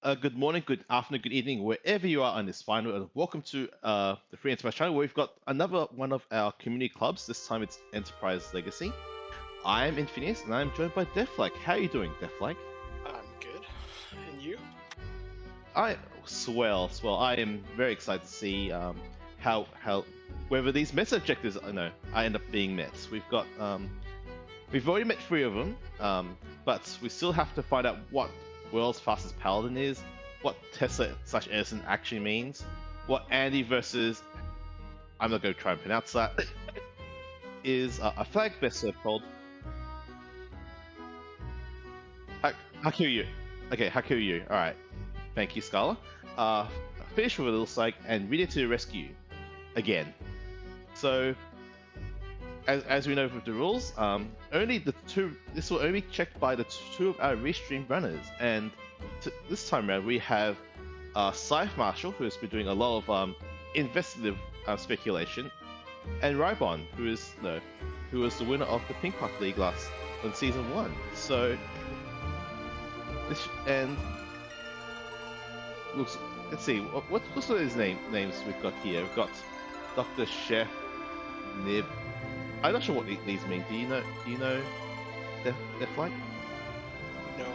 Good morning, good afternoon, good evening, wherever you are on this fine world. Welcome to the Free Enterprise channel, where we've got another one of our community clubs. This time it's Enterprise Legacy. I'm Infinius, and I'm joined by Deflag. How are you doing, Deflag? I'm good. And you? I swell. I am very excited to see how whether these meta objectives, I end up being met. We've already met three of them, but we still have to find out what world's fastest paladin is, what Tesla/Edison actually means, what Andy versus, I'm not going to try and pronounce that, is a flag best served called Hakuyu. Okay, Hakuyu. Alright. Thank you, Scala. Finish with a little psych and read it to the rescue. Again. So, as we know with the rules, only the two. This will only be checked by the two of our restream runners, and this time around we have Scythe Marshall, who has been doing a lot of investigative speculation, and Rybon, who was the winner of the Pink Puck League in season 1. So, let's see, what's all these names we've got here? We've got Dr. Chef Nib. I'm not sure what these mean. Do you know their flight? No,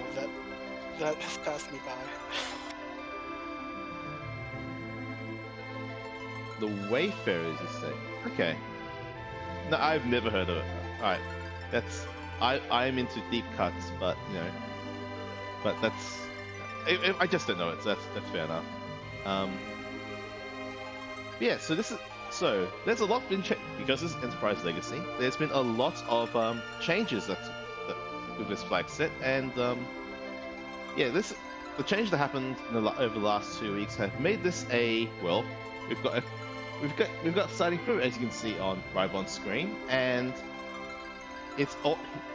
that has passed me by. The Wayfarers, you say? Okay. No, I've never heard of it. Alright. I'm into deep cuts, but I just don't know it, so that's fair enough. Yeah, so there's a lot been because this is Enterprise Legacy. There's been a lot of changes that with this flag set, and the changes that happened over the last 2 weeks have made this we've got starting through, as you can see on Rybon's screen, and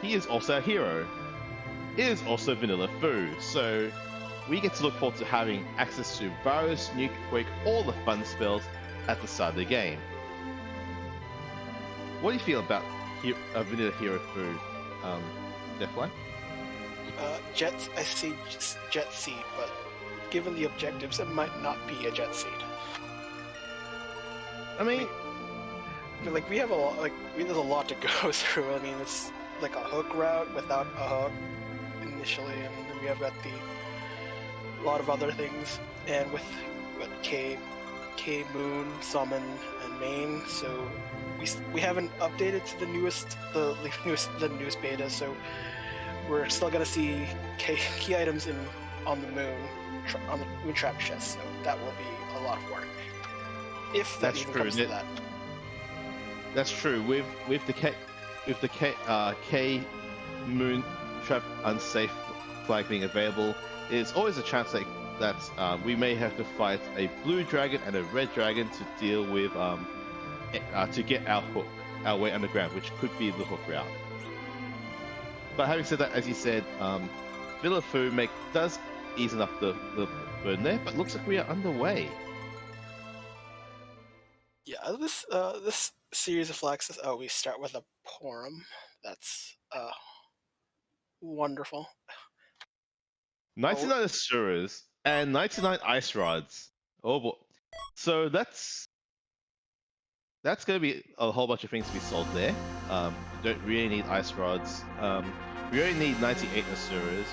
he is also a hero. It is also Vanilla Foo, so we get to look forward to having access to Varus, Nuke, Quake, all the fun spells at the start of the game. What do you feel about Vanilla Hero Foo, Defline? I see Jet Seed, but given the objectives, it might not be a Jet Seed. I mean, we have there's a lot to go through. I mean, it's like a hook route without a hook initially, and then we have got a lot of other things, and with K Moon, Summon, and Main, so we haven't updated to the newest beta, so we're still gonna see key items on the moon trap chest, so that will be a lot of work. If that even comes to that. That's true. With the K Moon trap unsafe flag being available, there's always a chance that we may have to fight a blue dragon and a red dragon to deal with to get our way underground, which could be the hook route. But having said that, as you said, Vanilla Foo does ease up the burden there, but looks like we are underway. Yeah, this series of flags. We start with a Porum. That's wonderful. 99 Asuras and 99 Ice Rods. Oh boy. So that's going to be a whole bunch of things to be sold there. We don't really need Ice Rods. We only need 98 Asuras,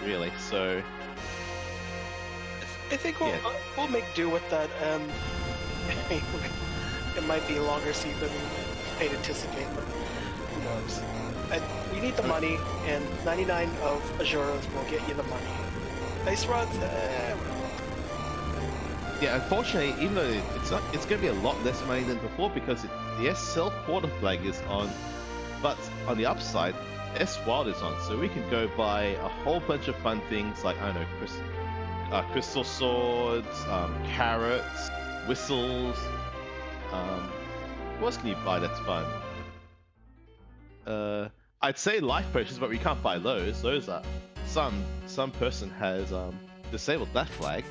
really, so... I think we'll make do with that. It might be a longer seed than we'd anticipate, but who knows. We need the money, and 99 of Azuras will get you the money. Ice Rods, Yeah, unfortunately, even though it's going to be a lot less money than before, because the S-Cell quarter flag is on, but on the upside, S-Wild is on, so we can go buy a whole bunch of fun things like, I don't know, crystal swords, carrots, whistles. What else can you buy that's fun? I'd say life potions, but we can't buy those. Those are some person has disabled that flag.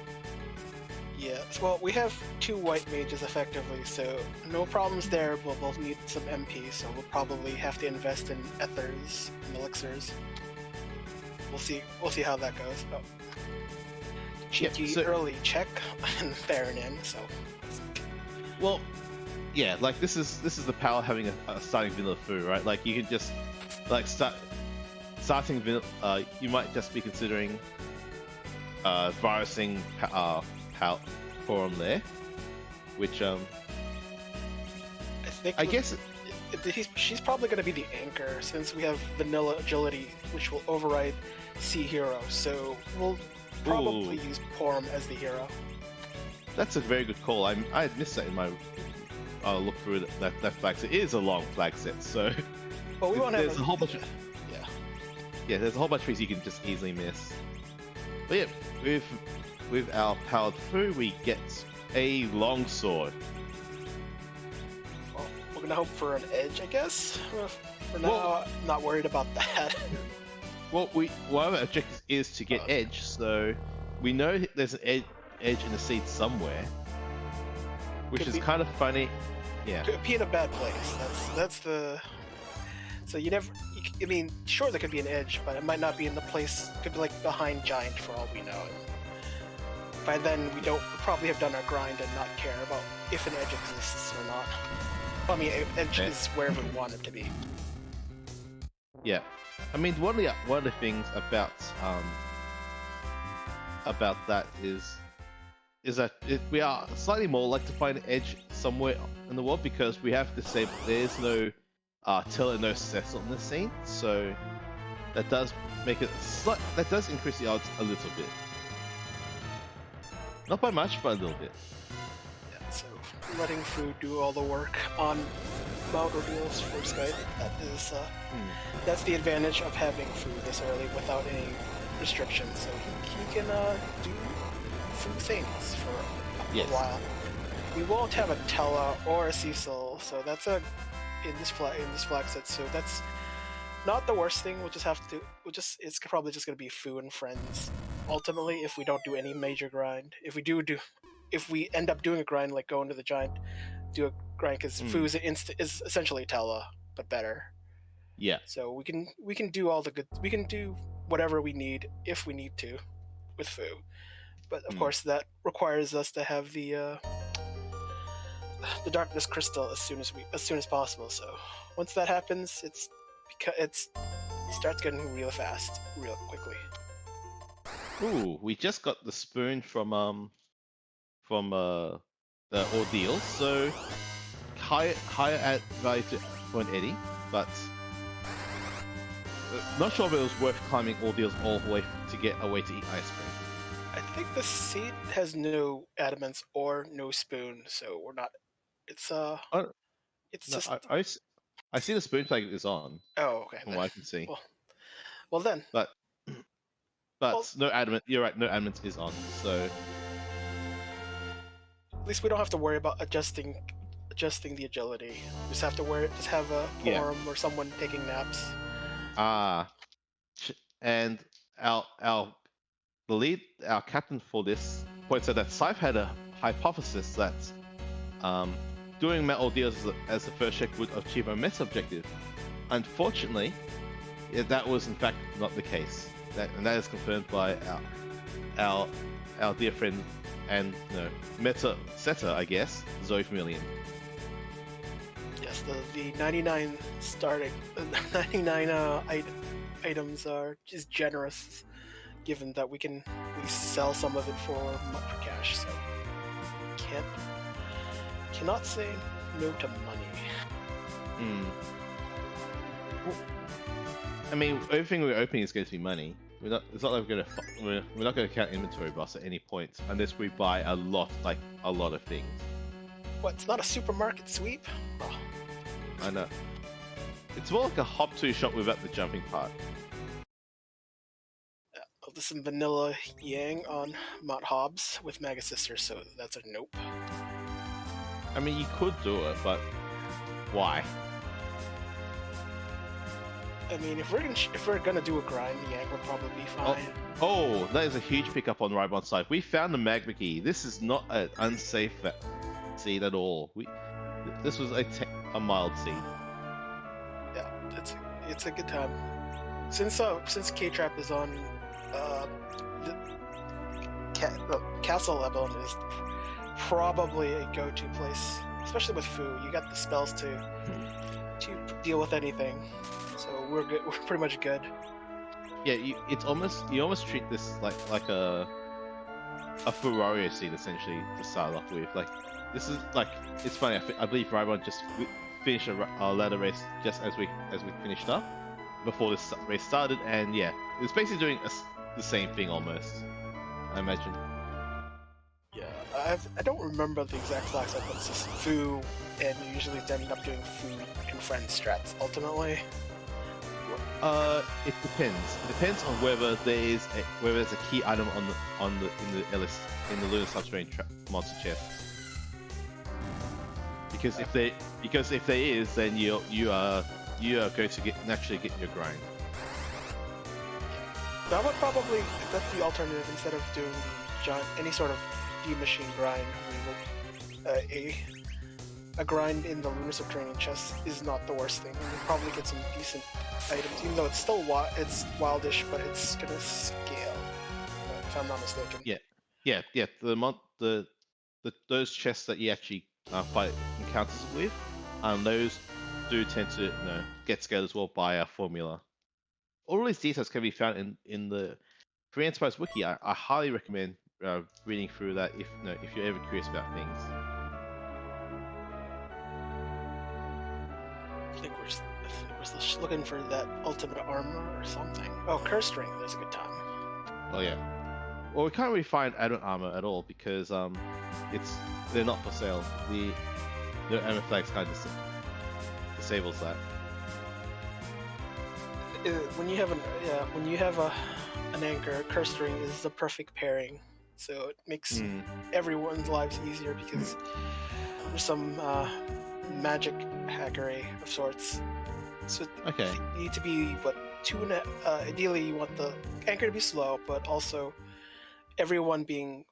yeah. Well, we have 2 white mages effectively, so no problems there. We'll both need some MP, so we'll probably have to invest in ethers and elixirs. We'll see how that goes. Oh. cheeky so- early check and Baron in. So Well, yeah, like this is the power of having a starting vanilla foo, right? Like you can just like starting vanilla. You might just be considering virusing forum there, which I think I guess she's probably going to be the anchor since we have vanilla agility, which will override Sea Hero. So we'll probably use Porum as the hero. that's a very good call. I had missed that in my look through that flag set. It is a long flag set, so But we won't have there's a whole bunch of yeah. there's a whole bunch of things you can just easily miss. But yeah, with our powered foo, we get a long sword. Well, we're gonna hope for an edge, I guess. For now, I'm not worried about that. Well, our objective is to get edge, so we know there's an edge in the seed somewhere, which is kind of funny. Yeah. Could be in a bad place. That's the. So you never. I mean, sure, there could be an edge, but it might not be in the place. It could be like behind Giant for all we know. By then, we'll probably have done our grind and not care about if an edge exists or not. I mean, edge is wherever we want it to be. Yeah, I mean, one of the things about that is that we are slightly more like to find an edge somewhere in the world because we have to say there's no Tiller, no Cecil in the scene, so that does make it that does increase the odds a little bit. Not by much, but a little bit. Yeah, so letting food do all the work on Mount Ordeals for Skype, that's the advantage of having food this early without any restrictions. So he can do food things for a while. We won't have a Tella or a Cecil, so that's in this flag set. So that's not the worst thing. It's probably just gonna be Foo and friends. Ultimately, if we don't do any major grind, if we end up doing a grind, like go into the Giant, do a grind, because Foo is essentially Tella but better. Yeah. So we can do all the good. We can do whatever we need if we need to with Foo, but of course that requires us to have the Darkness Crystal as soon as possible. So once that happens, it starts getting real fast, real quickly. Ooh, we just got the spoon from the ordeal, so higher at value for an Eddie, but not sure if it was worth climbing ordeals all the way to get away to eat ice cream. I think the seed has no adamants or no spoon, so we're not. It's just. I see the spoon flag is on. Oh, okay. From what I can see. Well then. But no adamant. You're right. No adamant is on. So at least we don't have to worry about adjusting the agility. We just have to have a forum or someone taking naps. And our captain for this points out that Scythe had a hypothesis that doing metal deals as the first check would achieve a meta objective. Unfortunately, that was in fact not the case. And that is confirmed by our dear friend and meta setter, I guess, Zoe Familian. Yes, the 99 starting 99 items are just generous, given that we sell some of it for cash. So cannot say no to money. Well, I mean, everything we're opening is going to be money. It's not like we're not going to count inventory boss at any point unless we buy a lot of things. What? It's not a supermarket sweep? Oh. I know. It's more like a hop to shop without the jumping part. There's some vanilla Yang on Mount Hobbs with Maga Sister, so that's a nope. I mean, you could do it, but why? I mean, if we're gonna do a grind, the Yang would probably be fine. Oh, that is a huge pickup on Rybon's side. We found the magma key. This is not an unsafe seed at all. This was a mild seed. Yeah, it's a good time. Since K-Trap is on, the castle level is probably a go-to place, especially with Fu. You got the spells to deal with anything, so we're good. We're pretty much good. Yeah, you almost treat this like a Ferrari seat essentially to start off with. Like this is like it's funny. I believe Rybon just finished a ladder race just as we finished up before this race started, and yeah, it's basically doing the same thing almost. I imagine. Yeah, I don't remember the exact class, but it's just Fu, and you usually end up doing Fu and friend strats ultimately. It depends. It depends on whether there's a key item in the lunar subterranean monster chest. Because if there is, then you are going to naturally get your grind. That would probably, if that's the alternative, instead of doing any sort of D-machine grind, we will, a grind in the lunar subterranean chest is not the worst thing. We'll probably get some decent items, even though it's still it's wildish, but it's gonna scale, if I'm not mistaken. Yeah. Those chests that you actually fight encounters with, those do tend to get scaled as well by a formula. All these details can be found in the Free Enterprise Wiki. I highly recommend reading through that if you're ever curious about things. I think we're just looking for that ultimate armor or something. Oh, curse string. There's a good time. Oh yeah. Well, we can't really find add-on armor at all because they're not for sale. The armor flags kind of disables that. When you have an anchor, curse string is the perfect pairing. So it makes everyone's lives easier because there's some magic hackery of sorts. So you need to be ideally you want the anchor to be slow, but also everyone being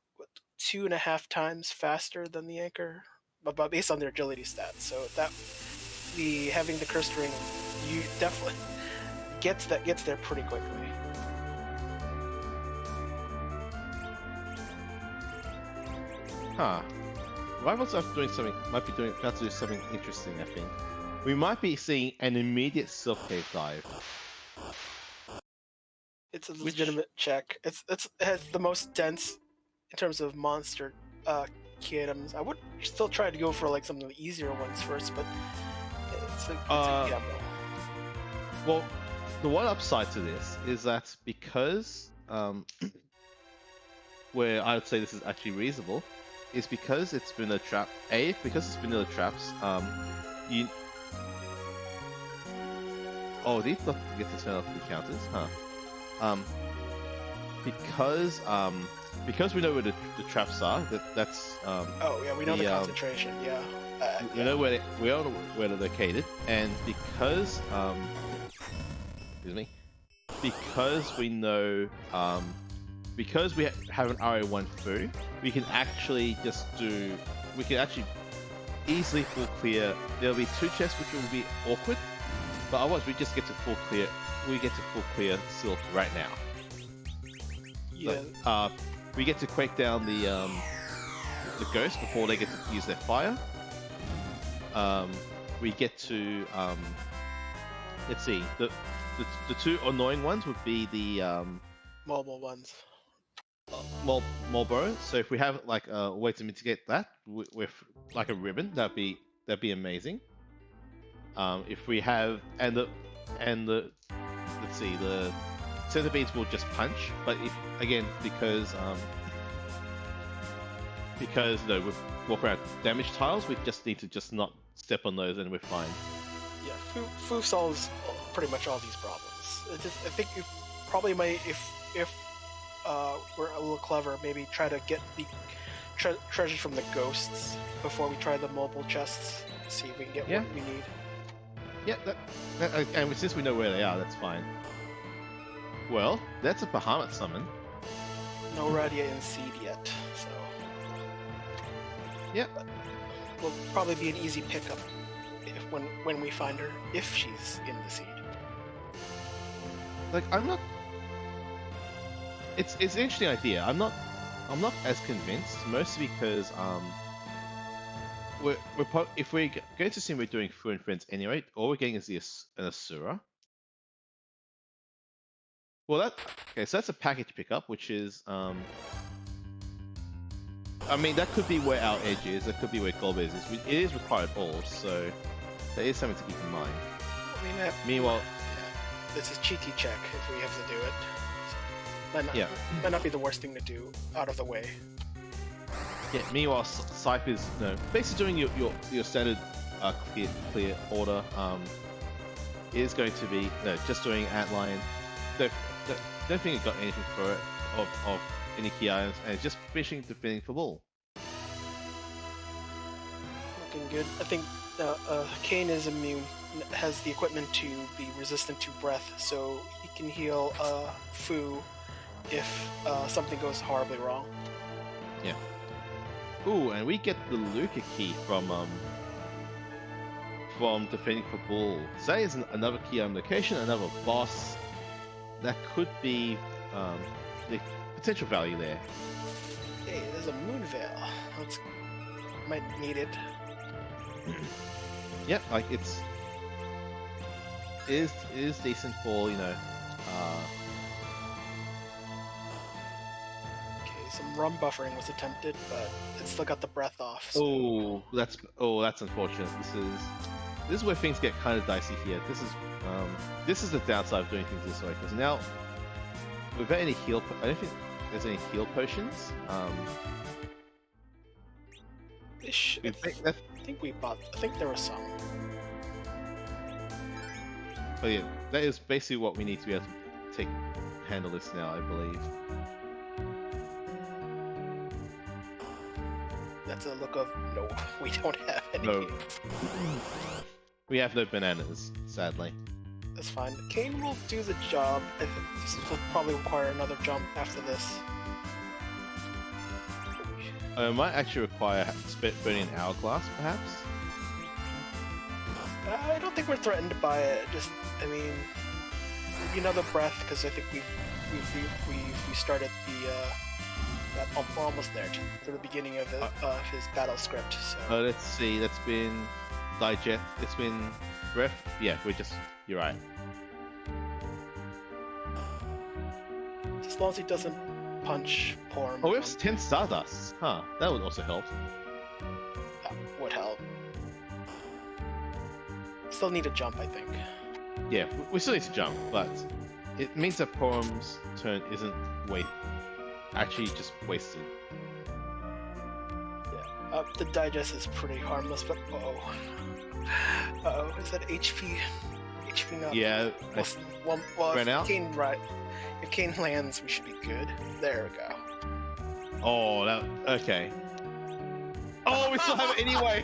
2.5 times faster than the anchor, but based on their agility stats. So that having the curse string, you definitely gets there pretty quickly. Huh. Rivals are about to do something interesting, I think. We might be seeing an immediate Silk Cave dive. It's a legitimate check. It has the most dense in terms of monster key items. I would still try to go for like some of the easier ones first, but it's a gamble. Well, the one upside to this is that because where I would say this is actually reasonable, is because it's vanilla trap. Because it's vanilla traps. Oh, these not get to turn off the counters, huh? Because we know where the traps are. That's Oh yeah, we know the concentration. Yeah. We know where they're located, and because excuse me, because we know because we have an RA1 through, we can actually easily full clear. There'll be 2 chests which will be awkward, but otherwise we just get to full clear. We get to full clear Silk right now. Yeah. So, we get to quake down the ghosts before they get to use their fire. We get to let's see, the 2 annoying ones would be the mobile ones. Marlboro. So if we have like a way to mitigate that with like a ribbon, that'd be amazing. If we have and the let's see, the centipedes will just punch, but if again because we walk around damage tiles, we just need to not step on those and we're fine. Yeah, Fu solves pretty much all these problems. I think you probably might, if we're a little clever, maybe try to get the treasures from the ghosts before we try the mobile chests. See if we can get what we need. Yeah, and since we know where they are, that's fine. Well, that's a Bahamut summon. No Radia in seed yet, so. Yep. Will probably be an easy pickup when we find her, if she's in the seed. Like, I'm not. It's an interesting idea. I'm not I'm not as convinced, mostly because if we're going to assume we're doing Fu and Friends anyway, all we're getting is an Asura. Well, so that's a package pickup, which is I mean, that could be where our edge is. That could be where Golbez is. It is required all, so that is something to keep in mind. I mean, meanwhile, yeah, this is cheeky check if we have to do it. Might not be the worst thing to do out of the way. Yeah. Meanwhile, Scythe is basically doing your standard clear order. Is going to be just doing Antlion. Don't think it got anything for it of any key items, and just defending for bull. Looking good. I think Kane is immune, has the equipment to be resistant to breath, so he can heal Fu if something goes horribly wrong. Yeah. Ooh, and we get the Luca key from defending for bull. So that is another key item location, another boss. That could be the potential value there. Hey, there's a moon veil. Might need it. Yep, like it is decent for Okay, some rum buffering was attempted, but it still got the breath off. So. That's unfortunate. This is where things get kind of dicey here. This is the downside of doing things this way, because now without any heal, I don't think there's any heal potions. I think there were some. Oh yeah, that is basically what we need to be able to handle this now, I believe. That's a look of no, we don't have any. No. We have no bananas, sadly. That's fine. Kane will do the job. I think this will probably require another jump after this. It might actually require burning an hourglass, perhaps. I don't think we're threatened by it. I mean, maybe another breath, because I think we started we're almost there to the beginning of his battle script. So. Let's see. That's been digest. It's been breath. Yeah, you're right. As long as he doesn't punch Porm. Oh, we have 10 Stardusts. Huh. That would also help. That would help. Still need a jump, I think. Yeah, we still need to jump, but it means that Porm's turn isn't actually just wasted. Yeah. The digest is pretty harmless, but is that HP? HP not. Yeah. Well, ran out? If Kane lands, we should be good. There we go. Oh, okay. Oh, we still have it anyway.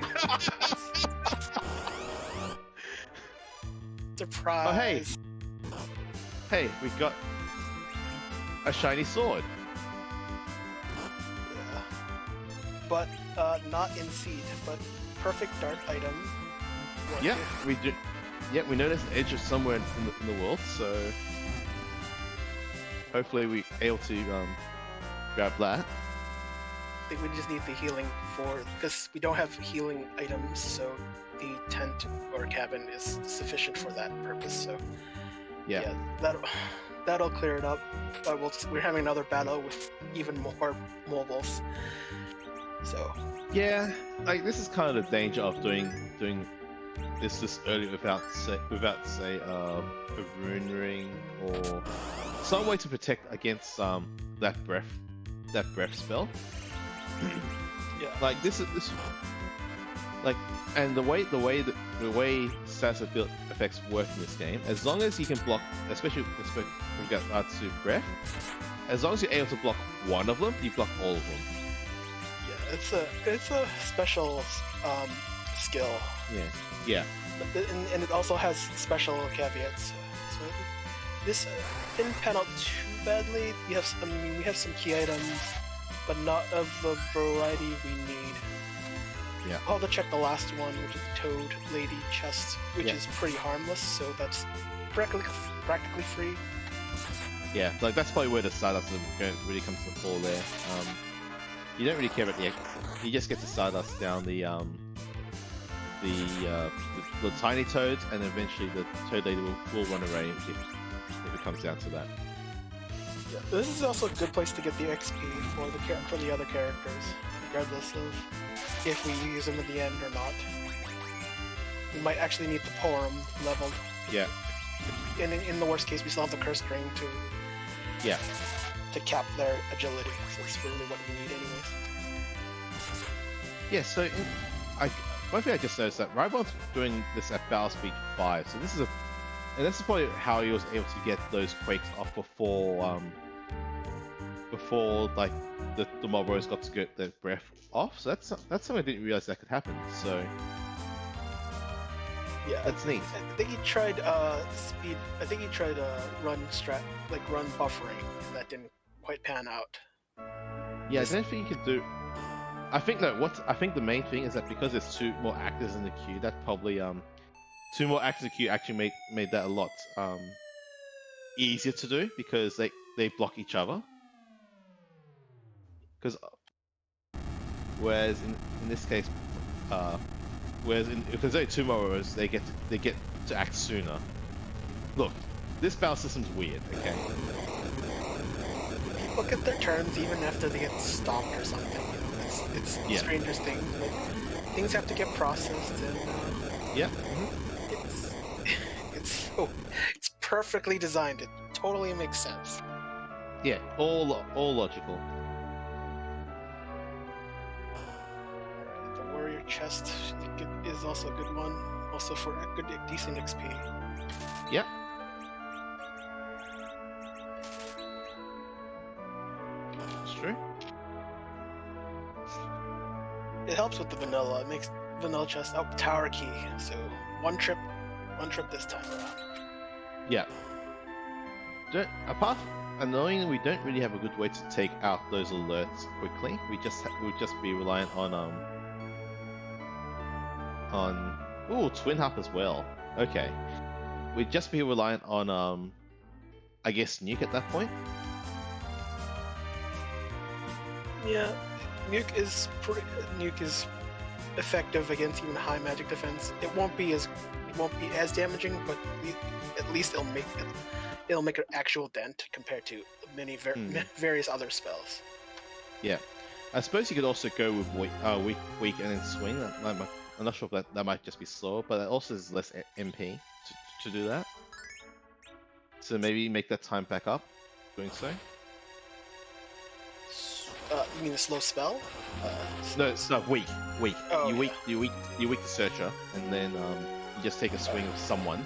Surprise. Oh, hey, we got a shiny sword. Yeah. But not in seed, but perfect dart item. Yeah, we do. Yeah, we know there's an edge of somewhere in the world, so hopefully we're able to grab that. I think we just need the healing because we don't have healing items, so the tent or cabin is sufficient for that purpose. So yeah that'll clear it up. But we're having another battle with even more mobiles. So yeah, like this is kind of the danger of doing this early without say a rune ring or some way to protect against that breath spell. Yeah. Like this like, and the way status effects work in this game, as long as you can block, especially with regards to breath, as long as you're able to block one of them, you block all of them. Yeah, it's a special skill. Yeah. And it also has special caveats. So this didn't pan out too badly. We have some key items, but not of the variety we need. Yeah. I'll have to check the last one, which is the Toad Lady chest, which is pretty harmless. So that's practically free. Yeah, like that's probably where the Stardust really comes to the fore there. you don't really care about the. You just get to Stardust down the tiny toads, and eventually the toad lady will run away if it comes down to that. Yeah, this is also a good place to get the XP for the other characters, regardless of if we use them at the end or not. We might actually need the Porum leveled. Yeah. And in the worst case, we still have the Curse String to cap their agility. So that's really what we need, anyways. Yeah. So one thing I just noticed that Rybon's doing this at battle speed 5, so this is and this is probably how he was able to get those quakes off before like the mob rose got to get their breath off. So that's something I didn't realize that could happen. So yeah, that's neat. I think he tried speed. I think he tried run buffering, and that didn't quite pan out. Yeah, I don't think you could do. I think the main thing is that because there's 2 more actors in the queue, that probably 2 more actors in the queue actually made that a lot easier to do because they block each other. Because whereas in this case, if there's only 2 more rows, they get to act sooner. Look, this battle system's weird. Okay. Look at their turns even after they get stopped or something. It's the strangest thing. Like, things have to get processed, and it's perfectly designed. It totally makes sense. Yeah, all logical. The warrior chest is also a good one, also for a decent XP. Yep. It's true. It helps with the vanilla. It makes vanilla chest tower key. So one trip this time around. Yeah. Annoyingly, we don't really have a good way to take out those alerts quickly. We'll just be reliant on Twin Harp as well. Okay. We'd just be reliant on I guess Nuke at that point. Yeah. Nuke is effective against even high magic defense. It won't be as damaging, but at least it'll make an actual dent compared to many various other spells. Yeah, I suppose you could also go with weak and then swing. I'm not sure if that might just be slower, but it also is less MP to do that. So maybe make that time back up doing so. You mean a slow spell? No, it's not weak. Oh, you weak the searcher, and then you just take a swing of someone,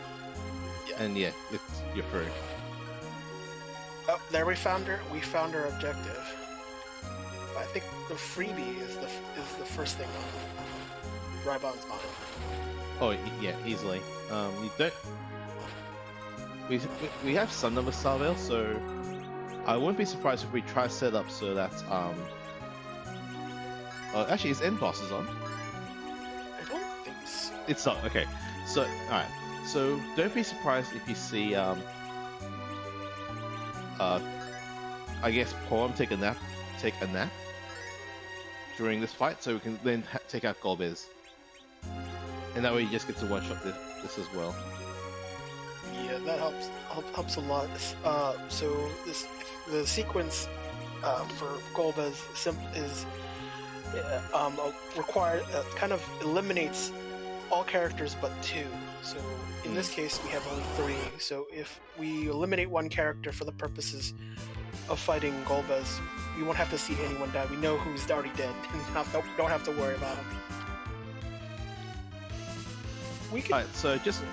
and you're through. Oh, there we found her. We found our objective. I think the freebie is the first thing on Rybon's mind. Oh yeah, easily. You don't. We have some number Starveil, so I wouldn't be surprised if we try to set up so that actually, is end bosses on? I don't think so. It's not. Okay. So alright. So don't be surprised if you see I guess Porum take a nap during this fight, so we can then take out Golbez, and that way you just get to one shot this as well. Yeah, that helps a lot. So the sequence for Golbez is required kind of eliminates all characters but 2. So in this case we have only 3. So if we eliminate one character for the purposes of fighting Golbez, we won't have to see anyone die. We know who's already dead, and don't have to worry about him. We can. Alright, so just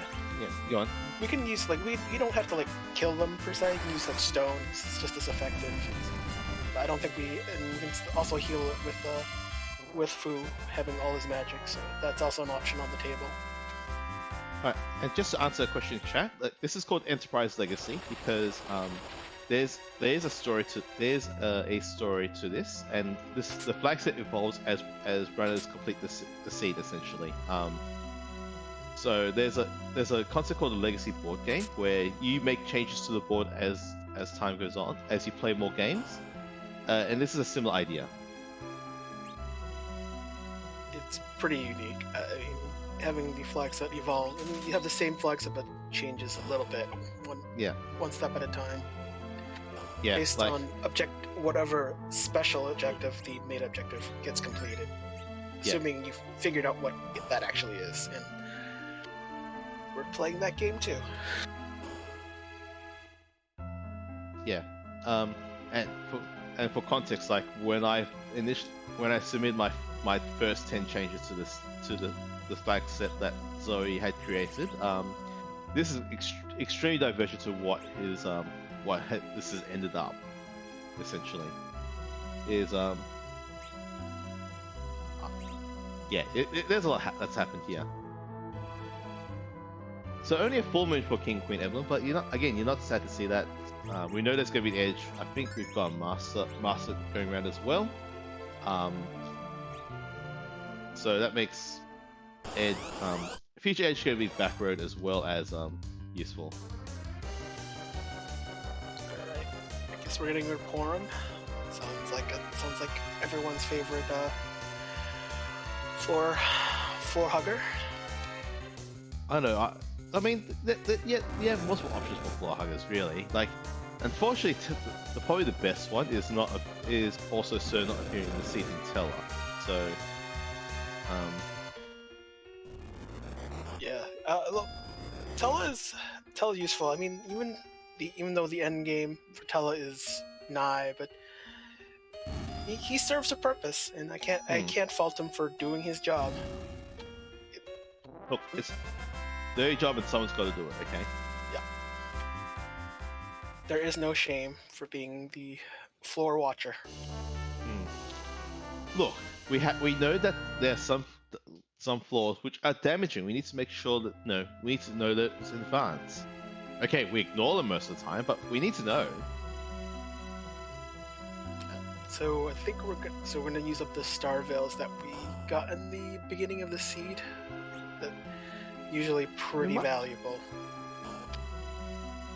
go on. We can use we don't have to kill them per se. We can use stones. It's just as effective. I don't think we can also heal it with Fu having all his magic. So that's also an option on the table. Alright, and just to answer a question in chat, this is called Enterprise Legacy because there's a story to this, and the flag set evolves as runners complete the seed essentially. So there's a concept called a legacy board game where you make changes to the board as time goes on, as you play more games, and this is a similar idea. pretty unique. I mean, having the flag set evolve, and you have the same flag set but changes a little bit, one step at a time, based on whatever special objective the main objective gets completed, assuming you've figured out what that actually is. And we're playing that game too. Yeah. And for context, like when I submitted my first 10 changes to the flag set that Zoe had created, this is extremely divergent to what this has ended up. Essentially, is there's a lot that's happened here. So only a full moon for King Queen Evelyn, but you're not sad to see that. We know there's going to be an edge. I think we've got a master going around as well. So that makes future edge going to be back road as well as useful. Alright, I guess we're getting Raporum. Sounds like everyone's favorite floor hugger. I don't know. I mean, you have multiple options for floor huggers, really. Like, unfortunately, probably the best one is also so not appearing in the season Teller. So, look, Teller is useful. I mean, even though the end game for Teller is nigh, but he serves a purpose, and I can't fault him for doing his job. Look, it's their job, and someone's got to do it. Okay. Yeah. There is no shame for being the floor watcher. Look, we know that there are some floors which are damaging. We need to make sure that we need to know that it's in advance. Okay, we ignore them most of the time, but we need to know. So I think we're gonna use up the star veils that we got in the beginning of the seed. That usually pretty valuable.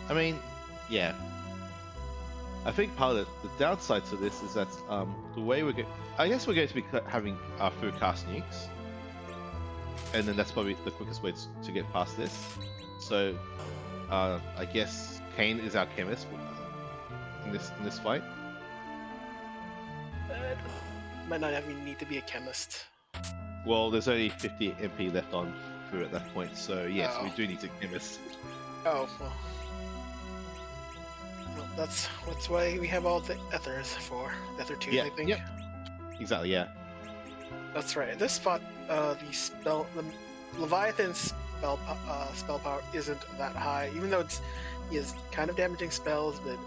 I mean, yeah. I think part of the downside to this is that the way I guess we're going to be having our food cast nukes, and then that's probably the quickest way to get past this. So, I guess Kane is our chemist in this fight. Might not even need to be a chemist. Well, there's only 50 MP left on food at that point, so yes, we do need a chemist. Oh well. That's why we have all the ethers for ether 2, I think. Yep. Exactly. Yeah. That's right. At this spot, the Leviathan's spell power isn't that high, even though he has kind of damaging spells, but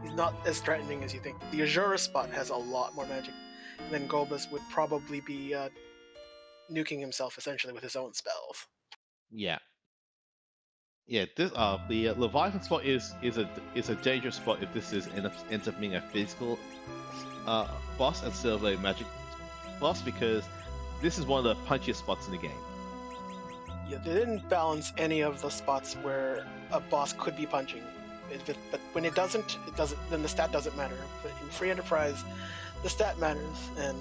he's not as threatening as you think. The Azura spot has a lot more magic, and then Golbus would probably be nuking himself essentially with his own spells. Yeah. Yeah, this the Leviathan spot is a dangerous spot if this ends up being a physical boss instead of a magic boss, because this is one of the punchiest spots in the game. Yeah, they didn't balance any of the spots where a boss could be punching, but when it doesn't, then the stat doesn't matter. But in Free Enterprise, the stat matters, and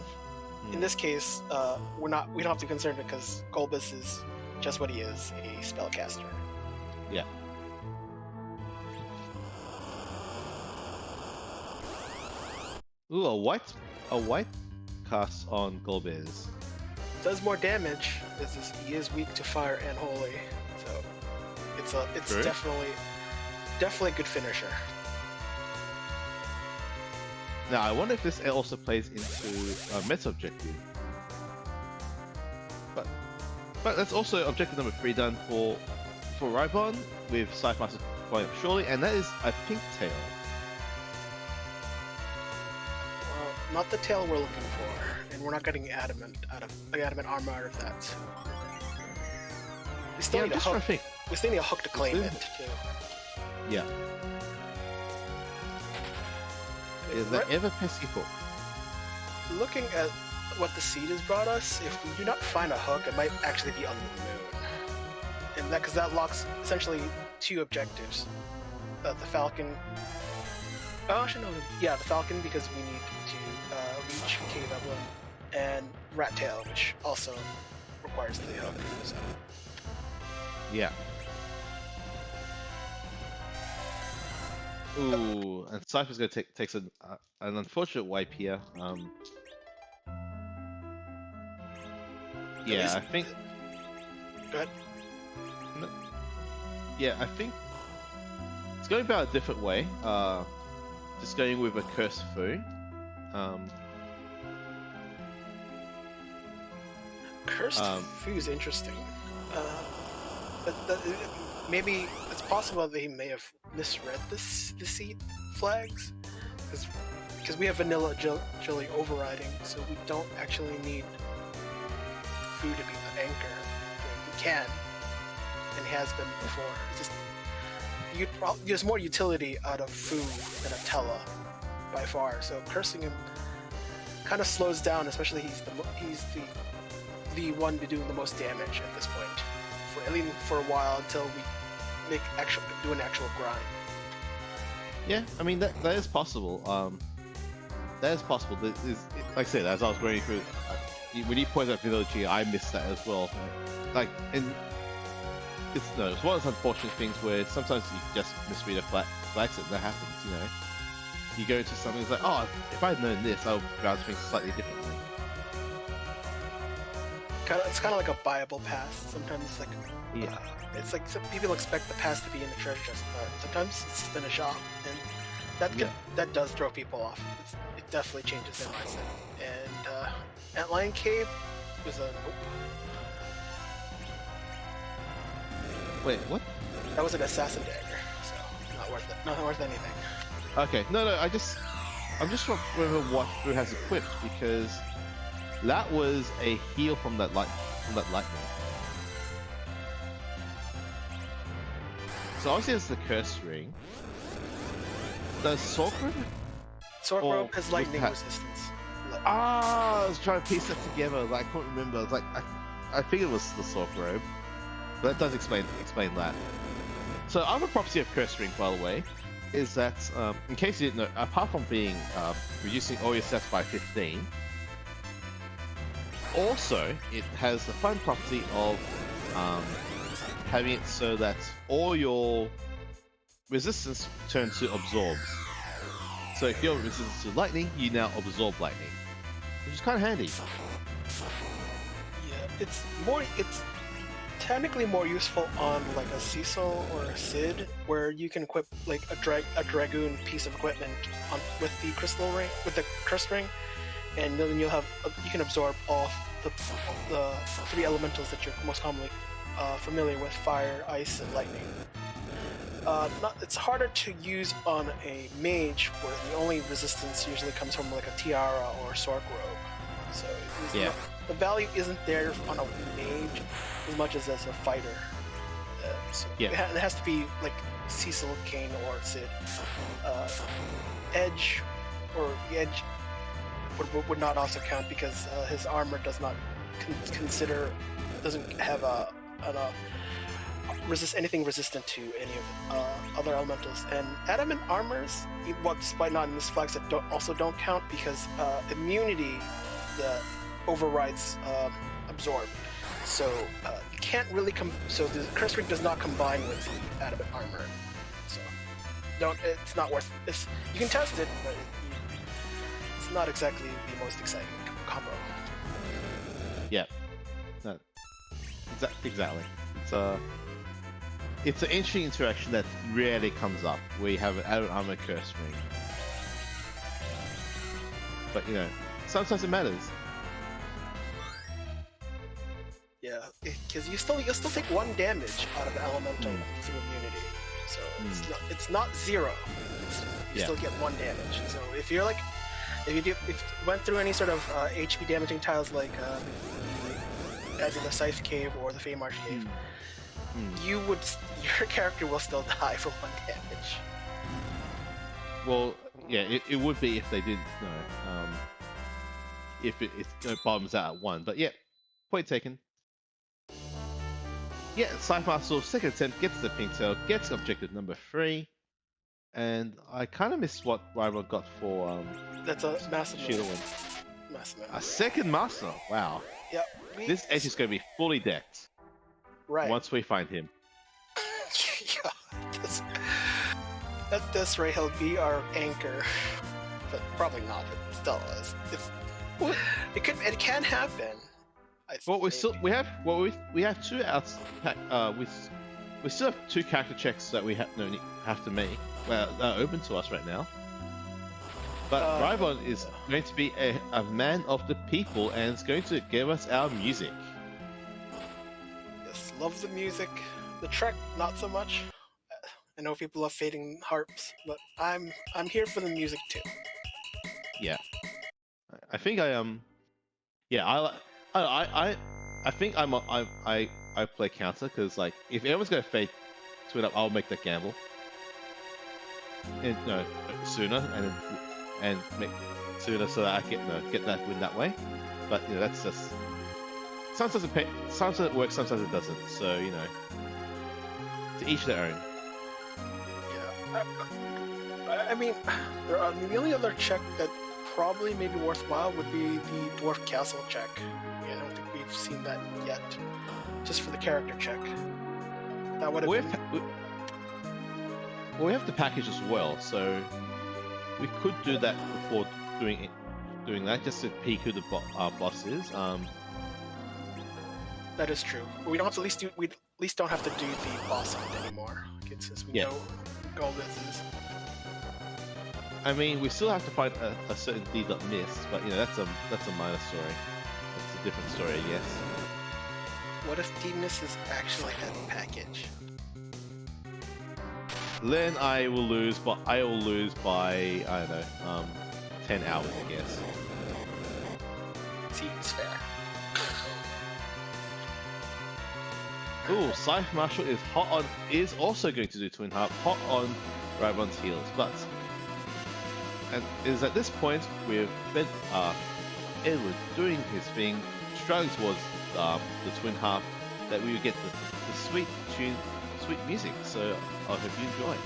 in this case, we don't have to be concerned because Golbus is just what he is, a spellcaster. Yeah. Ooh, a white cast on Golbez. Does more damage. He is weak to fire and holy, so it's True. definitely a good finisher. Now I wonder if this also plays into meta objective. But that's also objective number 3 done for Rybon, with Scythe Master flying up surely, and that is a pink tail. Well, not the tail we're looking for, and we're not getting adamant armor out of that. So. We still need a hook. We still need a hook to claim it too. Yeah. Is that ever pesky hook? Looking at what the seed has brought us, if we do not find a hook, it might actually be on the moon. And because that locks essentially 2 objectives. The Falcon. Oh, actually no. Yeah, the Falcon, because we need to reach King Dublin, and rat tail, which also requires the hook. So. Yeah. Ooh, and Cypher's gonna takes an unfortunate wipe here. Yeah, I think. Go ahead. No, yeah, I think it's going about a different way. Just going with a Curse Fu. Cursed Fu is interesting. But maybe it's possible that he may have misread the seed flags, because we have vanilla jelly overriding, so we don't actually need Fu to be the anchor. We can, and has been before. It's just there's more utility out of Fu than a Tella by far. So cursing him kind of slows down, especially he's the one doing the most damage at this point, at least for a while until we do an actual grind. Yeah, I mean that is possible. That is possible. Like I said, as I was going through, when you pointed out Vanilla G, I missed that as well. Like, and it's one of those unfortunate things where sometimes you just misread a flag set. That happens, you know. You go into something, it's like, oh, if I'd known this, I would bounce things slightly differently. It's kind of like a buyable pass. Sometimes it's like some people expect the pass to be in the treasure chest. Sometimes it's just in a shop, and that does throw people off. It definitely changes their mindset. And Antlion Cave was a nope. Wait, what? That was an assassin dagger, so not worth it. Not worth anything. Okay, no, I'm just wondering what Fu has equipped, because that was a heal from that lightning. So obviously it's the curse ring. Does Sork Robe has lightning resistance. I was trying to piece that together. Like, I couldn't remember. I was like, I figured it was the Sork Robe, but that does explain that. So other property of curse ring, by the way, is that in case you didn't know, apart from being reducing all your stats by 15. Also, it has the fun property of having it so that all your resistance turns to absorbs. So if you're resistant to lightning, you now absorb lightning, which is kind of handy. Yeah, it's technically more useful on like a Cecil or a Sid, where you can equip like a dragoon piece of equipment with the crystal ring, with the curse ring, and then you can absorb all the three elementals that you're most commonly familiar with: fire, ice, and lightning. It's harder to use on a mage, where the only resistance usually comes from like a tiara or Sork Robe. So the value isn't there on a mage as much as a fighter. It has to be like Cecil, Kane, or Sid. Edge would not also count, because his armor does not doesn't have anything resistant to any of the other elementals. And adamant armors, despite not in this flags, that don't count, because immunity that overrides absorb. So you can't really so the curse ring does not combine with the adamant armor. So it's not worth it. You can test it, but it's not exactly the most exciting combo. Yeah. No. Exactly. It's an interesting interaction that rarely comes up, where you have an adamant armor curse ring. But sometimes it matters. Yeah, because you still take 1 damage out of the elemental through immunity, so it's not 0. You still get 1 damage. So if you went through any sort of HP damaging tiles like either the Scythe Cave or the Feymarch Cave, your character will still die for 1 damage. Well, yeah, it would be if they didn't know. If it bottoms out at 1, but yeah, point taken. Yeah, Scythe second attempt gets the pink tail, gets objective number 3, and I kind of missed what Rival got for that's a massive Shield win. Master A Mode. second master. Wow. Yeah. This edge is going to be fully decked right. once we find him. Yeah, at this rate, he'll be our anchor, but probably not. It still is. It can happen. Well, we have two outs. We still have two character checks that we have to make. Well, that are open to us right now. But Rybon is going to be a man of the people and is going to give us our music. Yes, love the music. The track, not so much. I know people love Fading Harps, but I'm here for the music too. Yeah, I think I Yeah, I think I play counter because like if everyone's gonna fade twin up, I'll make that gamble. And no, sooner and make sooner so that I get that win that way. But that's just sometimes sometimes it works, sometimes it doesn't. So to each their own. Yeah, I mean, the only other check that probably may be worthwhile would be the Dwarf Castle check. Yeah, I don't think we've seen that yet. Just for the character check. That would have we have the package as well, so we could do that before doing that, just to peek who the boss is. That is true. We don't have to we at least don't have to do the boss fight anymore. Since we know what all this is. I mean, we still have to find a certain deed that missed, but that's a minor story. It's a different story, I guess. What if Deedness is actually that package? Then I will lose by I don't know 10 hours, I guess. Seems fair. Ooh, Scythe Marshal is also going to do Twin Harp hot on Rybon's heels, but and is at this point with Edward doing his thing, struggling towards the Twin Harp, that we would get the sweet tune, sweet music. So I hope you enjoy.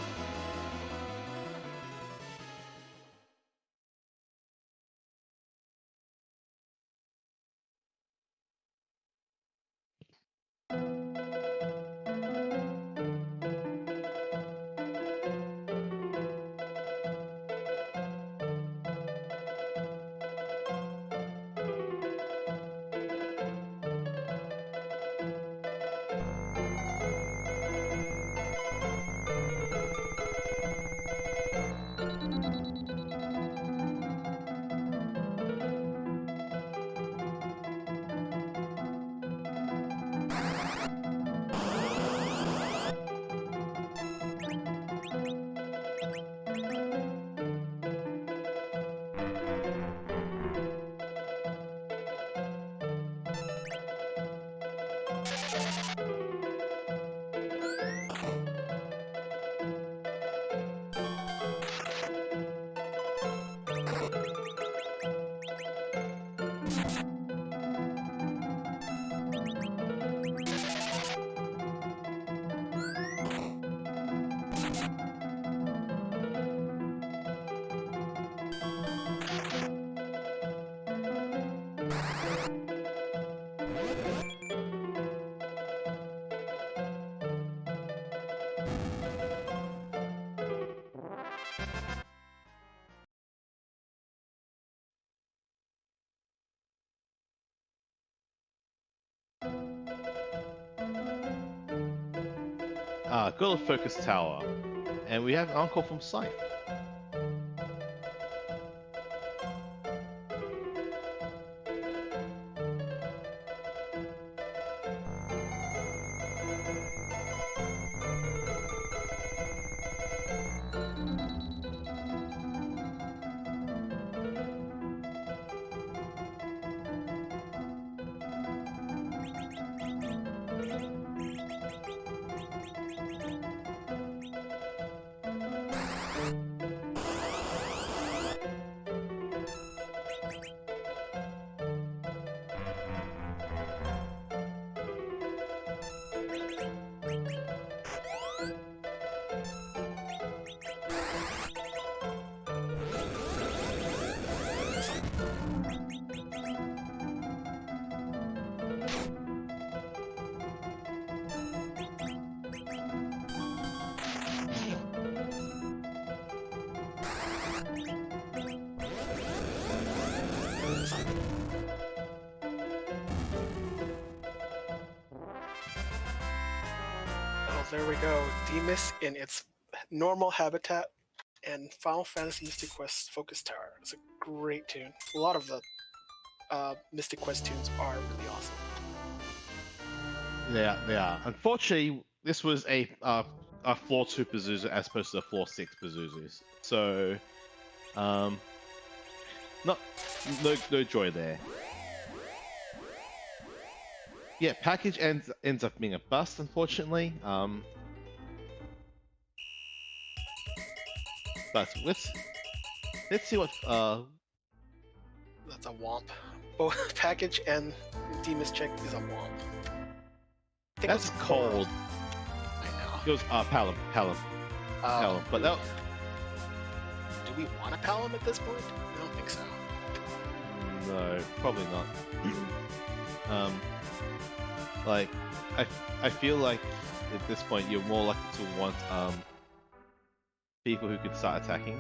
Go to Focus Tower, and we have an encore from Scythe. Well, there we go. Demus in its normal habitat and Final Fantasy Mystic Quest Focus Tower. It's a great tune. A lot of the Mystic Quest tunes are really awesome. They are. Unfortunately, this was a floor 2 Pazuzu as opposed to a floor 6 Pazuzu. So, no joy there. Yeah, package ends up being a bust, unfortunately. But let's see what That's a womp. Both package and Demus check is a womp. That's cold. I know. It was Palom. But that. Do we want a Palom at this point? I don't think so. No, probably not. Like, I feel like at this point you're more likely to want people who could start attacking.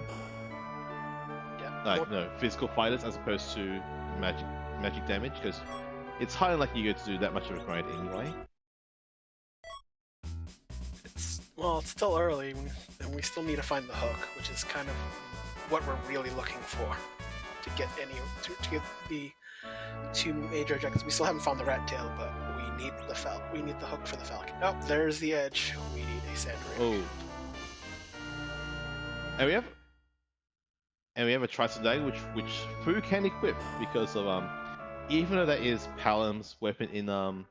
Yeah. Like no physical fighters as opposed to magic damage, because it's highly likely you get to do that much of a grind anyway. Well, it's still early, and we still need to find the hook, which is kind of what we're really looking for to get get the 2 major objectives. We still haven't found the rat tail, but we need the hook for the falcon. Oh, there's the edge. We need a sand ring. Oh. And we have a Triton Dagger which Fu can equip because of even though that is Palom's weapon in the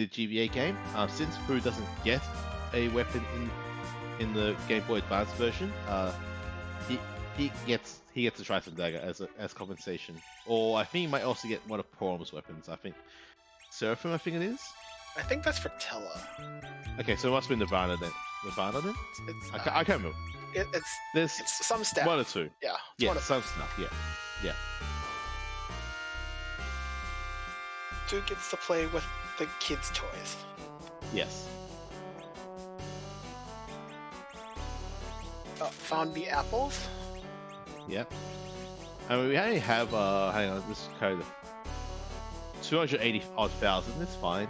GBA game, since Fu doesn't get a weapon in the Game Boy Advance version, he gets a Triton Dagger as compensation. Or I think he might also get one of Porum's weapons. I think Seraphim, I think it is. I think that's for Tella. Okay, so it must be Nirvana then. I can't remember. It's some staff. 1 or 2. Yeah. Some stuff. Yeah. Dude gets to play with the kids' toys. Yes. Found the apples. Yeah. I mean, we only have hang on, this code 280,000. It's fine.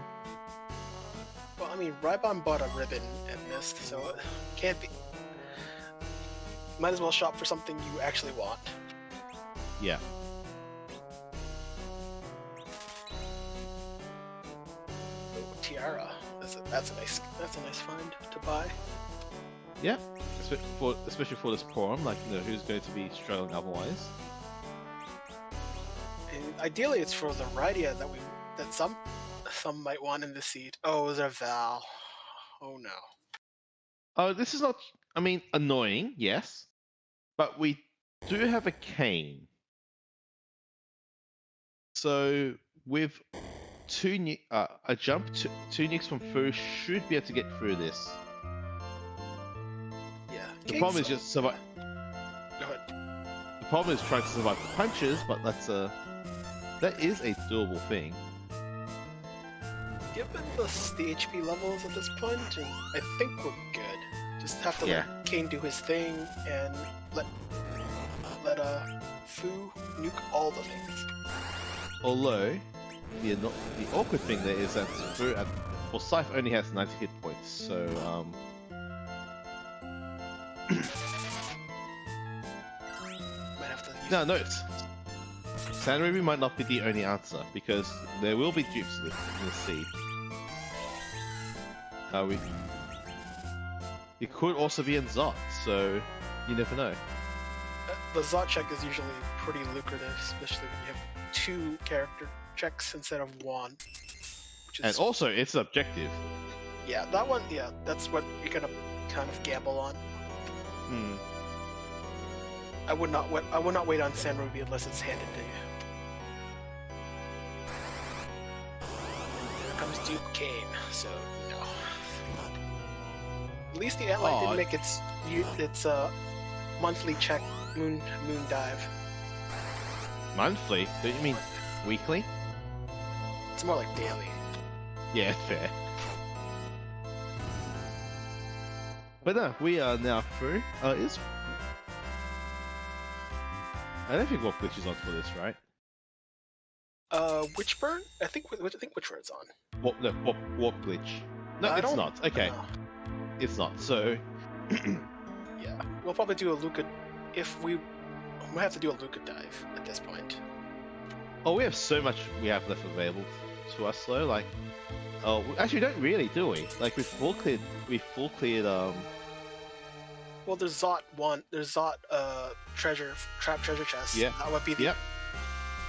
Well, I mean, Rybon bought a ribbon and missed, so it can't be. Might as well shop for something you actually want. Yeah. Oh, tiara. That's a nice find to buy. Yeah. Especially for this Porum, like, you know, who's going to be struggling otherwise. And ideally, it's for the Rydia that some might want in the seat. Oh, is there Val? Oh no. Oh, this is not. I mean, annoying, yes, but we do have a cane. So with a jump, 2 nicks from Fu should be able to get through this. Yeah. The problem is just survive. Go ahead. The problem is trying to survive the punches, but that is a doable thing. Given the HP levels at this point, and I think we're good. Just have to let Kane do his thing and let Fu nuke all the things. Although the awkward thing there is that Fu Scythe only has 90 hit points, so might have to use no. Sand Ruby might not be the only answer because there will be dupes in the sea. It could also be in Zot, so you never know. The Zot check is usually pretty lucrative, especially when you have 2 character checks instead of 1. And also, it's objective. Yeah, that one. Yeah, that's what you're gonna kind of gamble on. I would not wait on San Ruby unless it's handed to you. Here comes Duke Kane. So no. At least the Antlight didn't make its monthly check moon dive. Monthly? Do you mean weekly? It's more like daily. Yeah, fair. But no, we are now through. I don't think Warp Glitch is on for this, right? Witchburn? I think Witchburn's on. Warp Glitch. No, it's not. Okay. it's not. So Yeah, we'll probably do a Luca if we have to do a Luca dive at this point. oh, we have so much we have left available to us though. Like, oh, actually, we don't really, do we? Like, we've full cleared. Well, there's Zot one. There's Zot trap treasure chest. Yeah. That would be the Yep.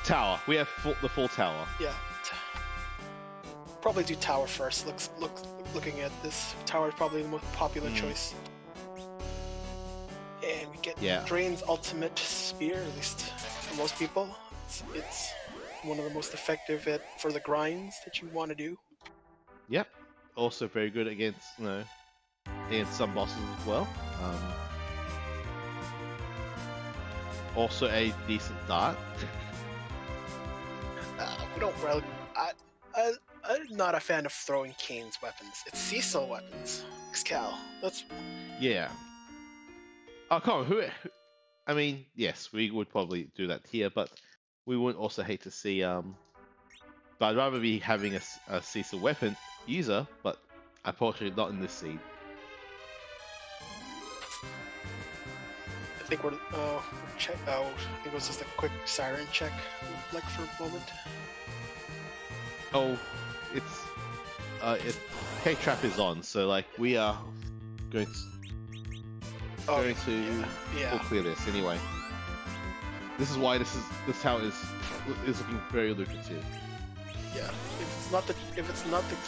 Tower. We have the full tower. yeah. Probably do tower first. Looking at this, tower is probably the most popular choice. And we get Drain's ultimate spear, at least for most people. It's one of the most effective for the grinds that you want to do. Yep. Also very good against against some bosses as well. Also a decent dart. We don't really. I'm not a fan of throwing Kane's weapons. It's Cecil weapons. Excal. That's. Yeah. Oh, come on. I mean, yes, we would probably do that here, but we would also hate to see. But I'd rather be having a Cecil weapon user, but unfortunately not in this seed. I think we're check. Oh, I think it was just a quick siren check, like for a moment. Oh, K trap is on, so like we are going to full clear this anyway. This is why this tower is looking very lucrative. Yeah, if it's not the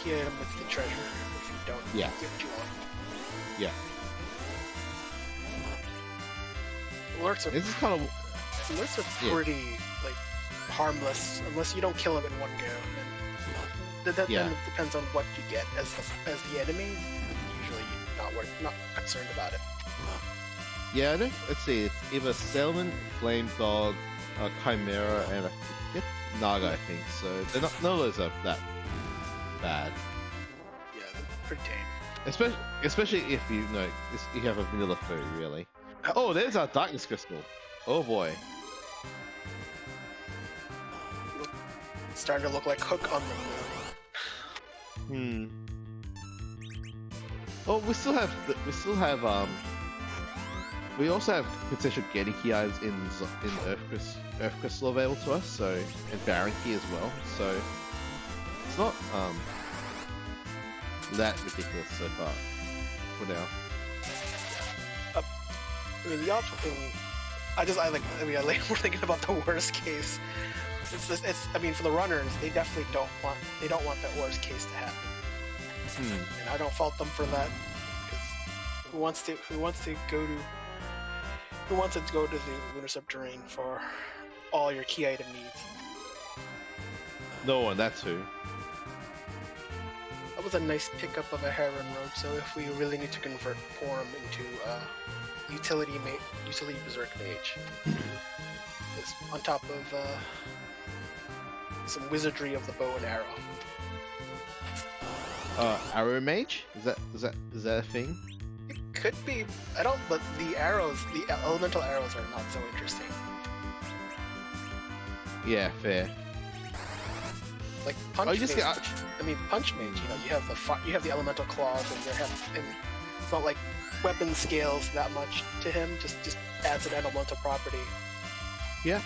key item, it's the treasure. If you don't get what you want. Yeah. Alerts are. This is kind of. Alerts are pretty like harmless unless you don't kill them in one go. Then it depends on what you get as the enemy. Usually not concerned about it. Yeah, let's see. It's either Sailman, Flame Dog, Chimera, and I forget Naga. I think so. They're not. None of those are that bad. Yeah, they're pretty tame. Especially if you have a vanilla food, really. Oh, there's our darkness crystal. Oh boy. It's starting to look like Hook on the moon. Oh, we also have potential getting key items in Earth Crystal available to us, so, and Baron Key as well. So it's not that ridiculous so far for now. I mean, we're thinking about the worst case. I mean, for the runners, they definitely don't want that worst case to happen. And I don't fault them for that. Because who wants to go to the Lunar Subterranean for all your key item needs? No one, that's who. That was a nice pickup of a Heron Rogue. So if we really need to convert Porum into utility berserk mage, it's on top of some wizardry of the bow and arrow. Arrow mage? Is that a thing? It could be. But the elemental arrows are not so interesting. Yeah, fair. Like punch mage. Punch mage. You have the elemental claws, and it's not like weapon scales that much to him. Just adds an elemental property. Yeah.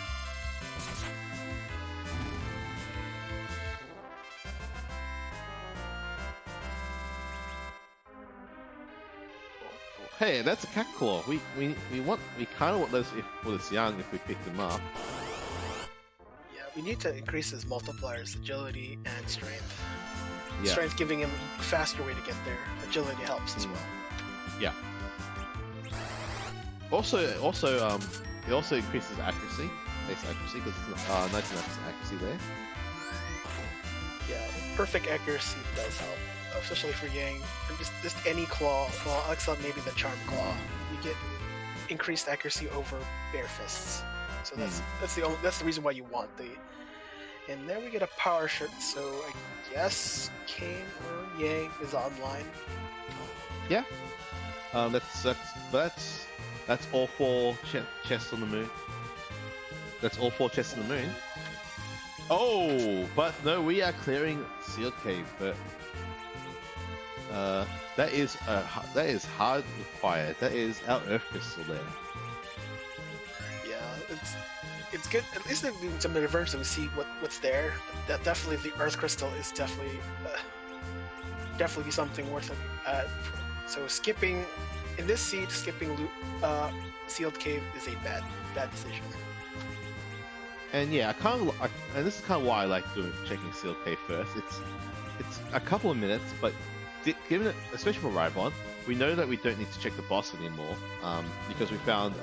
Hey, that's a cat claw. We kind of want those for this young if we pick them up. Yeah, we need to increase his multipliers, agility and strength. Yeah. Strength giving him a faster way to get there. Agility helps as well. Yeah. Also, it also increases accuracy, base accuracy, because it's 99% accuracy there. Yeah, perfect accuracy does help, especially for Yang. And just any claw, well, except maybe the Charm Claw, you get increased accuracy over bare fists. So that's the reason why you want the. And there we get a power shirt. So I guess Kane or Yang is online. Yeah. That's all 4 chests on the moon. That's all 4 chests on the moon. Oh, but no, we are clearing Seal Cave, but That is hard required. That is our Earth Crystal there. Yeah, it's good. At least they're doing some reverse so we see what's there. That definitely the Earth Crystal is definitely something worth looking at. So skipping in this seed, skipping Sealed Cave is a bad decision. And yeah, and this is kind of why I like checking Sealed Cave first. It's a couple of minutes, but given it, especially for Rybon, we know that we don't need to check the boss anymore because we found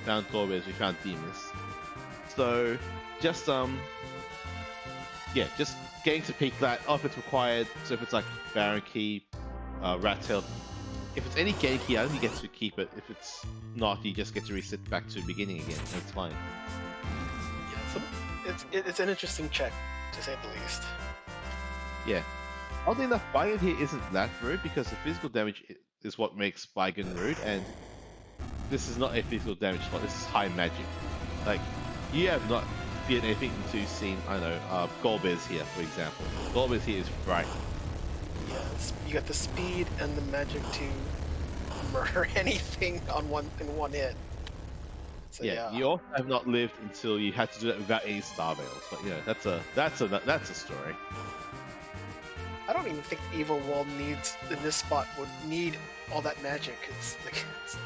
Gorbez, we found Demus. So just just getting to peek that if it's required. So if it's like Baron Key, Rat Tail, if it's any game key item, you get to keep it. If it's not, you just get to reset back to the beginning again. That's fine. Yeah, so it's an interesting check to say the least. Yeah. Oddly enough, Baigon here isn't that rude because the physical damage is what makes Baigon rude, and this is not a physical damage spot. This is high magic. Like, you have not feared anything until you've seen, I don't know, Gorbez here, for example. Gorbez here is frightening. Yeah, you got the speed and the magic to murder anything in one hit. So, yeah, you also have not lived until you had to do that without any star veils. But you know, that's a story. I don't even think Evil Wall needs in this spot would need all that magic. It's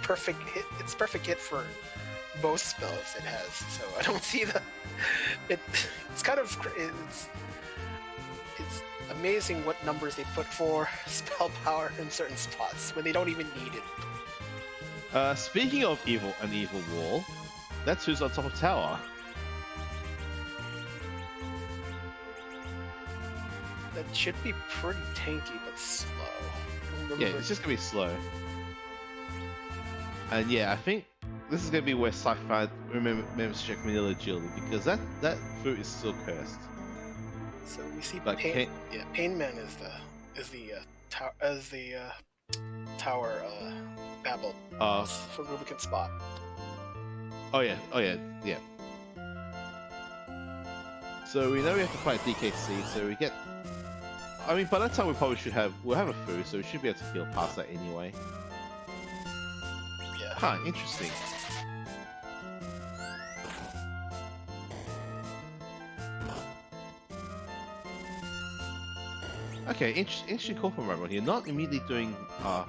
perfect hit. It's perfect hit for both spells it has. So I don't see it's kind of it's amazing what numbers they put for spell power in certain spots when they don't even need it. Speaking of Evil Wall, that's who's on top of tower. That should be pretty tanky, but slow. Yeah, it's just gonna be slow. And yeah, I think this is gonna be where Sci-Fi remembers to check Manila Agility because that fruit is still cursed. So we see but Pain Man is the tower babble for Rubicon Spot. Oh yeah. So we know we have to fight DKC, so we get. I mean, by that time we'll have a food, so we should be able to heal past that anyway. Yeah. Huh, interesting. Okay, interesting call from Ramon here. Not immediately doing Tower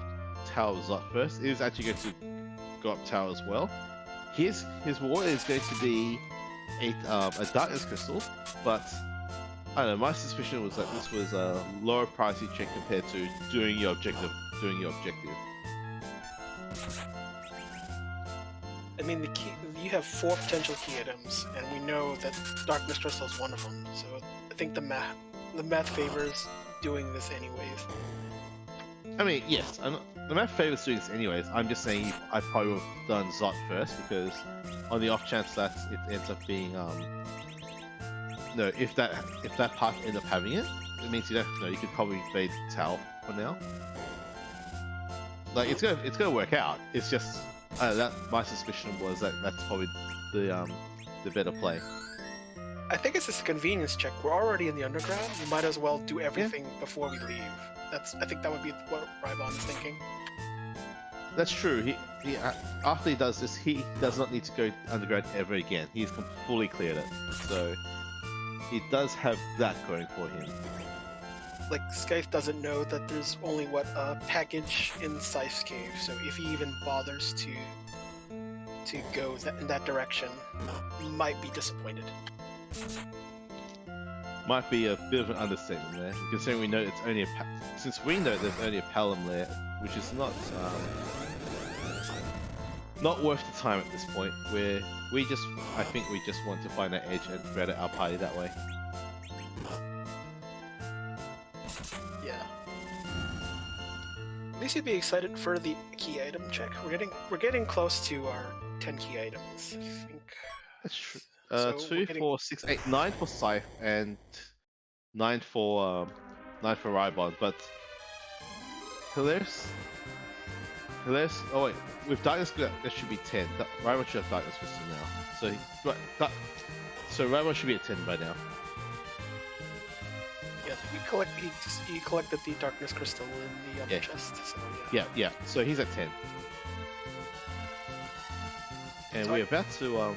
Zot first. It is actually going to go up Tower as well. His reward is going to be a Darkness Crystal, but I don't know, my suspicion was that this was a lower priority check compared to doing your objective. I mean, you have 4 potential key items, and we know that Darkness Crystal is one of them. So I think the math favors doing this anyways. I mean, yes, the math favors doing this anyways. I'm just saying I probably would have done Zot first because on the off chance that it ends up being no, if that part ends up having it, it means you could probably fade Tau for now. Like it's gonna work out. It's just that my suspicion was that that's probably the better play. I think it's just a convenience check. We're already in the underground. We might as well do everything before we leave. I think that would be what Rybon's thinking. That's true. He after he does this, he does not need to go underground ever again. He's fully cleared it. So he does have that going for him. Like, Scythe doesn't know that there's only a package in Scythe's cave, so if he even bothers to go in that direction, he might be disappointed. Might be a bit of an understatement there, considering we know it's only since we know there's only a Palom lair, which is not worth the time at this point. Where I think we just want to find that edge and spread out our party that way. Yeah. At least you'd be excited for the key item check. We're getting close to our 10 key items. I think. That's true. 2, 4, 6, 8, 9 for Scythe and 9 for Rybon, but Hilarious. Oh wait, with Darkness there should be 10. Rybon should have Darkness Crystal now, so Rybon should be at 10 by now. Yeah, He collected the darkness crystal in the other Yeah. chest. So yeah. Yeah. So he's at 10, and So we're about to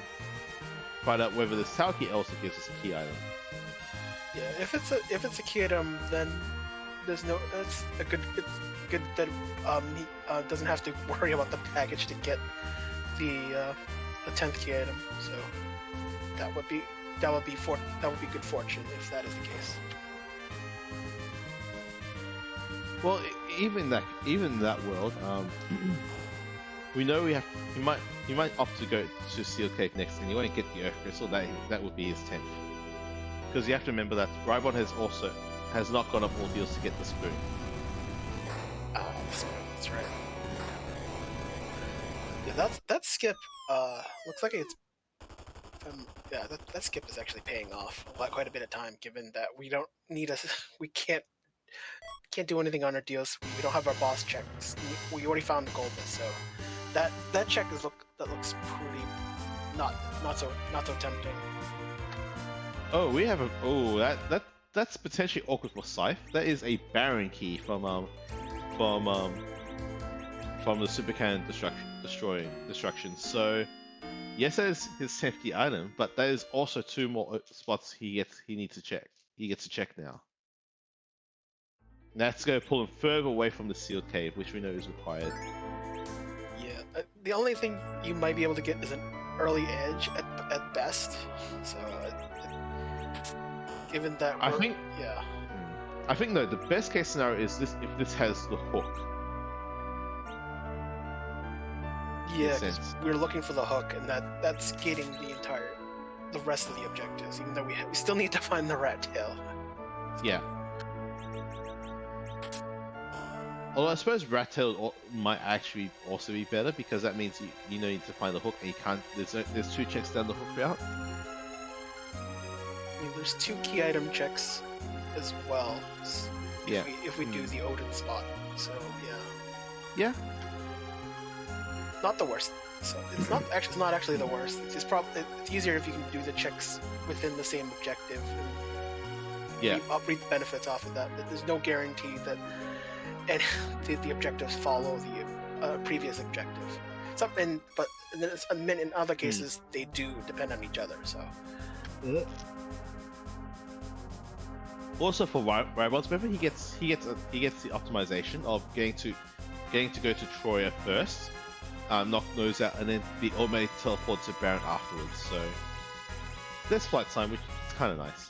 find out whether this tower key also gives us a key item. Yeah, if it's a key item, then there's no. It's good that he doesn't have to worry about the package to get the 10th key item. So that would be good fortune if that is the case. Well, even that world, we know he might opt to go to Seal Cave next anyway and get the Earth Crystal. That would be his 10th. Because you have to remember that Rybon has not gone up all deals to get the spoon. That's right. Yeah, that skip looks like it's that skip is actually paying off quite a bit of time, given that we can't do anything on our deals. We don't have our boss checks. We already found the gold, so that check looks pretty not so tempting. Oh, we have that's potentially awkward for Scythe. That is a Baron key from the Super Cannon destruction. So yes, that is his 10th key item, but that is also 2 more spots he needs to check. He gets to check now. And that's going to pull him further away from the sealed cave, which we know is required. Yeah, the only thing you might be able to get is an early edge at best. So, given that I think no. The best case scenario is if this has the hook. Yeah, because we're looking for the hook, and that's gating the rest of the objectives. Even though we still need to find the rat tail. Yeah. Although I suppose rat tail might actually also be better, because that means you need to find the hook, and you can't. There's 2 checks down the hook route. I mean, there's 2 key item checks as well. Yeah. If we do the Odin spot, so yeah. Not the worst. So it's not actually the worst. It's easier if you can do the checks within the same objective and reap the benefits off of that. There's no guarantee that the objectives follow the previous objective. But in other cases they do depend on each other. So. Also for Rybons, remember he gets the optimization of getting to go to Troya first, knock nose out, and then the automatic teleport to Baron afterwards. So there's flight time, which is kind of nice.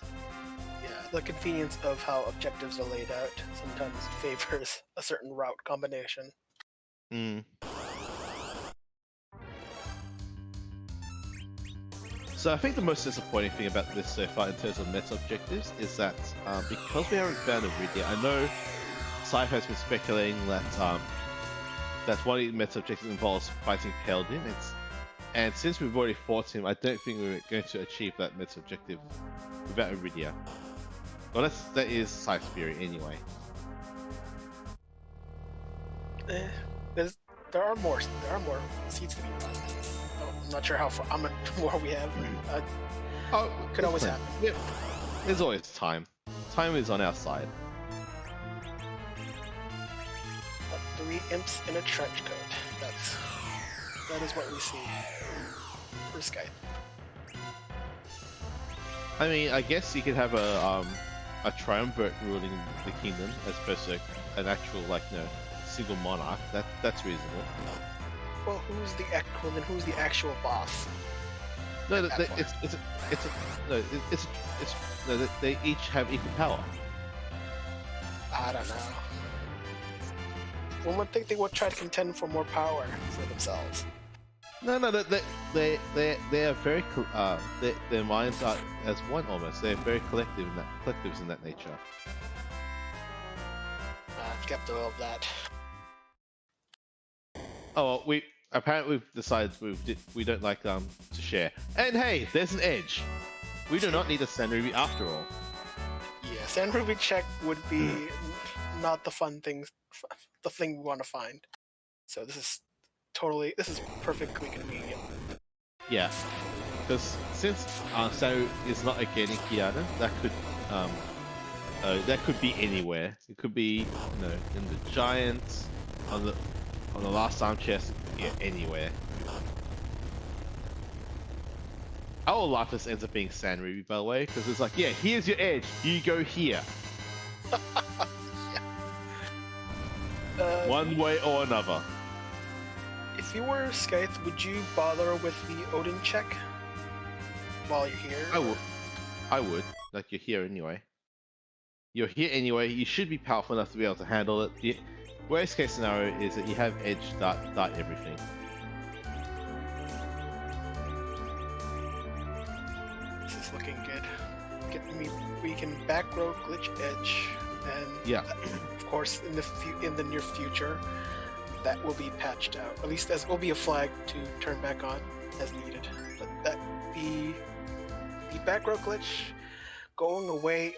Yeah, the convenience of how objectives are laid out sometimes favors a certain route combination. So I think the most disappointing thing about this so far in terms of meta objectives is that because we haven't found a Iridia, I know Scythe has been speculating that one of the meta objectives involves fighting Paladin, and since we've already fought him, I don't think we're going to achieve that meta objective without Iridia. Well, that is Scythe's theory anyway. There are more seeds to be run. I'm not sure how much more we have. Could always happen. Yeah. There's always time. Time is on our side. 3 imps in a trench coat. That is what we see for Scythe. I mean, I guess you could have a triumvirate ruling the kingdom as opposed to an actual single monarch. That's reasonable. Well, who's the actual boss? No, they each have equal power. I don't know. One would think they would try to contend for more power for themselves. No, they are very their minds are as one almost. They're very collectives in that nature. Skeptical of that. Oh, well, we've decided we don't like to share. And hey, there's an edge. We do not need a Sand Ruby after all. Yeah, Sand Ruby check would be not the thing we want to find. So this is perfectly convenient. Yeah, because since Sand Ruby is not a gaining key item, that could That could be anywhere. It could be, you know, in the giants, on the last arm chest, yeah, anywhere. Our life just ends up being Sand Ruby, by the way, because it's like, yeah, here's your edge. You go here. One way or another. If you were Scythe, would you bother with the Odin check while you're here? I would. Like, you're here anyway. You're here anyway. You should be powerful enough to be able to handle it. The worst case scenario is that you have edge dart everything. This is looking good. We can back row glitch edge, and yeah, of course in the near future that will be patched out. At least as will be a flag to turn back on as needed. But that the back row glitch going away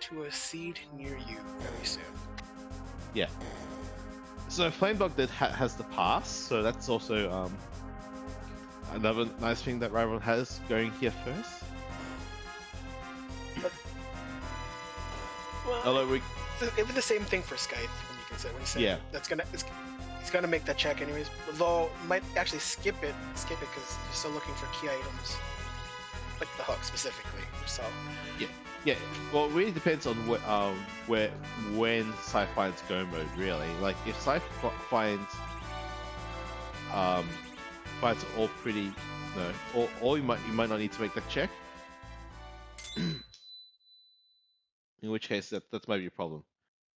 to a seed near you very soon. Yeah. So Flamebug has the pass, so that's also another nice thing that Rival has going here first. But, well, although it was the same thing for Scythe when you say yeah, it's gonna make that check anyways. Although might actually skip it because you're still looking for key items, like the hook specifically. So yeah. Well, it really depends on when Scythe finds go mode. Really, like if Scythe finds all pretty, no, or you might not need to make that check. In which case, that might be a problem.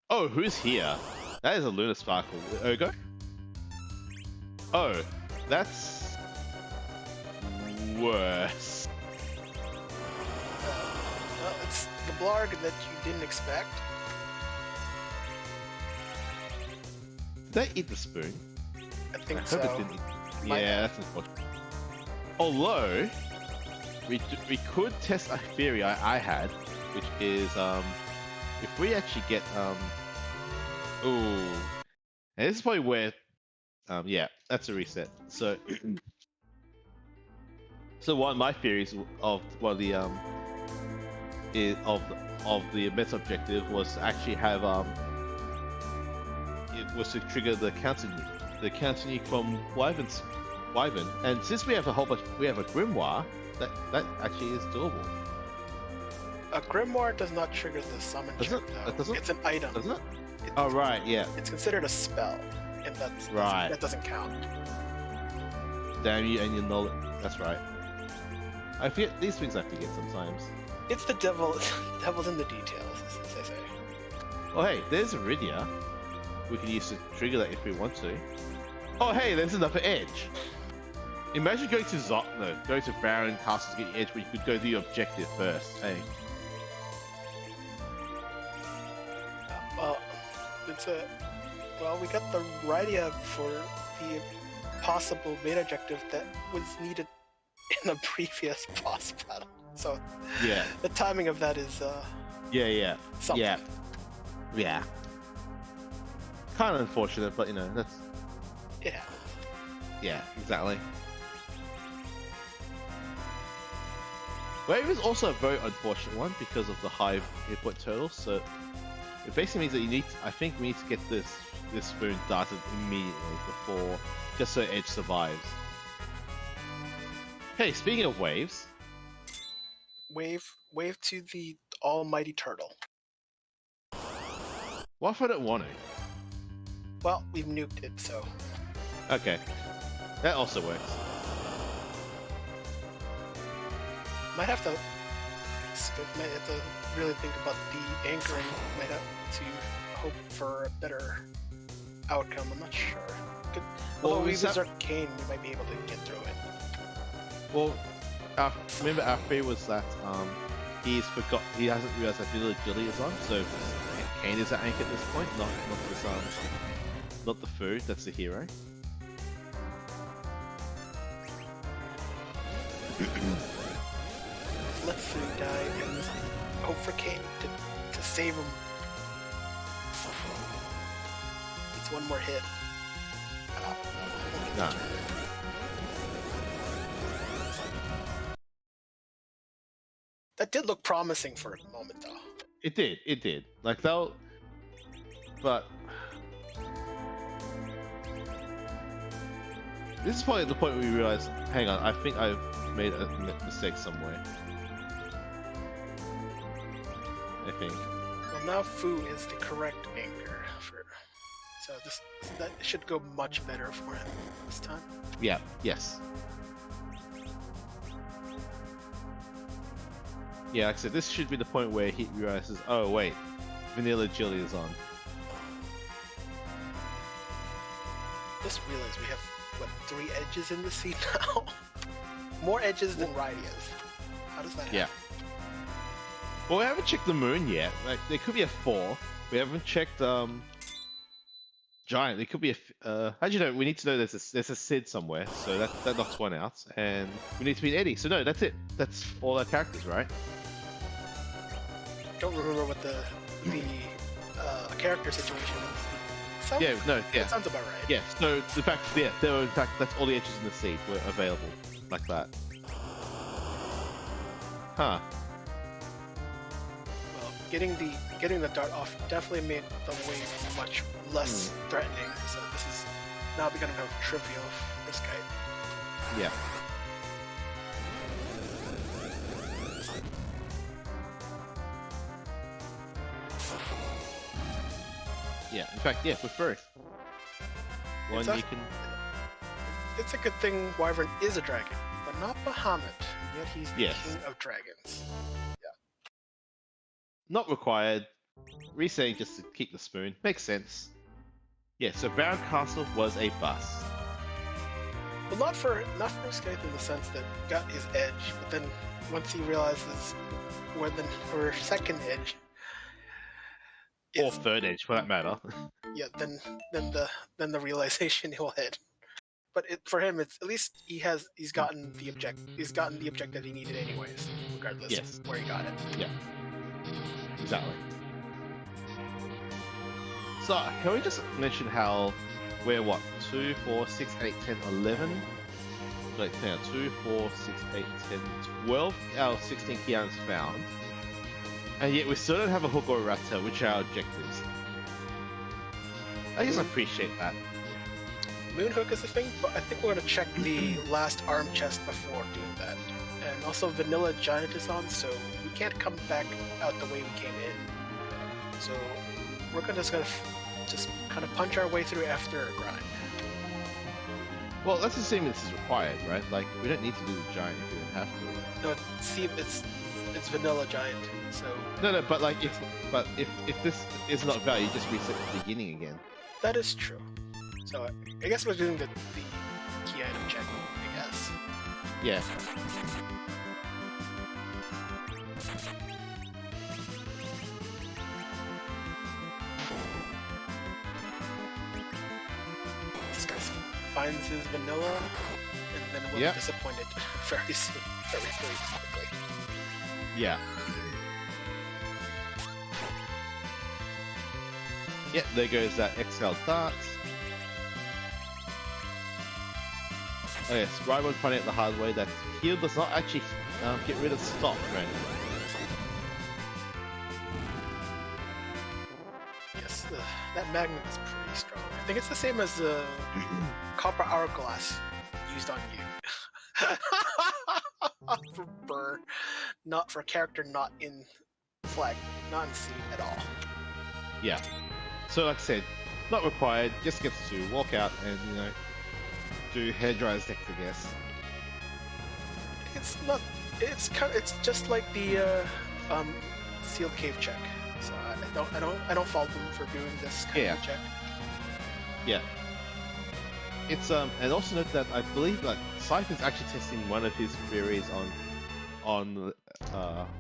Oh, who's here? That is a Lunar Sparkle. Ergo? Oh, that's worse. Well, it's the Blarg that you didn't expect. Did they eat the spoon? I think I so. hope it didn't. Yeah, that's unfortunate. Although, we could test a theory I had, which is if we actually get ooh, and this is probably where yeah, that's a reset. So so one of my theories of one of the of the meta objective was to actually have it was to trigger the counter nuke from Wyvern, and since we have a grimoire that actually is doable. A grimoire does not trigger the summon check, though. It's an item. Doesn't it? Oh right, yeah. It's considered a spell, and that doesn't count. Damn you and your knowledge. That's right. I forget these things. I forget sometimes. It's the devil's in the details, as they say. Oh hey, there's Iridia. We can use to trigger that if we want to. Oh hey, there's another edge. Imagine going to Baron Castle to get your edge, but you could go do your objective first. Hey. Well, we got the Rydia for the possible main objective that was needed in the previous boss battle. So yeah, the timing of that is yeah, something. Yeah. Kind of unfortunate, but that's yeah, exactly. Wave is also a very unfortunate one because of the high hit point total. So it basically means that I think we need to get this spoon darted immediately before, just so Edge survives. Hey, speaking of waves, wave to the almighty turtle. What if I don't want to? Well, we've nuked it, so okay, that also works. Might have to really think about the anchoring. Might have to hope for a better outcome. I'm not sure. Although we use Arcane, we might be able to get through it. Well, remember our fear was that he hasn't realized that Village Agility is on, so Arcane is at anchor at this point, not the food. That's the hero. Let food die and hope for Kane to save him. It's one more hit. Nah. That did look promising for a moment, though. It did. It did. Like they'll, but this is probably the point where we realize, hang on, I think I've made a mistake somewhere. I think. Well, now Fu is the correct anchor for, so that should go much better for him this time. Yeah. Yes. Yeah, like I said, this should be the point where he realizes, oh wait, vanilla Jilly is on. Just realized we have, what, 3 edges in the seed now? More edges than Rydia's. How does that happen? Yeah. Well, we haven't checked the moon yet. Like, there could be a 4. We haven't checked Giant. There could be a. How'd you know? We need to know there's a Sid somewhere, so that knocks one out, and we need to beat Eddie. So no, that's it. That's all our characters, right? Don't remember what the character situation is. Sounds, Yeah, no, yeah. That sounds about right. Yeah, so the fact, yeah, there were, in fact, that's all the edges in the seed were available, like that. Huh. Well, getting the dart off definitely made the wave much less threatening, so this is now becoming kind of trivial for this guy. Yeah. Yeah, in fact, yeah, with both. One you can... It's a good thing Wyvern is a dragon, but not Bahamut, and yet he's the Yes. king of dragons. Not required. Resetting just to keep the spoon. Makes sense. Yeah, so Baron Castle was a bust. Well, not for Skype in the sense that he got his edge, but then once he realizes where her second edge Or is, third edge, for that matter. yeah, then the realization he'll hit. But for him, it's at least he's gotten the objective he needed anyways, regardless Yes. of where he got it. Yeah. Exactly. So, can we just mention how we're what? 2, 4, 6, 8, 10, 11? Like, now 2, 4, 6, 8, 10, 12 out of 16 key items found. And yet we still don't have a hook or a rat tail, which are our objectives. I guess I appreciate that. Moonhook is the thing, but I think we're gonna check the last arm chest before doing that. And also Vanilla Giant is on, so we can't come back out the way we came in. So we're just kind of punch our way through after a grind. Well, that's assuming this is required, right? Like, we don't need to do the giant if we don't have to. No, see, it's Vanilla Giant, so No, but like, if this is not value, you just reset the beginning again. that is true. So I guess we're doing the key item check, I guess. Yeah. This guy finds his vanilla, and then we'll Yep. be disappointed very soon, very quickly. Yeah. Yeah, there goes that XL dart. Oh yes, Ryborn finding out the hard way that heal does not actually get rid of stop randomly. Yes, that magnet is pretty strong. I think it's the same as the copper hourglass used on you. For Burr, not for a character not in flag, not in seed at all. Yeah. So like I said, not required, just gets to walk out and, you know, do hairdryers next, I guess. It's not. It's just like the sealed cave check. So I don't fault them for doing this kind of check. Yeah. It's and also note that I believe that Siphon's actually testing one of his theories on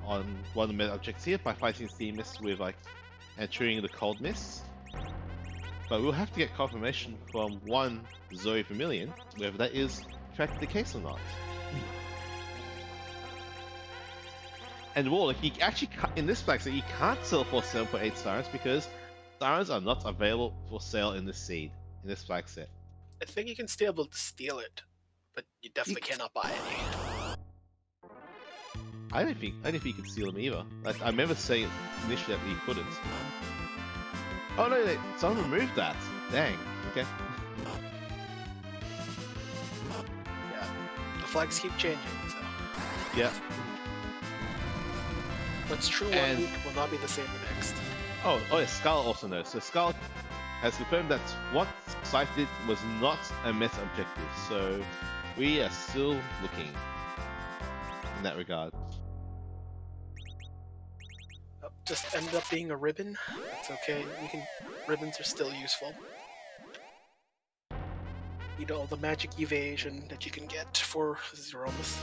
one of the meta objects here by fighting Sea Mist with like and triggering the cold mist. But we'll have to get confirmation from one Zoe Vermilion whether that is in fact the case or not. And more, like, you actually in this flag, so you can't sell for 7.8 sirens because sirens are not available for sale in this seed, in this flag set. I think you can still able to steal it, but you definitely cannot buy any. I don't think he could steal them either. Like, I remember saying initially that he couldn't. Oh no, someone removed that. Dang. Okay. Yeah, the flags keep changing. So. Yeah. What's true one week will not be the same the next. Oh yeah, Scarlet also knows. So Scarlet has confirmed that what Scythe did was not a meta objective. So we are still looking in that regard. Just ended up being a ribbon. That's okay. Ribbons are still useful. You know, the magic evasion that you can get for Zeromus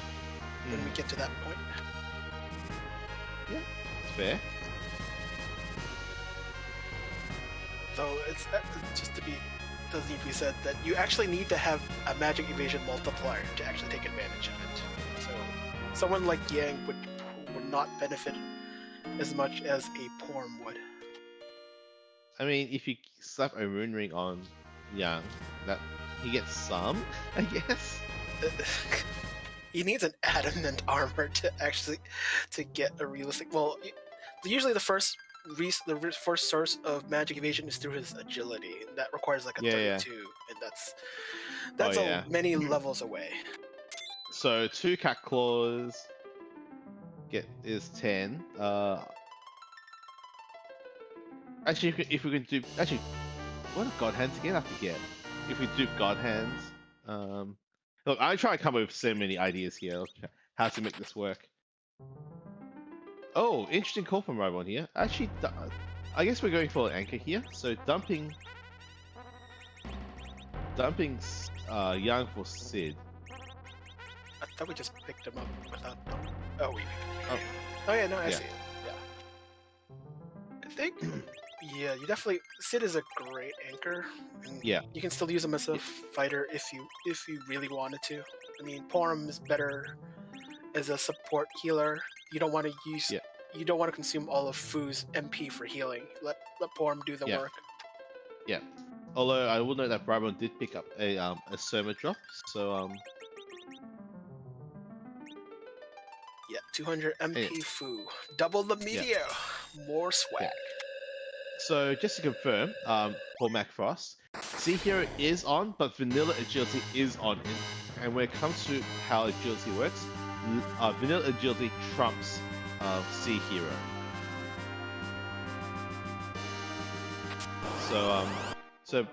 when we get to that point. Yeah, it's fair. Though it's just does need to be said that you actually need to have a magic evasion multiplier to actually take advantage of it. So someone like Yang would not benefit as much as a Porm would. I mean, if you slap a rune ring on Yang, that he gets some, I guess. He needs an adamant armor to get a realistic. Well, usually the first source of magic evasion is through his agility. That requires like a 32, and that's many levels away. So 2 cat claws is 10. Actually, if we can do what are God hands again? I forget. If we do God hands, look, I try to come up with so many ideas here how to make this work. Oh, interesting call from Rybon here. Actually, I guess we're going for an anchor here. So dumping Yang for Sid. I thought we just picked him up without them. Oh, we picked him. Oh yeah, no, I see it. Yeah. I think, yeah, you definitely... Sid is a great anchor. And yeah. You can still use him as a fighter if you really wanted to. I mean, Porm is better as a support healer. You don't want to use... You don't want to consume all of Fu's MP for healing. Let Porm do the work. Yeah. Although I will note that Brybon did pick up a Soma drop, so yeah, 200 MP Fu. Double the meteor. Yeah. More swag. Yeah. So just to confirm, for Macfrost, Sea Hero is on, but Vanilla Agility is on. And when it comes to how Agility works, Vanilla Agility trumps Sea Hero. So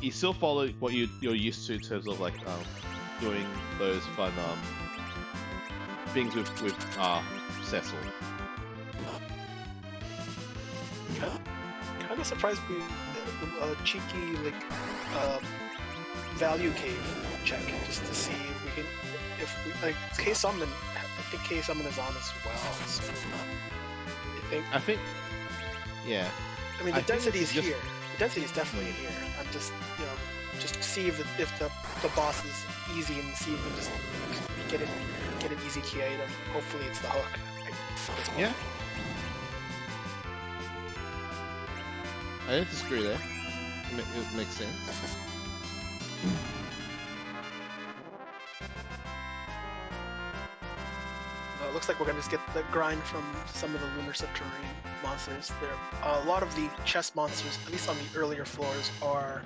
you still follow what you're used to in terms of like doing those fun things with Cecil. Kind of surprised we cheeky like value cave check just to see if we like K-Summon. I think K-Summon is on as well. So I think. Yeah. I mean, the density is here. The density is definitely here. I'm just, just to see if the boss is easy and see if we just get an easy key item. Hopefully, it's the hook. Yeah. I don't disagree there. It makes sense. It looks like we're gonna just get the grind from some of the lunar subterranean monsters. There, a lot of the chest monsters, at least on the earlier floors, are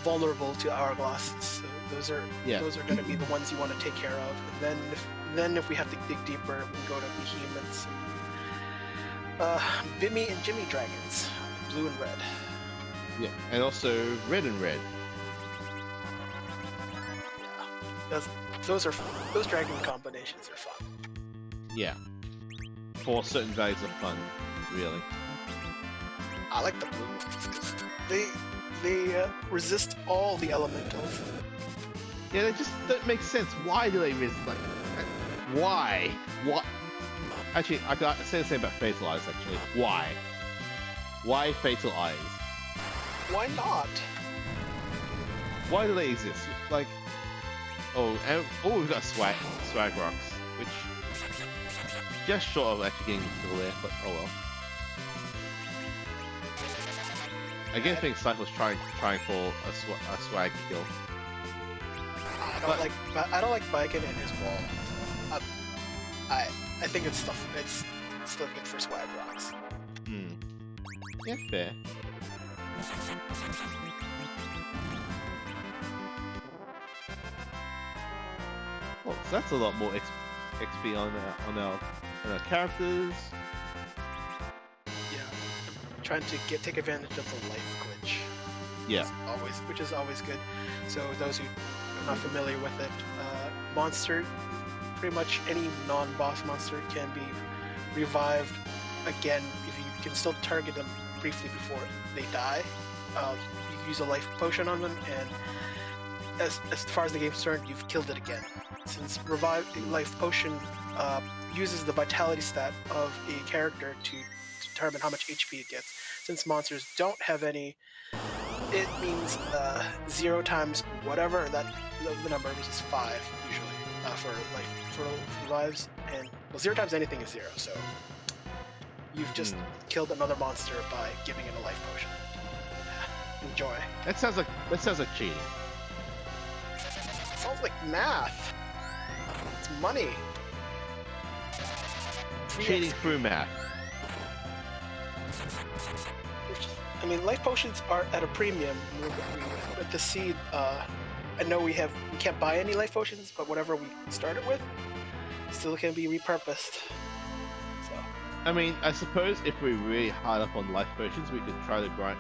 vulnerable to hourglasses. So those are going to be the ones you want to take care of. And then if we have to dig deeper, we can go to behemoths, Bimmy and Jimmy dragons, blue and red. Yeah, and also red and red. Yeah, those dragon combinations are fun. Yeah, for certain values of fun, really. I like the blue ones because they resist all the elementals. Yeah, they just don't make sense. Why do they resist? Like, why? What? Actually, I could say the same about Fatal Eyes. Actually, why? Why Fatal Eyes? Why not? Why do they exist? Like, we've got swag rocks, which just short of actually getting the kill there, but oh well. I guess think Scythe was trying for a swag kill. I don't like Viking and his wall. I think it's still good for swag rocks. Hmm. Yeah, fair. Well, so that's a lot more XP on our characters. Yeah, I'm trying to take advantage of the life glitch. Yeah. Which is always good. So those who are not familiar with it, monster, pretty much any non-boss monster can be revived again if you can still target them briefly before they die. You use a life potion on them, and as far as the game's concerned, you've killed it again. Since life potion uses the vitality stat of a character to determine how much HP it gets. Since monsters don't have any, it means 0 times whatever that the number, which is 5 usually for revives, and 0 times anything is 0. So you've just killed another monster by giving it a life potion. Enjoy. That sounds like cheating. Sounds like math. It's money. Cheating through math. I mean, life potions are at a premium. With the seed, I know we can't buy any life potions, but whatever we started with still can be repurposed. So. I mean, I suppose if we're really hard up on life potions, we could try to grind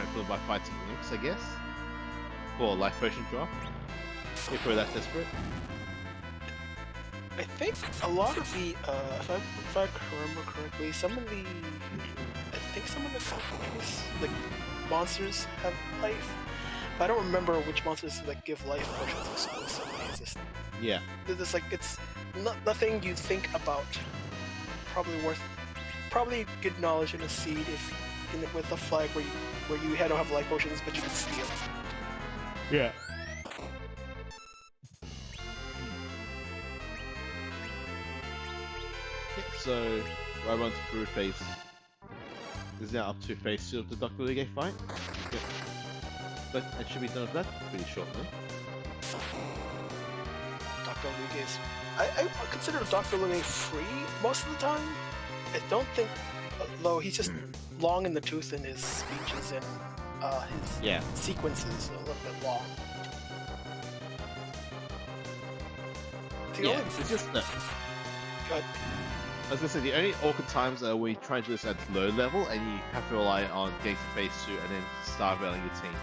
for them by fighting imps, I guess, for a life potion drop. If we're that desperate. I think a lot of the, if I remember correctly, some of the like monsters have life, but I don't remember which monsters like give life potions exclusively. It's just it's like it's nothing you think about. Probably good knowledge in a seed with a flag where you don't have life potions, but you can steal. Yeah. So, Rybon's through phase is now up to phase 2 of the Dr. Luge fight. Okay. But it should be done with that pretty shortly. Dr. Luge's... I consider Dr. Luge free most of the time. I don't think... Though he's just long in the tooth in his speeches and his sequences a little bit long. It's just... Go ahead. I was gonna say, the only awkward times are when you try to do this at low level and you have to rely on getting to phase 2 and then start railing your team.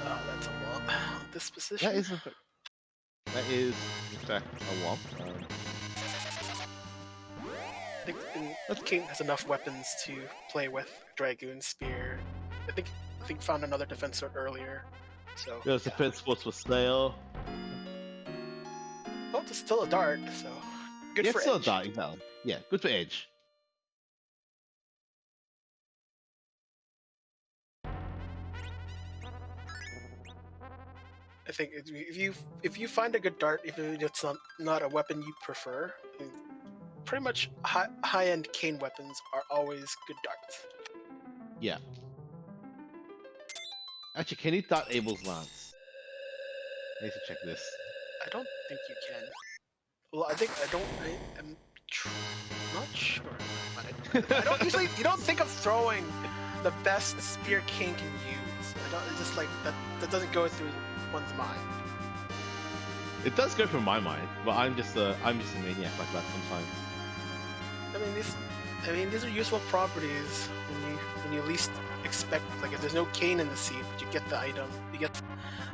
That's a lot. This position? That is, in fact, a womp. I think King has enough weapons to play with. Dragoon, Spear. I think found another defense sword earlier. So there's defense sports for Snail. Well, it's still a dart, so good for Edge. It's still a dart, exactly. Yeah, good for Edge. I think if you find a good dart, even if it's not a weapon you prefer, I mean, pretty much high-end Kane weapons are always good darts. Yeah. Actually, can he dart Abel's lance? I need to check this. I don't think you can. Well, I'm not sure. But I don't usually. You don't think of throwing the best spear King can use. It's just like that doesn't go through one's mind. It does go through my mind, but I'm just a maniac like that sometimes. I mean, these are useful properties when you least expect. Like, if there's no Kane in the seed, but you get the item,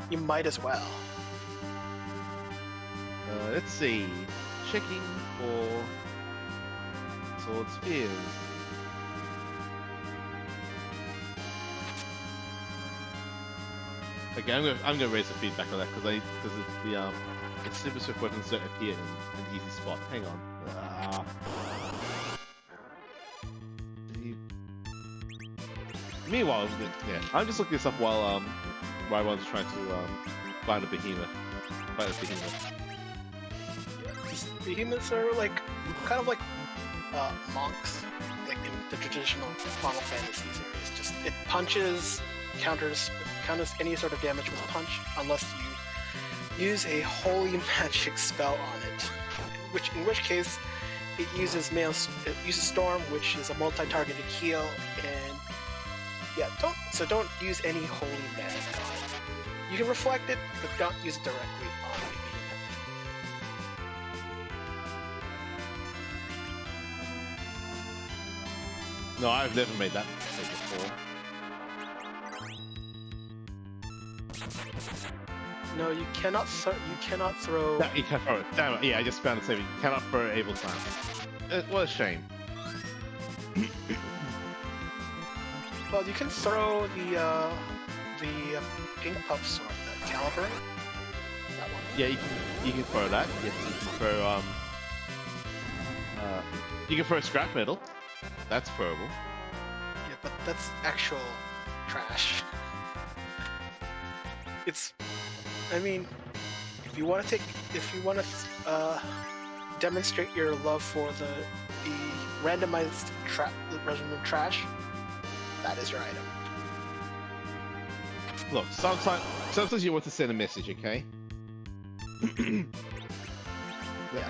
you might as well. Let's see. Checking for sword spears. Okay, I'm gonna raise the feedback on that because the super swift weapons don't appear in an easy spot. Hang on. Meanwhile, I'm just looking this up while Rybon's trying to find a behemoth. Behemoths are kind of like monks, like in the traditional Final Fantasy series. Just it counters any sort of damage with punch, unless you use a holy magic spell on it, in which case it uses Storm, which is a multi-targeted heal, and yeah, don't use any holy magic on it. You can reflect it, but don't use it directly on the behemoth. No, I've never made that mistake before. No, you cannot throw. No, you can't throw it. Damn it! Yeah, I just found it saving. You cannot throw able time. What a shame. Well, you can throw the pink puff sword, the caliber. That one. Yeah, you can throw that. Yes, you can throw you can throw scrap metal. That's throwable. Yeah, but that's actual trash. I mean, if you want to demonstrate your love for the randomized regimen trash, that is your item. Look, sometimes you want to send a message, okay? And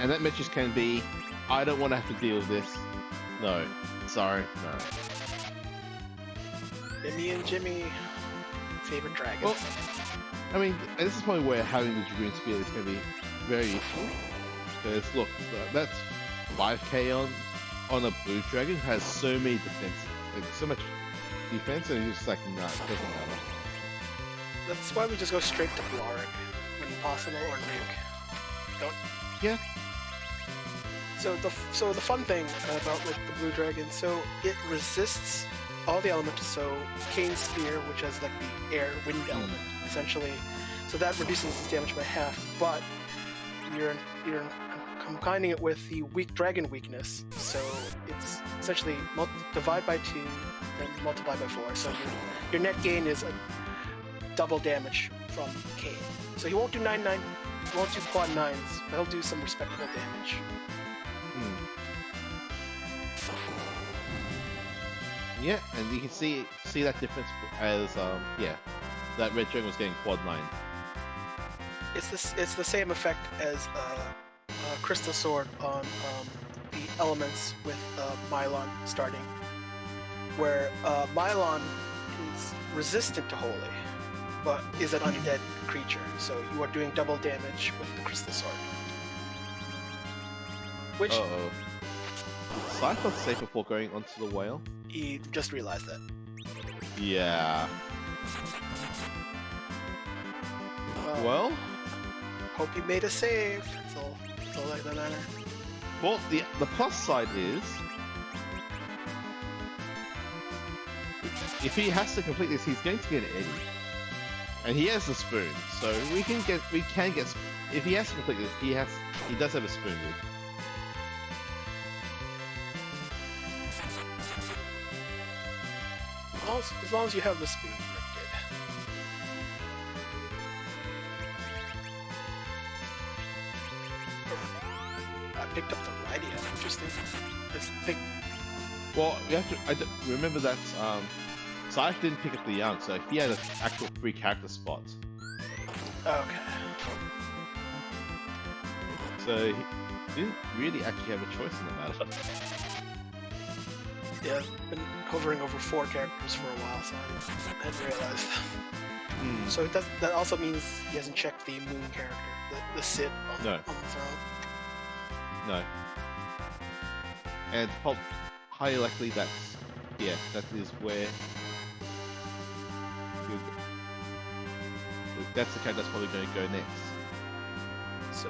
that message can be, I don't want to have to deal with this. No. Sorry, no. Jimmy and Jimmy, favorite dragons. Well, I mean, this is probably where having the Dragoon Spear is going to be very useful. Because look, that's 5k on a blue dragon who has so many defense, like, so much defense, and he's just like, no, it doesn't matter. That's why we just go straight to Blarg when possible, or Nuke. Don't. Yeah. So the fun thing about the blue dragon, so it resists all the elements. So Kane's spear, which has like the air wind element, essentially, so that reduces its damage by half. But you're combining it with the weak dragon weakness, so it's essentially divide by 2, then multiply by 4. So your net gain is a double damage from Kane. So he won't do 9/9, he won't do quad 9s, but he'll do some respectable damage. Yeah, and you can see that difference as that red dragon was getting quad 9. It's the same effect as Crystal Sword on the elements with Mylon starting, where Mylon is resistant to Holy, but is an undead creature, so you are doing double damage with the Crystal Sword. Which... Uh-oh. So I thought safe before going onto the whale. He just realized that. Yeah. Well... Hope you made a save. That's all that matters. Well, the plus side is, if he has to complete this, he's going to get an Eddie, and he has a spoon, so we can get. If he has to complete this, he does have a spoon. As long as you have the spoon, you're good. I picked up the idea. Interesting. Well, you have to remember that Scythe didn't pick up the young, so he had an actual free character spot. Okay. So he didn't really actually have a choice in the matter. Yeah, I've been hovering over 4 characters for a while, so I hadn't realized. So that also means he hasn't checked the Moon character, the Sid on the throne. No. And highly likely that is where that's the character that's probably going to go next. So,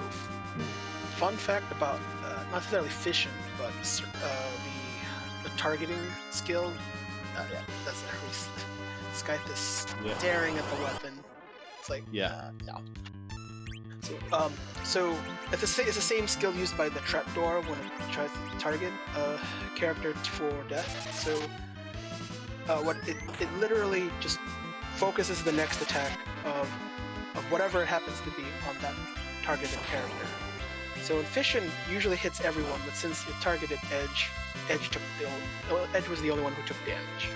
fun fact about not necessarily fission, but the targeting skill. That's there. Scythe is staring at the weapon. It's like no. So it's the same skill used by the trapdoor when it tries to target a character for death. So what it literally just focuses the next attack of whatever it happens to be on that targeted character. So in fission usually hits everyone, but since it targeted Edge was the only one who took damage.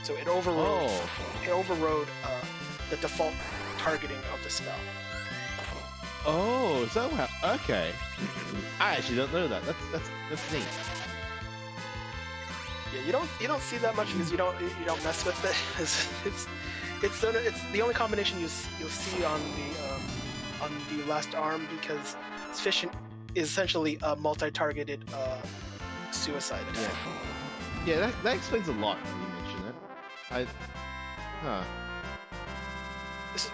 So it overrode the default targeting of the spell. Oh, is that how? Okay. I actually don't know that. That's neat. Yeah, you don't see that much because you don't mess with it. It's the only combination you'll see on the last arm because Sufficient is essentially a multi-targeted suicide attack. Yeah, that explains a lot when you mention it. Huh.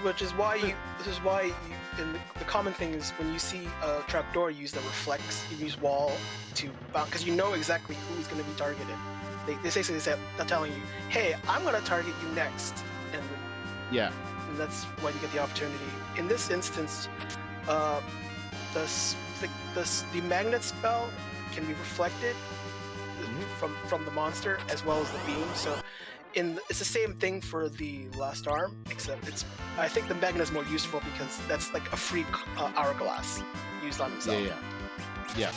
Which is why you. And the common thing is when you see a trapdoor, you use the reflex, you use wall to bounce because you know exactly who's going to be targeted. They basically say they're telling you, "Hey, I'm going to target you next," and Yeah. and that's why you get the opportunity. In this instance, the magnet spell can be reflected from the monster as well as the beam. So it's the same thing for the last arm, except I think the magnet is more useful because that's like a free hourglass used on himself. Yeah.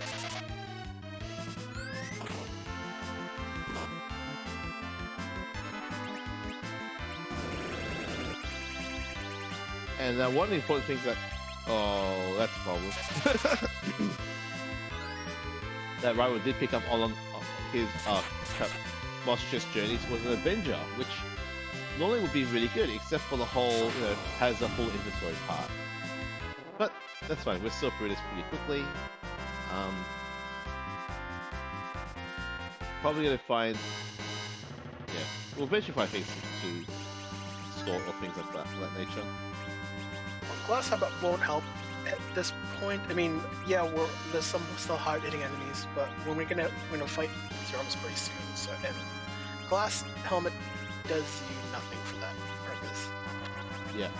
And one of the important things that's a problem. That Ryder did pick up on his Monstrous Journeys was an Avenger, which normally would be really good, except for the whole, has a full inventory part. But that's fine, we'll still through this pretty quickly. Probably gonna find, we'll eventually find things to store or things like that, of that nature. Glass Habit won't help at this point. I mean, there's some still hard-hitting enemies, but we're gonna fight Zeromus pretty soon. So, and Glass Helmet does you nothing for that purpose. Yeah.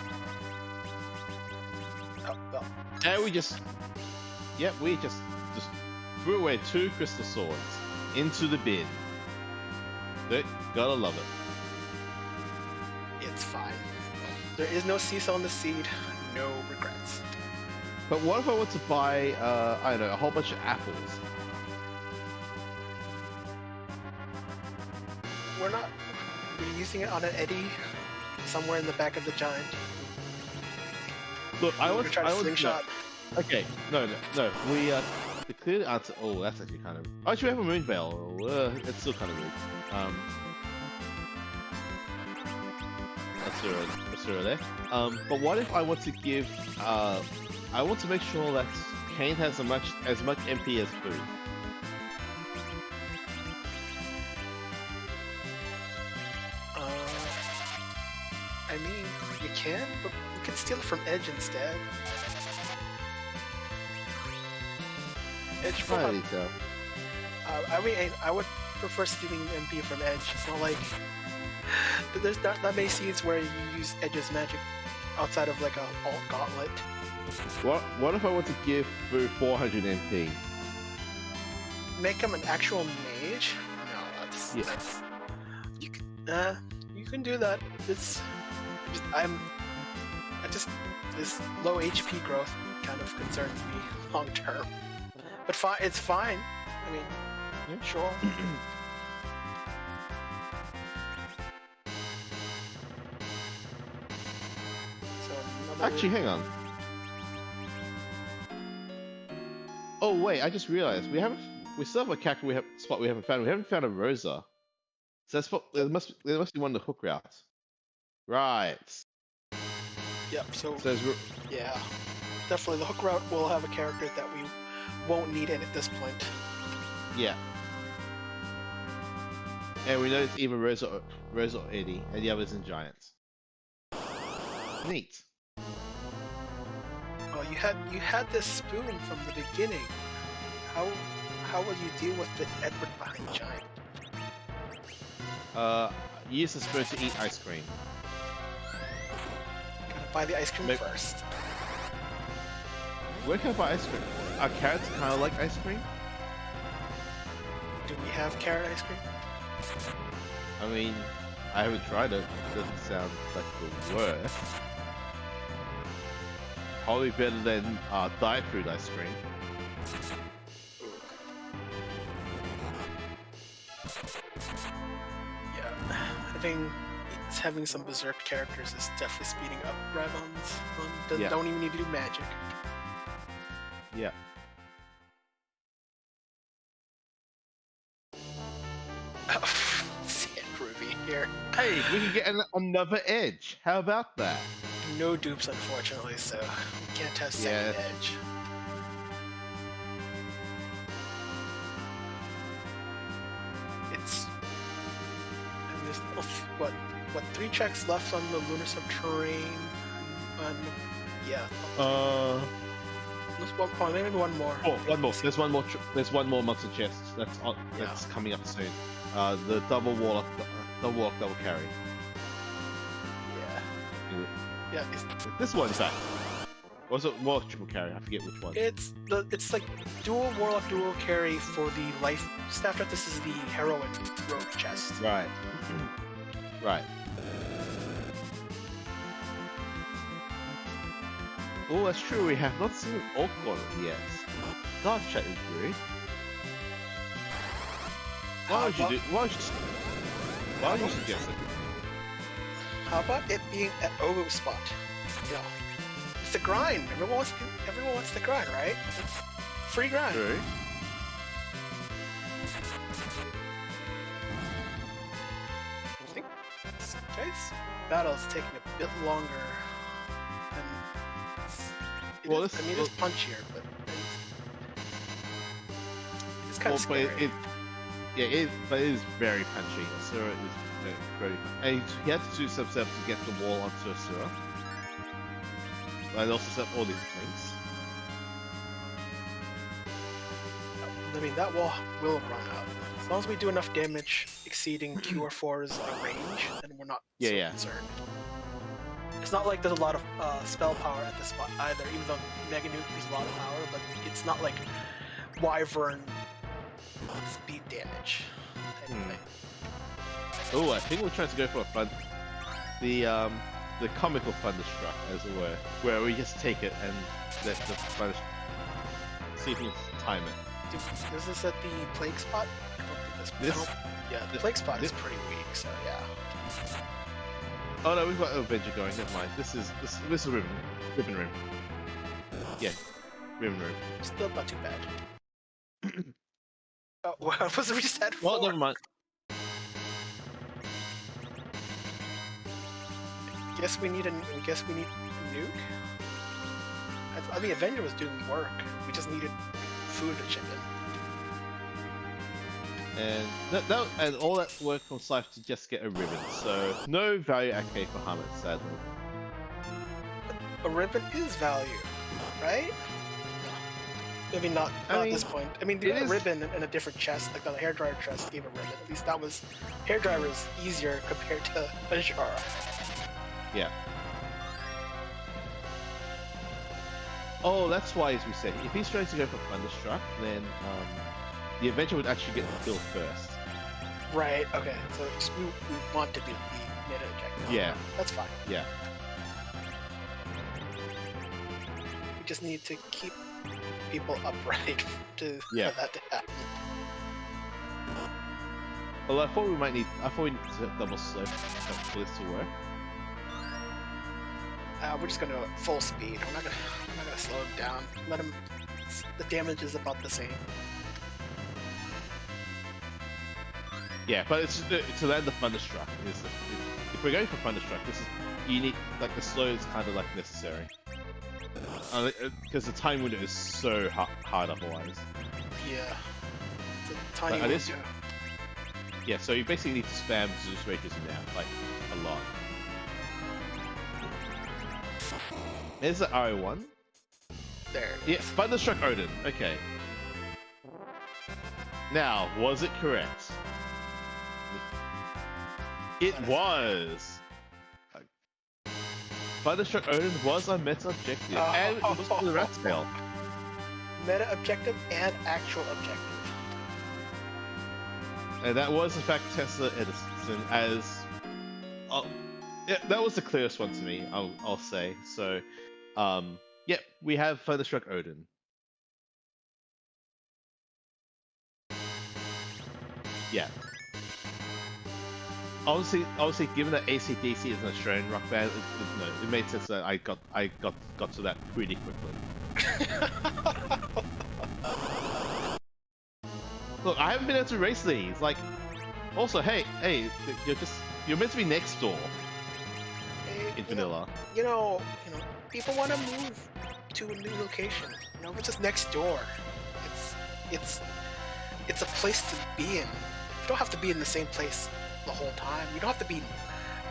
Oh, well. And we just threw away 2 crystal swords into the bin. Gotta love it. It's fine. There is no Cecil in the seed. No regrets. But what if I want to buy, I don't know, a whole bunch of apples? We're using it on an eddy somewhere in the back of the giant. Look, I want to slingshot. No. Okay, no. We the clear answer. Oh, that's actually kind of. Actually, we have a moon veil. It's still kind of rude. That's zero there. But what if I want to give? I want to make sure that Kane has as much MP as Boo. I mean, you can, but you can steal it from Edge instead. Edge Probably so. I mean, I would prefer stealing MP from Edge. It's not like there's not that many scenes where you use Edge's magic outside of like a alt gauntlet. What if I want to give Boo 400 MP? Make him an actual mage? No, that's you can do that. This low HP growth kind of concerns me long term. But it's fine. I mean, sure. Actually, hang on. Oh wait, I just realized we still have a character we haven't found. We haven't found a Rosa. So there must be one of the hook routes. Right. Yep. So there's yeah, definitely the hook route will have a character that we won't need at this point. Yeah. And we know it's either Rosa or Eddie, and the other's in Giants. Neat. Well, you had this spoon from the beginning. How will you deal with the Edward behind Giant? Use the spoon to eat ice cream. Gotta buy the ice cream first. Where can I buy ice cream? Are carrots kind of like ice cream? Do we have carrot ice cream? I mean, I haven't tried it. It doesn't sound like the worst. Probably better than diet food ice cream. Yeah, I think having some berserk characters is definitely speeding up Rabon's. Don't even need to do magic. Yeah. Sand Ruby here. Hey, we can get another edge. How about that? No dupes, unfortunately, so we can't have second edge. It's... And there's what 3 checks left on the lunar subterranean? Yeah. There's one, oh, maybe one more. Oh, one more. There's one more. There's one more monster chest that's coming up soon. The double warlock, double carry. Yeah. Yeah. This one's that. Or was it warlock triple carry? I forget which one. It's like dual warlock, dual carry for the life staff. This is the heroine rogue chest. Right. Right. Oh, that's true. We have not seen an orc one yet. Dark chat is rude. Why would you suggest it? How about it being at Ogo spot? You know, it's the grind. Everyone wants the grind, right? It's free grind. True. I think this guy's battle's taking a bit longer. It's punchier, but it's kind of scary. But it is very punchy. Asura is very and he had to do some steps to get the wall onto Asura. And also set all these things. I mean, that wall will run out. As long as we do enough damage exceeding QR4's range, then we're not concerned. It's not like there's a lot of spell power at this spot either, even though Mega Nuke is a lot of power, but it's not like Wyvern speed damage type of thing. Oh, I think we're trying to go for the comical Thunderstruck, as it were, where we just take it and let the Thunderstruck see if we can time it. Is this at the Plague spot? I don't think this. Yeah, the Plague spot is pretty weak, so yeah. Oh no, we've got Avenger going. Never mind. This is Ribbon Room. Yeah, Ribbon Room. Still not too bad. Oh, what was the reset for? Well, never mind. Guess we need a nuke. I mean, Avenger was doing work. We just needed food to chip in. And and all that work from Scythe to just get a ribbon, so no value AK for Hamlet, sadly. But a ribbon is value, right? Maybe not at this point. Ian, the ribbon in a different chest, like the hairdryer chest gave a ribbon. At least that was... Hairdryer is easier compared to Ajara. Yeah. Oh, that's why, as we said, if he's trying to go for Thunderstruck, then the Avenger would actually get the kill first. Right, okay. So we want to be the meta objective. Yeah. That's fine. Yeah. We just need to keep people upright for that to happen. Well, I thought we need to double slope for this to work. We're just gonna go at full speed. I'm not gonna slow him down. Let him. The damage is about the same. Yeah, but it's to land the Thunderstruck. If we're going for Thunderstruck, this is unique. Like the slow is kind of like necessary. Because the time window is so hard otherwise. Yeah. It's a tiny window. Yeah, so you basically need to spam Zeus Rages now, like, a lot. There's the RO1. There. Yeah, Thunderstruck Odin. Okay. Now, was it correct? It was! Thunderstruck Odin was a meta objective, and it was for the Rat's Tail. Meta objective and actual objective. And that was, in fact, Tesla Edison as... yeah, that was the clearest one to me, I'll say. So, yeah, we have Thunderstruck Odin. Yeah. Obviously, given that AC/DC is an Australian rock band, it made sense that I got to that pretty quickly. Look, I haven't been able to race these. Like, also, hey, you're meant to be next door in vanilla. You know, people want to move to a new location. It's just next door. It's a place to be in. You don't have to be in the same place the whole time. You don't have to be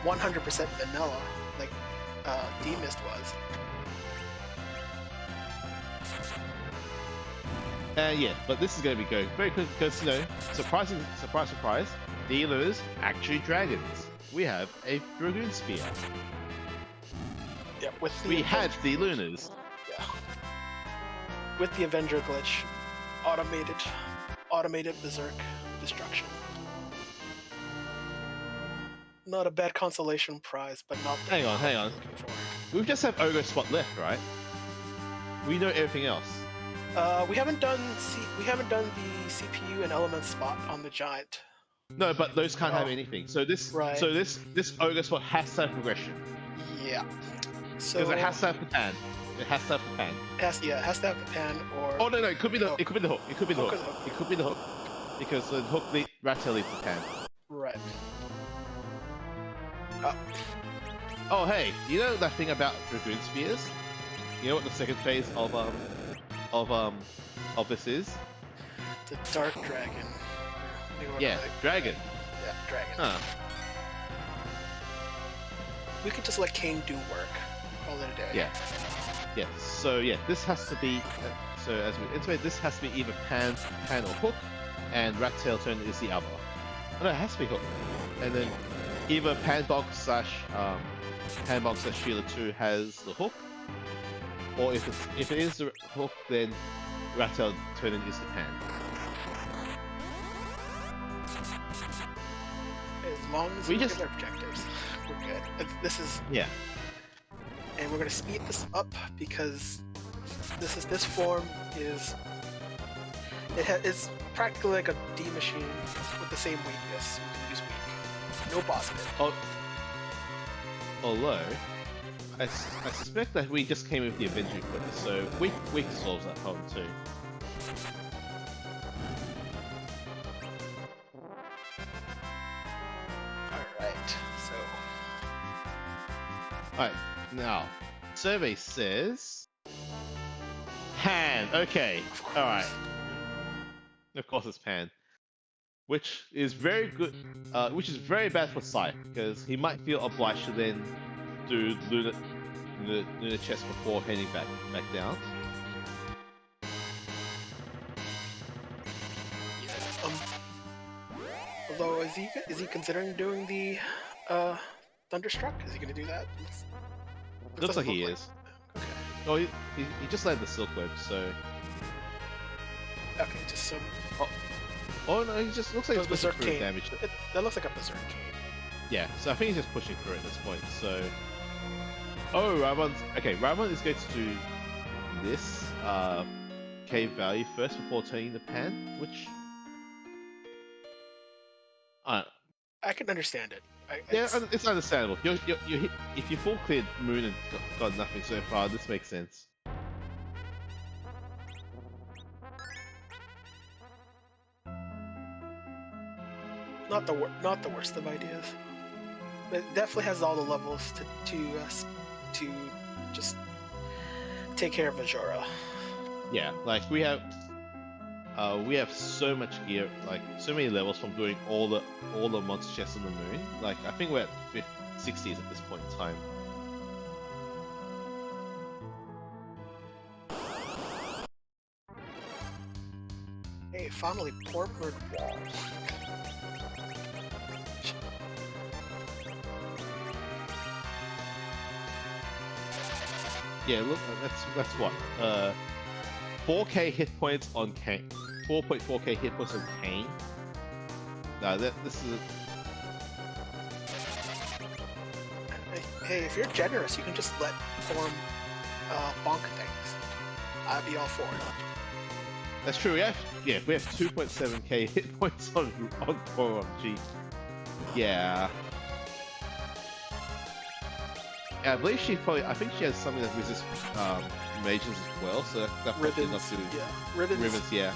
100% vanilla like D-Mist was. Yeah, but this is going to be going very quick because, surprise, surprise, dealers actually dragons. We have a Dragoon Spear. Yeah, we had the Lunars. Yeah. With the Avenger glitch, automated Berserk destruction. Not a bad consolation prize, but not. Hang on. We just have Ogre Spot left, right? We know everything else. We haven't done the CPU and element spot on the giant. No, but those can't have anything. So this Ogre Spot has to have progression. Yeah. So because it has to have the pan. It has to have the pan. It has to have the pan or. Oh no, it could be the hook. It could be the hook. Because the hook Rattel leaves the pan. Right. Oh hey, you know that thing about Dragoon Spears? You know what the second phase of this is? The Dark Dragon. Yeah, Dragon. Yeah, Dragon. Huh. We could just let Kane do work. Call it a day. Yeah. So yeah, this has to be. So as we intimate, this has to be either pan or hook, and Rat Tail turn is the other. Oh, no, it has to be hook, and then either Panbox slash Sheila 2 has the hook, or if it is the hook, then Rat Tail turn is the pan. As long as we get our objectives, we're good. This is and we're gonna speed this up because this form is it's practically like a D machine with the same weakness. You can use weak, no boss hit. Although I suspect that we just came with the Avenger equipment, so weak solves that problem too. Alright, now, survey says... Pan! Okay, alright. Of course it's Pan. Which is very good, which is very bad for Scythe, because he might feel obliged to then do Lunar Chest before heading back down. Although, is he considering doing the Thunderstruck? Is he going to do that? Looks like he is. Okay. Oh, he just landed the Silk Web, so... Okay, just some... Oh no, he just looks like he's pushing through damage. That looks like a Berserk Cane. Yeah, so I think he's just pushing through at this point, so... Oh, Ramon is going to do this cave value first before turning the pan, which... I can understand it. It's understandable. If you full cleared Moon and got nothing so far, this makes sense. Not the worst of ideas. But it definitely has all the levels to just take care of Majora. Yeah, like we have so much gear, like so many levels from doing all the monster chests on the moon. Like I think we're at 60s at this point in time. Hey, finally, Portward Wall. Yeah, look, that's what 4k hit points on Kane. 4.4k hit points on Kane. No, this is. Hey, if you're generous, you can just let Form bonk things. I'd be all for it. That's true. We have 2.7k hit points on Form. Gee, yeah. I believe I think she has something that resists mages as well, so that ribbons, not too... yeah. Ribbons, yeah.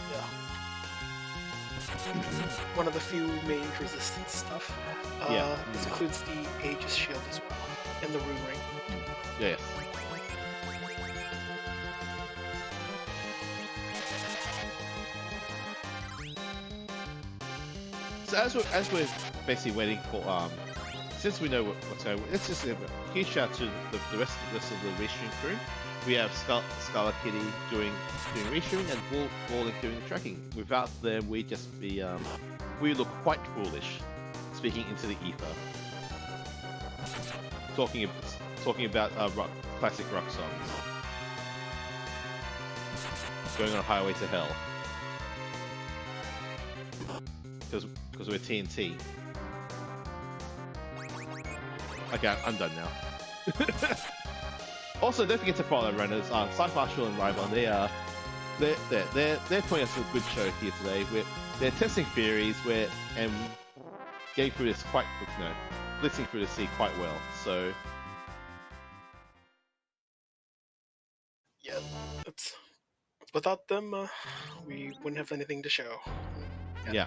one of the few main resistance stuff. Yeah. This includes the Aegis shield as well, and the rune ring. Yes. So as we're basically waiting for since we know what's going on, let's just give a huge shout out to the rest of the restream crew. We have Scarlet Kitty doing restreaming and Walling doing the tracking. Without them, we'd just be we look quite foolish, speaking into the ether, talking about classic rock songs, going on a highway to hell, because we're TNT. Okay, I'm done now. Also, don't forget to follow our runners. Cypharshal and Rybon, they're putting us a good show here today. They're testing theories, and getting through this blitzing through the sea quite well. So Yeah, it's without them, we wouldn't have anything to show. yeah.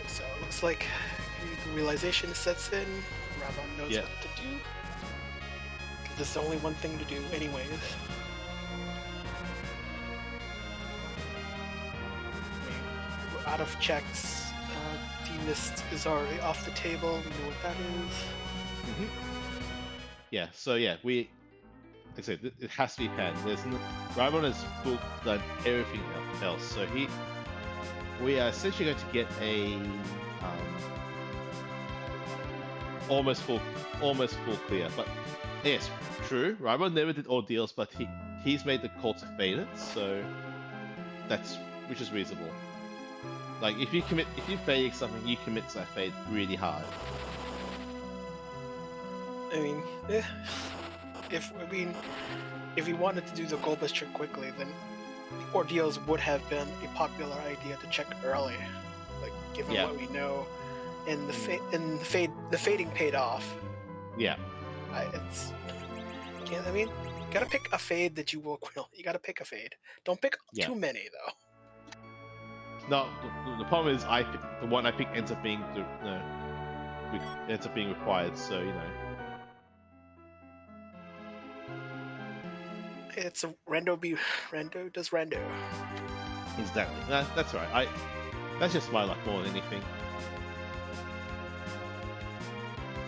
So it looks like realization sets in. Rabon knows what to do. Because there's only one thing to do anyways. I mean, we're out of checks. D-Mist is already off the table. We know what that is. Mm-hmm. Yeah, so yeah, like I said, it has to be Pan. Rybon has done everything else, so we are essentially going to get a almost full clear. But yes, true. Rybon never did ordeals, but he's made the call to fade it, so which is reasonable. Like if you're fading something, you commit to that fade really hard. I mean, if we wanted to do the Golbus trick quickly, then ordeals would have been a popular idea to check early, like given what we know, and the fading paid off. Yeah. Gotta pick a fade that you will quill. You gotta pick a fade. Don't pick too many though. No, the problem is the one I pick ends up being required. So you know. It's a Rando does Rando. Exactly. That's right. That's just my luck more than anything.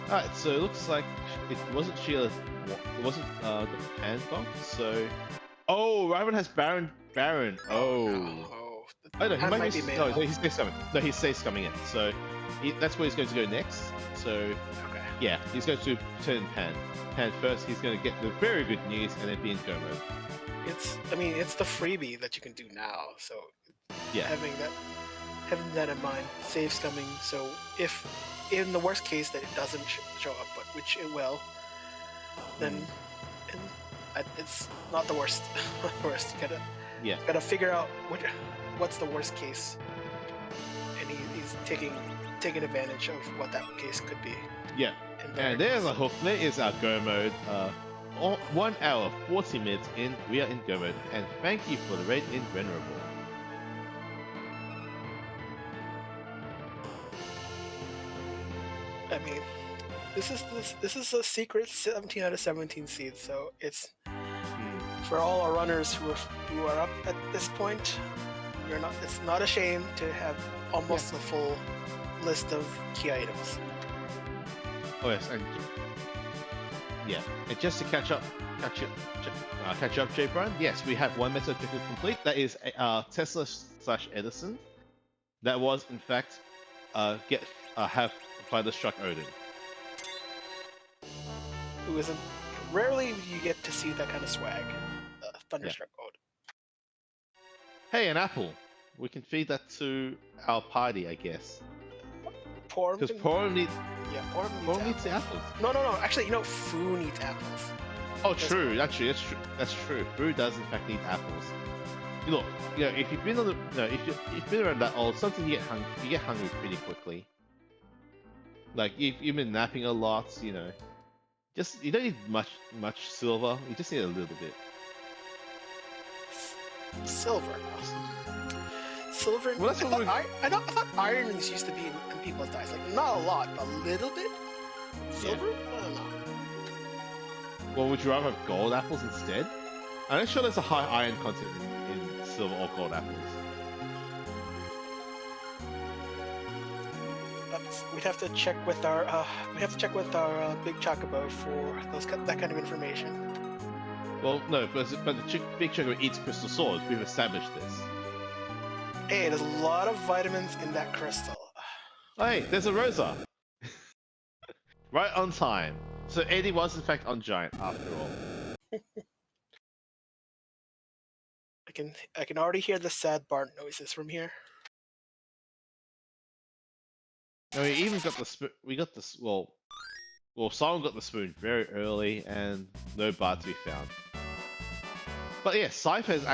Alright, so it looks like it wasn't Sheila. It wasn't the Pan box. So, Rybon has Baron. Oh no, he might be made. No, he's safe coming. No, he's safe coming in. So that's where he's going to go next. So yeah, he's going to turn Pan first. He's going to get the very good news and then be in go mode. It's the freebie that you can do now. So yeah, having that in mind, saves coming. So if in the worst case that it doesn't show up, but which it will, then it's not the worst. Worst. You gotta figure out what's the worst case, and he's taking advantage of what that case could be. Yeah. And there's a hook. There is our go mode. 1 hour 40 minutes in. We are in go mode. And thank you for the raid in Venerable. I mean, this is a secret 17 out of 17 seeds. So it's for all our runners who are up at this point. It's not a shame to have almost a full list of key items. Oh yes, and just to catch up, J. Brian. Yes, we have one meta objective complete. That is Tesla / Edison. That was in fact have Thunderstruck Odin. Who isn't? Rarely you get to see that kind of swag. Thunderstruck Odin. Hey, an apple. We can feed that to our party, I guess. Because Porum needs the apples. No. Actually, Fu needs apples. Oh, true. Actually, that's true. Fu does in fact need apples. Look, if you've been if you've been around that old, something you get hungry pretty quickly. Like if you've been napping a lot, you don't need much silver. You just need a little bit. Silver. Silver. Well, that's what I thought irons used to be in people's dice. Like not a lot, but a little bit. Silver? I don't know. Well, would you rather have gold apples instead? I'm not sure there's a high iron content in silver or gold apples. We'd have to check with our big chocobo for that kind of information. Well, no, but the big chocobo eats crystal swords. We've established this. Hey, there's a lot of vitamins in that crystal. Oh, hey, there's a Rosa. Right on time. So Eddie was in fact on Giant after all. I can already hear the sad Bart noises from here. No, we even got the spoon. We got this. Well, someone got the spoon very early, and no bar to be found. But yeah, Cypher is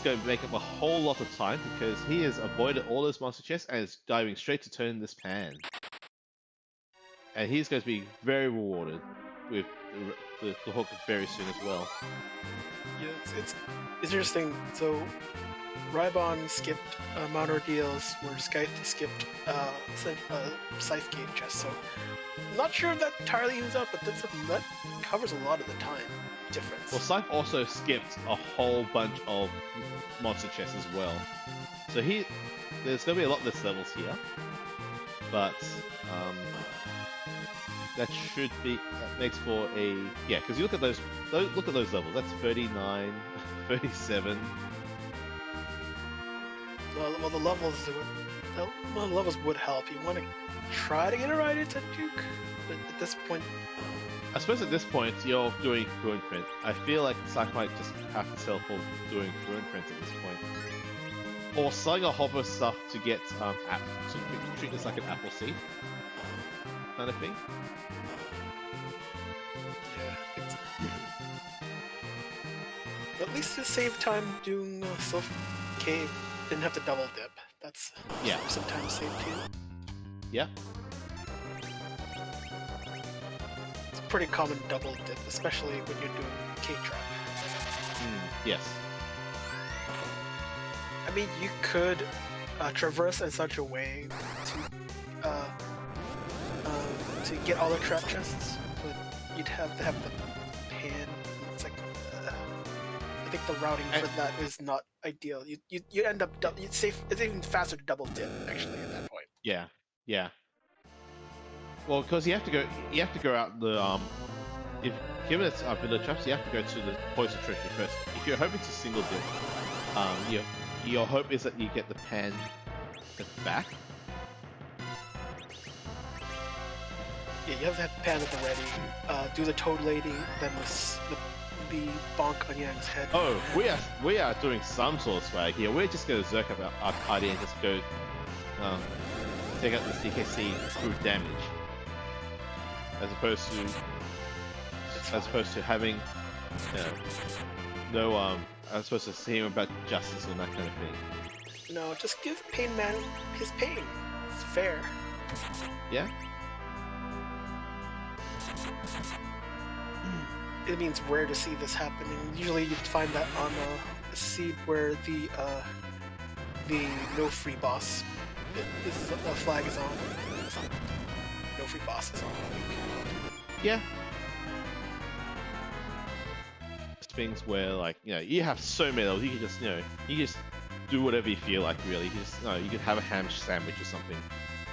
going to make up a whole lot of time because he has avoided all those monster chests and is diving straight to turn this pan. And he's going to be very rewarded with the hook very soon as well. Yeah, it's interesting. So, Rybon skipped Mount Ordeals, where Scythe skipped Scythe Cave Chest. So, I'm not sure that entirely evens out, but that covers a lot of the time difference. Well, Scythe also skipped a whole bunch of monster chests as well. So there's going to be a lot less levels here, but that makes for a because you look at those levels. That's 39, 37. Well, the levels would help. You want to try to get it right into Duke, but at this point, I suppose at this point you're doing fluent print. I feel like Scythe might just have to settle for doing fluent print at this point, or selling a whole bunch of stuff to get to treat this like an apple seed kind of thing. At least to save time doing Sylph Cave, didn't have to double dip. That's sometimes saved too. Yeah. It's a pretty common double dip, especially when you're doing Cave Trap. Yes. I mean, you could traverse in such a way to get all the trap chests, but you'd have to have the pan. It's like I think the routing for that is not ideal. You end up it's even faster to double dip actually at that point. Yeah. Well, because you have to go out the if given it's village traps, you have to go to the poison treasury first. If you're hoping to single dip, your hope is that you get the pan at the back. Yeah, you have to have the pan at the ready. Do the Toad Lady, then the bonk on Yang's head. Oh, we are doing some sort of swag here. We're just going to zerk up our Arcadia and just go take out this DKC through damage, as opposed to having as opposed to seeing about justice and that kind of thing. No, just give Pain Man his pain. It's fair. Yeah. It means rare to see this happening. Usually you'd find that on a seed where the no free boss the flag is on. No free boss is on. Yeah. Things where you have so many levels, you can just do whatever you feel like. Really, you could have a ham sandwich or something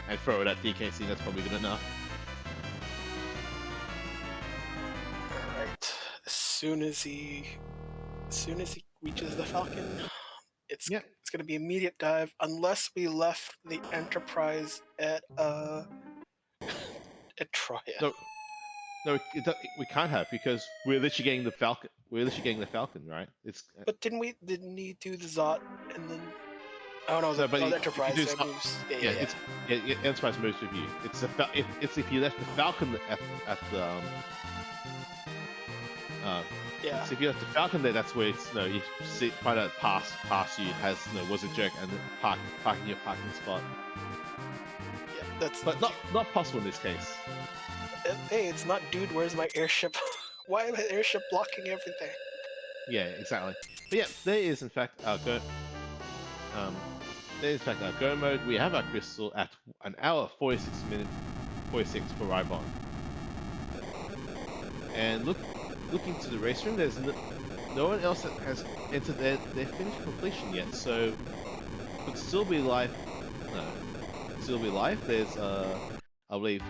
and throw it at DKC. That's probably good enough. As soon as he reaches the Falcon, it's going to be immediate dive unless we left the Enterprise at Troya. No, we can't have because we're literally getting the Falcon. We're literally getting the Falcon, right? But didn't he do the Zot and then? Oh no, the Enterprise moves. Enterprise moves with you. It's if you left the Falcon at the So if you left the Falcon there, that's where it's you find out past you has was a jerk and parking your parking spot. Yeah, but not possible in this case. Hey, it's not dude. Where's my airship? Why is my airship blocking everything? Yeah, exactly. But yeah, there is in fact our go. Um, there is in fact our go mode. We have our crystal at an hour 46 for Rybon. And looking to the race room, there's no one else that has entered their finish completion yet. So could still be live. No, still be live. There's I believe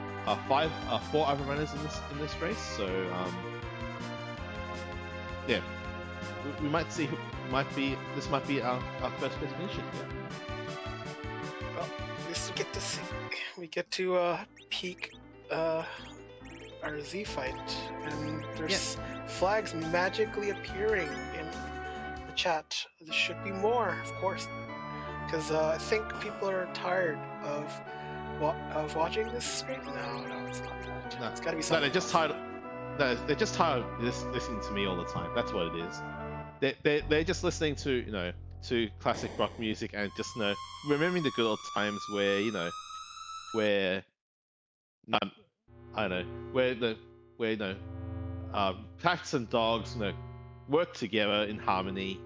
four other runners in this race. So yeah, we might see who this might be our first place finisher. Well, at least we get to peek our Z fight, and there's flags magically appearing in the chat. There should be more, of course, because I think people are tired of watching this stream. No, it's not that. No, it's gotta be no, something. they're just tired. No, they're just tired of listening to me all the time. That's what it is. They're just listening to to classic rock music and just remembering the good old times where where I don't know where cats and dogs work together in harmony,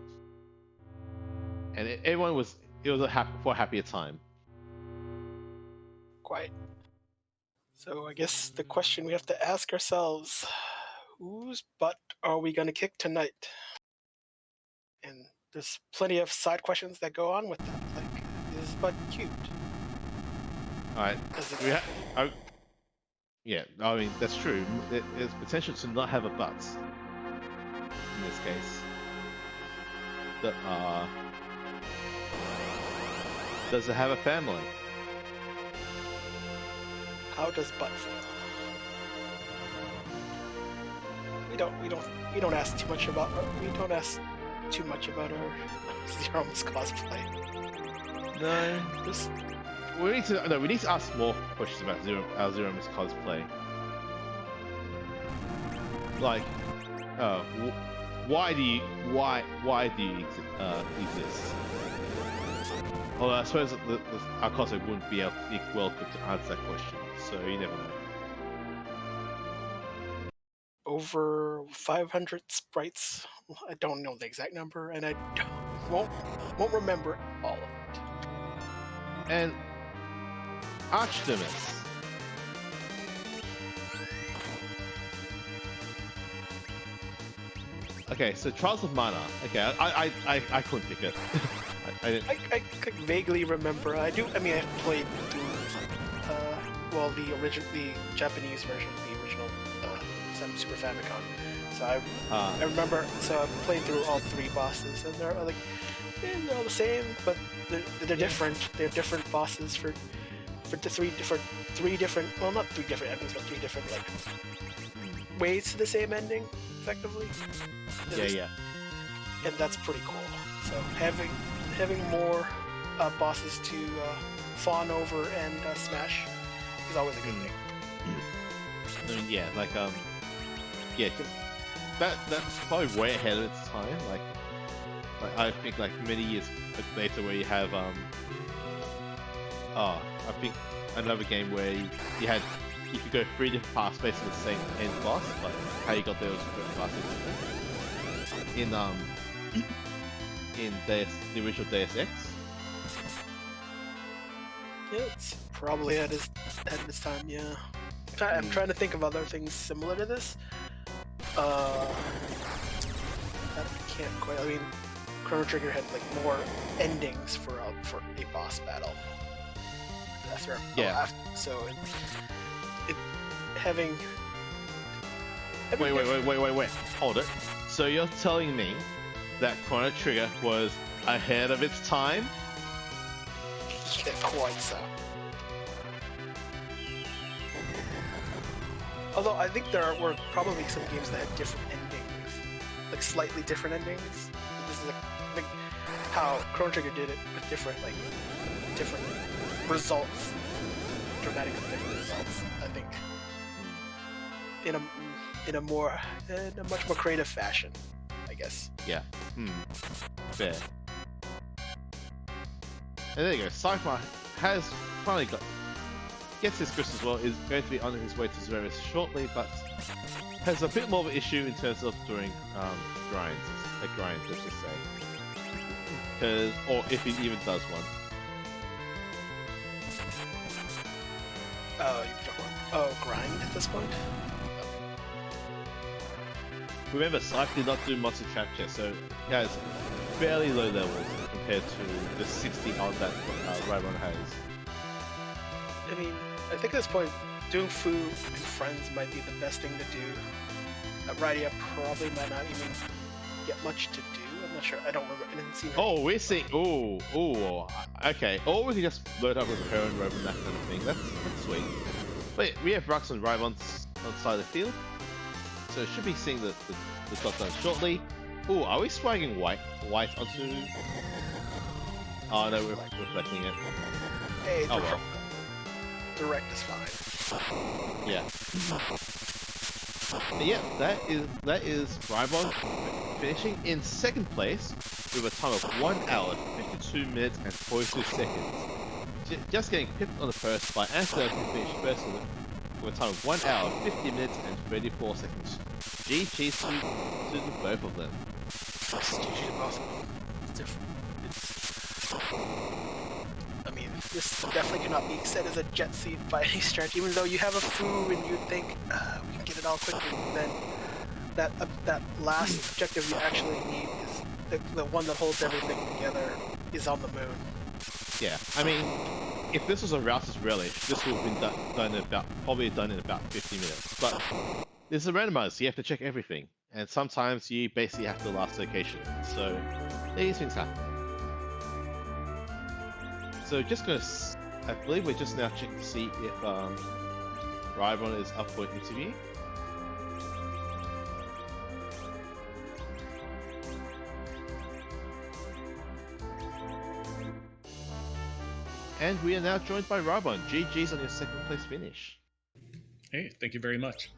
and it was a happier time. Quite. So I guess the question we have to ask ourselves: whose butt are we gonna kick tonight? And there's plenty of side questions that go on with that, like, is butt cute? All right. Yeah, I mean that's true. There's potential to not have a butt in this case. Does it have a family? How does butt feel? We don't ask too much about our Zero's cosplay. No. We need to ask more questions about our Zero's cosplay. Like, why do you exist? Although I suppose our cosplay wouldn't be well equipped to answer that question, so you never know. Over 500 sprites. I don't know the exact number, and I won't remember all of it. And Archdemus. Okay, so Trials of Mana. Okay, I couldn't pick it. I could vaguely remember. I played through the Japanese version, the original Super Famicom. So I remember. So I've played through all three bosses, and they're all the same, but they're different. They're different bosses for the three different. Well, not three different endings, but three different ways to the same ending, effectively. Yeah. And that's pretty cool. So having more bosses to fawn over and smash is always a good thing. I mean, yeah, that's probably way ahead of its time. Like I think many years later, where you have I think another game where you could go 3 different paths based on the same end boss, but how you got there was vastly different. In the original Deus Ex. Yeah, it's probably ahead of its time. Yeah, I'm trying to think of other things similar to this. I can't quite. I mean, Chrono Trigger had more endings for a boss battle. So having. Wait. Hold it. So you're telling me that Chrono Trigger was ahead of its time? Yeah, quite so. Although I think there were probably some games that had different endings, slightly different endings. This is like how Chrono Trigger did it with different results, dramatically different results. I think in a much more creative fashion, I guess. Yeah. Fair. And there you go. Sci-Fi has finally gets his crystal as well. Is going to be on his way to Zeromus shortly, but has a bit more of an issue in terms of doing grinds, let's just say. Because, or if he even does one. Oh, you're talking about grind at this point? Remember, Scythe did not do monster trap chest, so he has fairly low levels compared to the 60 odd that Rybon has. I mean, I think at this point, doing food and friends might be the best thing to do. Rydia probably might not even get much to do. I'm not sure. I don't remember. I didn't see her. Oh, we're seeing. Okay. Or we can just load up with her and Rob and that kind of thing. That's sweet. But yeah, we have Rux and Rybon on the side of the field. So should be seeing the dot done shortly. Oh, are we swagging white onto? Oh no, we're reflecting it. Hey, oh well. Direct is fine. Yeah. But yeah, that is Rybon finishing in second place with a time of 1 hour, 52 minutes and 42 seconds. Just getting pipped on the first by Ansel, who finished first with a time of 1 hour, 50 minutes and 34 seconds. GG to both of them. GG to both of them. It's different. I mean, this definitely cannot be said as a jet seat by any stretch, even though you have a foo and you think, we can get it all quickly, then that last objective you actually need is the one that holds everything together is on the moon. Yeah, I mean, if this was a Rouse's Relish, this would have been probably done in about 50 minutes. But this is a randomizer, so you have to check everything, and sometimes you basically have to last location. So these things happen. So I believe we're just now checking to see if Rybon is up for an interview. And we are now joined by Rybon. GG's on your second place finish. Hey, thank you very much.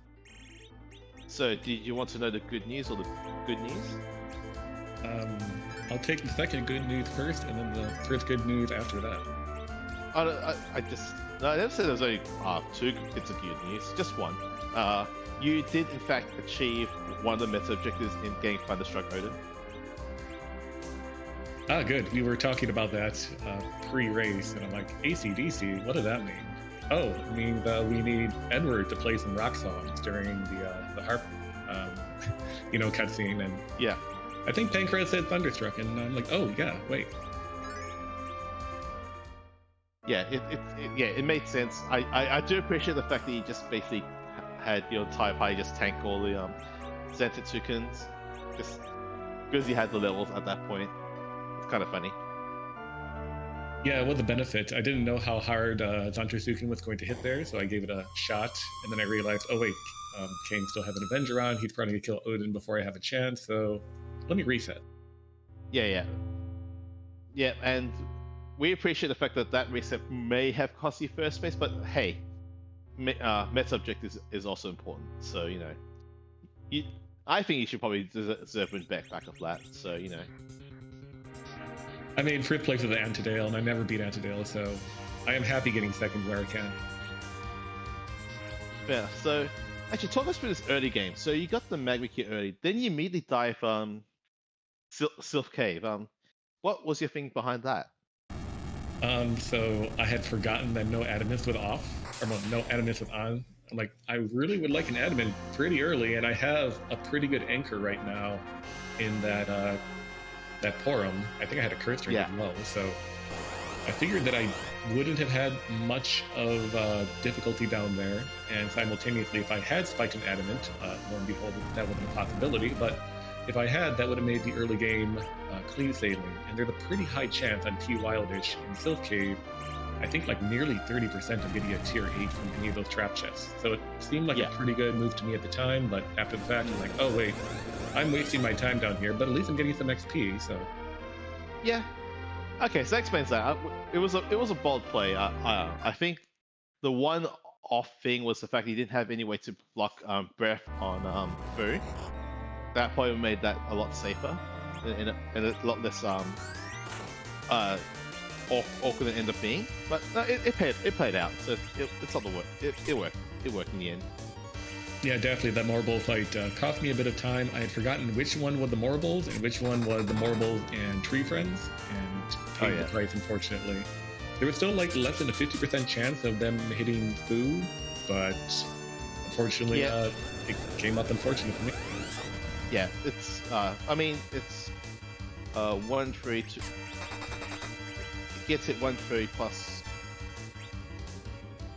So, did you want to know the good news or the good news? I'll take the second good news first, and then the first good news after that. I never said there was only 2 bits of good news, just one. You did in fact achieve one of the meta objectives in getting Thunderstruck Odin. Ah, good. We were talking about that pre-race, and I'm like, AC/DC, what does that mean? Oh, it means we need Edward to play some rock songs during the harp, cutscene, and yeah. I think Pancras said Thunderstruck, and I'm like, oh yeah, wait. Yeah, it made sense. I do appreciate the fact that you just basically had your entire party just tank all the Zenitsukuns, just because you had the levels at that point. It's kind of funny. Yeah, it was a benefit. I didn't know how hard Zantetsuken was going to hit there, so I gave it a shot, and then I realized, oh wait, Kane still has an Avenger on, he's probably going to kill Odin before I have a chance, so let me reset. Yeah, and we appreciate the fact that that reset may have cost you first space, but hey, meta objective is also important, so, I think you should probably deserve win back of that, so, I made first place with Antidale, and I never beat Antidale, so I am happy getting second where I can. Yeah, so actually talk us through this early game. So you got the Magma Key early, then you immediately dive Sylph Cave. What was your thing behind that? So I had forgotten that no Adamant was off, or well, no Adamant was on. I'm like, I really would like an Adamant pretty early, and I have a pretty good anchor right now in that Porum. I think I had a curse ring as well, so I figured that I wouldn't have had much of difficulty down there, and simultaneously, if I had spiked an Adamant, lo and behold, that wasn't a possibility, but if I had, that would have made the early game clean sailing, and there's a pretty high chance on T Wildish in Sylph Cave. I think like nearly 30% of getting a tier 8 from any of those trap chests. So it seemed like a pretty good move to me at the time, but after the fact, I'm like, oh wait, I'm wasting my time down here, but at least I'm getting some XP, so... Yeah. Okay, so that explains that. It was a bold play. I think the one off thing was the fact he didn't have any way to block breath on Fu. That probably made that a lot safer and a lot less awkward than it ended up being. But no, it played out, so it's not the work. It worked. It worked in the end. Yeah, definitely. That marble fight cost me a bit of time. I had forgotten which one was the marbles and which one was the marbles and tree friends, and paid the price, unfortunately. There was still like less than a 50% chance of them hitting food, but unfortunately, it came up unfortunate for me. Yeah, it's, I mean, it's 1 3 2. It gets hit 1 3 plus.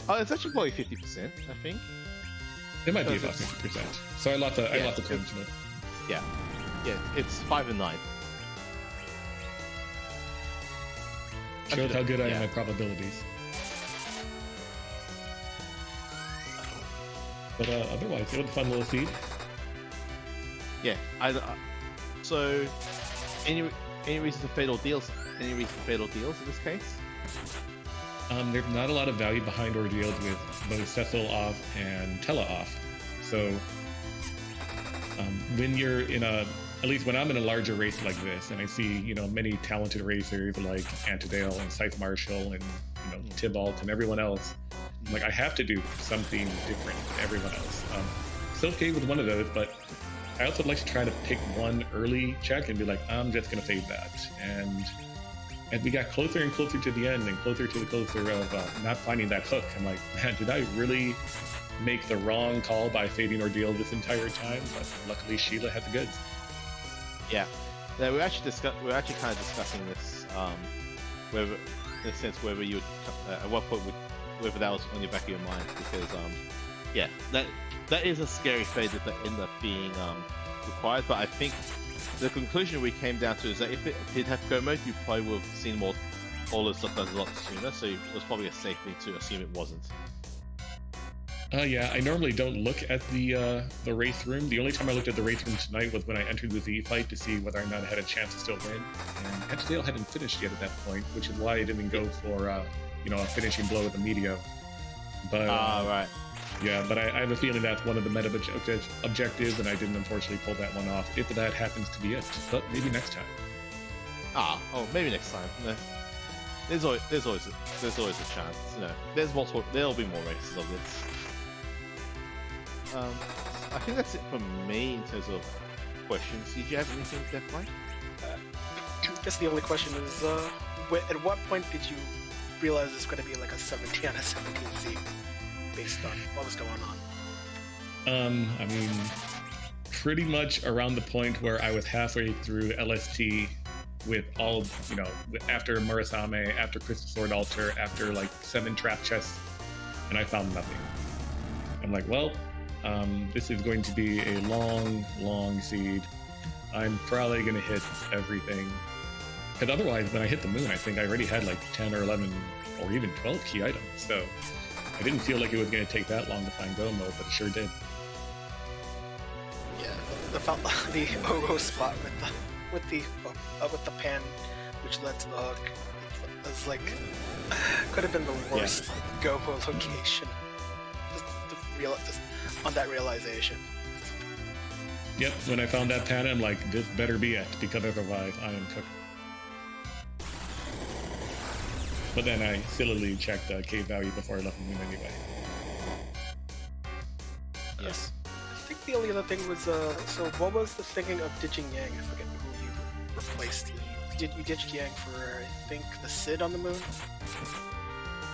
Oh, it's actually probably 50%, I think. It might be about 50%. So I lost the coins. Yeah, it's 5 and 9. Shows how good I am at probabilities. But otherwise, it was a fun little seed. Yeah, so any reason for fatal deals? Any reason for fatal deals in this case? There's not a lot of value behind ordeals with both Cecil off and Tella off. So when you're in at least when I'm in a larger race like this, and I see, you know, many talented racers like Antidale and Scythe Marshall and, you know, Tybalt and everyone else, like, I have to do something different than everyone else. Still okay with one of those, but I also like to try to pick one early check and be like, I'm just going to fade that. And we got closer and closer to the end and closer of not finding that hook. I'm like, man, did I really make the wrong call by fading ordeal this entire time? But luckily, Sheila had the goods. Yeah, we're actually kind of discussing this, whether, in a sense, whether you would, at what point whether that was on your back of your mind, because yeah, that is a scary fade that ended up being required. But I think the conclusion we came down to is that if it did have go mode, you probably would have seen all this stuff done a lot sooner. So it was probably a safe thing to assume it wasn't. Yeah, I normally don't look at the race room. The only time I looked at the race room tonight was when I entered the Z fight to see whether or not I had a chance to still win. And Antidale hadn't finished yet at that point, which is why I didn't go for a finishing blow with the Meteor. But right. Yeah, but I have a feeling that's one of the meta objectives, and I didn't unfortunately pull that one off. If that happens to be it, but maybe next time. Maybe next time. No. There's always a chance. You know, there'll be more races of this. I think that's it for me in terms of questions. Did you have anything at that point? I guess the only question is, at what point did you realize it's going to be like a 17 out of 17 seed based on what was going on? I mean, pretty much around the point where I was halfway through LST with all, after Murasame, after Crystal Sword Altar, after like 7 trap chests, and I found nothing. I'm like, well, this is going to be a long seed. I'm probably going to hit everything. Because otherwise, when I hit the moon, I think I already had like 10 or 11 or even 12 key items. So I didn't feel like it was going to take that long to find go mode, but it sure did. Yeah, the Ogo spot with the pan, which led to the hook. It was like, could have been the worst go mode location. Just on that realization. Yep, when I found that pan, I'm like, this better be it, because otherwise I am cooked. But then I sillily checked the cave value before I left the moon anyway. Yes. I think the only other thing was, so what was the thinking of ditching Yang? I forget who you replaced. You ditched Yang for, I think, the Sid on the moon?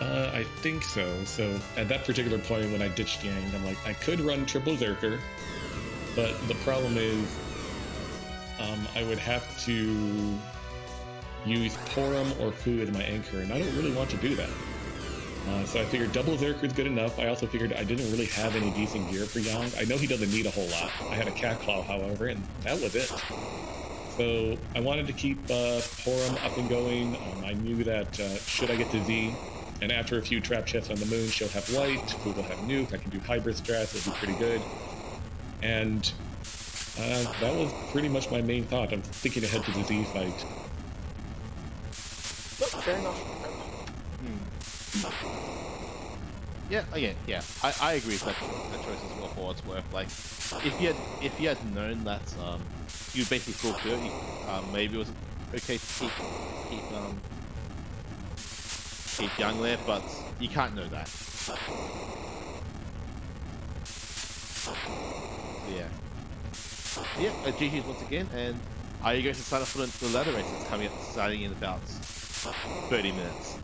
I think so. So at that particular point when I ditched Yang, I'm like, I could run triple Zerker, but the problem is I would have to use Porum or Fu as my anchor, and I don't really want to do that. So I figured double Zerker is good enough. I also figured I didn't really have any decent gear for Yang. I know he doesn't need a whole lot. I had a Cat Claw, however, and that was it. So I wanted to keep Porum up and going. I knew that should I get to Z, and after a few trap chests on the moon, she'll have white, Fu will have nuke, I can do hybrid strats, it'll be pretty good. And that was pretty much my main thought. I'm thinking ahead to the Z fight. Fair enough. Yeah. I agree with that choice as well for what it's worth. Like, if you had known that you basically feel good, maybe it was okay to keep Young there, but you can't know that. Yeah. Yep, GG's once again, and are you going to sign up for the ladder race that's coming up, starting in about 30 minutes?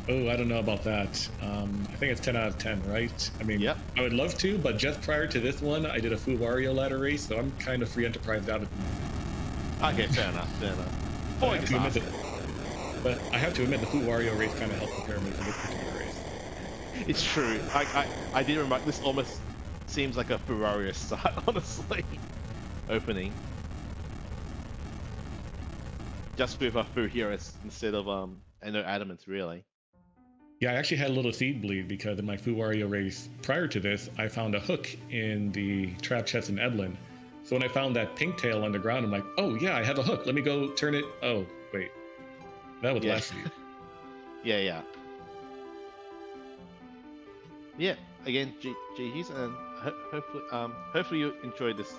Oh, I don't know about that. I think it's 10 out of 10, right? I mean, Yep. I would love to, but just prior to this one, I did a Fu Wario ladder race, so I'm kind of free enterprise out of. Okay, fair enough, fair enough. But I have to admit, the Fu Wario race kind of helped prepare me for this particular race. It's true. I did remember, this almost seems like a Ferrari start, honestly. Opening. Just with a Fu Heroes instead of, and no adamants, really. Yeah, I actually had a little seed bleed because in my Fu Wario race prior to this, I found a hook in the trap chest in Edlin. So when I found that pink tail on the ground, I'm like, oh yeah, I have a hook. Let me go turn it. Oh, wait. That was last seed. Yeah. Yeah, again, GG's, and hopefully you enjoyed this,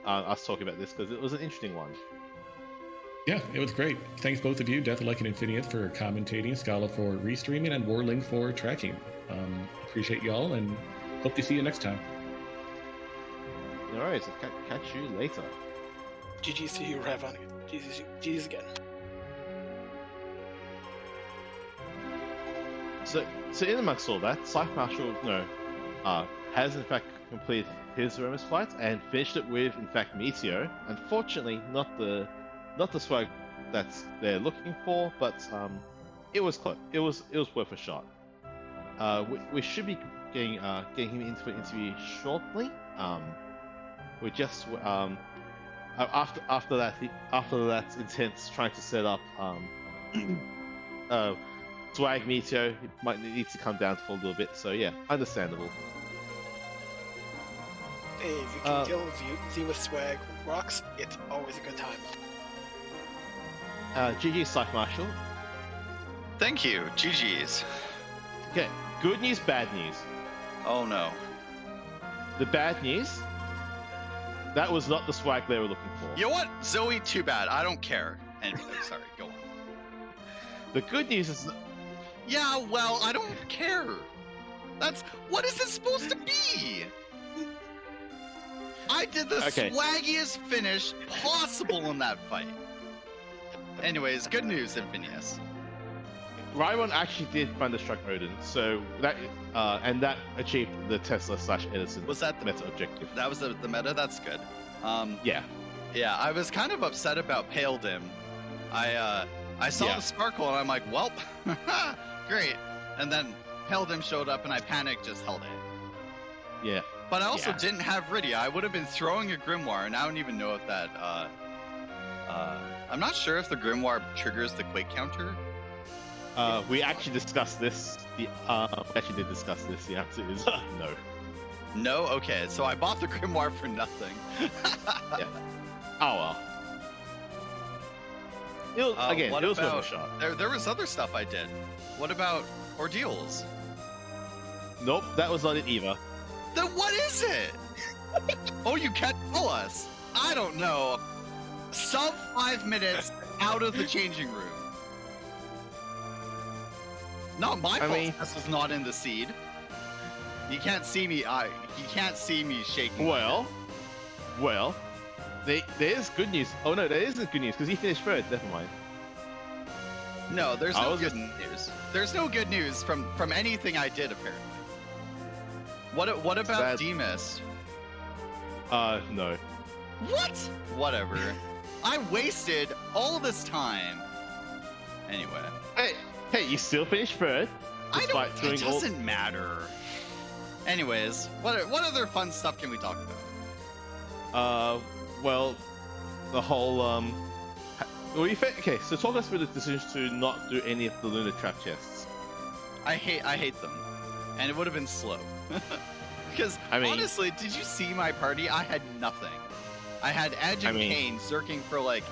us talking about this, because it was an interesting one. Yeah, it was great. Thanks both of you, Death Like an Infinite for commentating, Scala for restreaming, and Warling for tracking. Appreciate y'all, and hope to see you next time. No worries, I'll catch you later. GG's to you, Ravan. GG's again. So in amongst all that, Scythe Marshal, has in fact completed his Remus flight and finished it with, in fact, Meteor. Unfortunately, not the swag that's they're looking for, but it was close. It was worth a shot. We should be getting him into an interview shortly. We just after that intense trying to set up swag Meteor, it might need to come down for a little bit. So yeah, understandable. Hey, if you can deal with Z with swag rocks, it's always a good time. GG Scythe Marshal. Thank you. GG's. Okay, good news, bad news. Oh no. The bad news, that was not the swag they were looking for. You know what? Zoe, too bad. I don't care. Anyway, sorry, go on. The good news is... Yeah, well, I don't care. What is it supposed to be? I did the swaggiest finish possible in that fight. Anyways, good news, Infinius. Rairon actually did Thunderstruck Odin, so that and that achieved the Tesla/Edison. Was that the meta objective? That was the meta. That's good. Yeah. Yeah, I was kind of upset about Pale Dim. I saw the sparkle and I'm like, well, great. And then Pale Dim showed up and I panicked, just held it. Yeah. But I also didn't have Rydia. I would have been throwing a Grimoire, and I don't even know if that. I'm not sure if the Grimoire triggers the Quake counter. We actually discussed this. We actually did discuss this. The answer is no. No? Okay, so I bought the Grimoire for nothing. Yeah. Oh well. It was worth a shot. There was other stuff I did. What about Ordeals? Nope, that was not it either. Then what is it? Oh, you can't tell us. I don't know. Sub 5 minutes out of the changing room. Not my fault. This was not in the seed. You can't see me. You can't see me shaking. Well, there is good news. Oh no, there isn't good news because he finished third. Never mind. No, there's no good news. There's no good news from anything I did apparently. What about Demas? No. What? Whatever. I wasted all this time. Anyway. Hey, you still finished third. It doesn't matter. Anyways, what other fun stuff can we talk about? Well, the whole okay, so talk us through the decisions to not do any of the lunar trap chests. I hate them, and it would have been slow. Because honestly, did you see my party? I had nothing. I had Edge and Kane zerking for like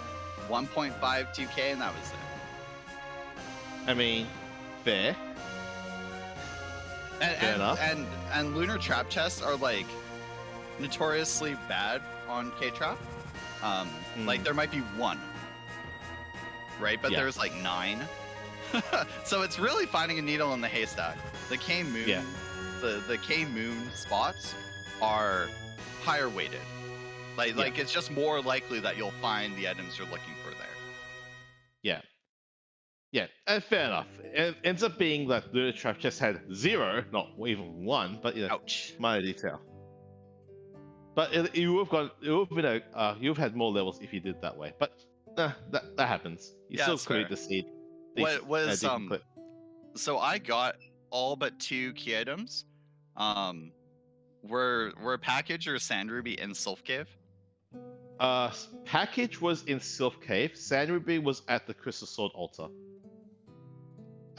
1.5, 2k, and that was it. Fair. Fair enough. And lunar trap chests are like notoriously bad on K-Trap. Like there might be one, right? But there's like 9. So it's really finding a needle in the haystack. The K Moon, the K Moon spots are higher weighted. Like it's just more likely that you'll find the items you're looking for there. Yeah. Yeah, and fair enough. It ends up being that the trap chest had 0, not even 1, but Ouch. minor detail. But you would have been you've had more levels if you did it that way. But that happens. You still create the seed. What was So I got all but 2 key items. Were Package or Sand Ruby in Sylph Cave? Package was in Sylph Cave. Sand Ruby was at the Crystal Sword altar.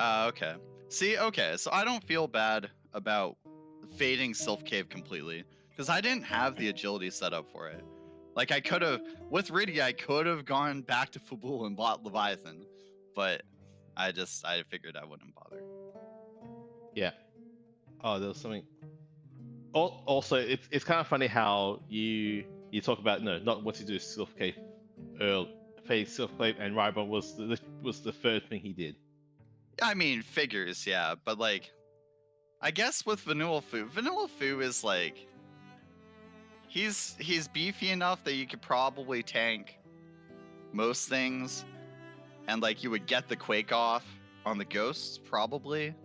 Okay. See, okay, so I don't feel bad about fading Sylph Cave completely, because I didn't have the agility set up for it. Like, I could have, with Riddy, I could have gone back to Fabul and bought Leviathan, but I figured I wouldn't bother. Yeah. Oh, there was something. Also, it's kind of funny how you talk about not what to do Sylph Cave, fading Sylph Cave, and Rybon was the third thing he did. I mean, figures, yeah, but like, I guess with Vanilla Fu is like, he's beefy enough that you could probably tank most things, and like you would get the Quake off on the Ghosts probably.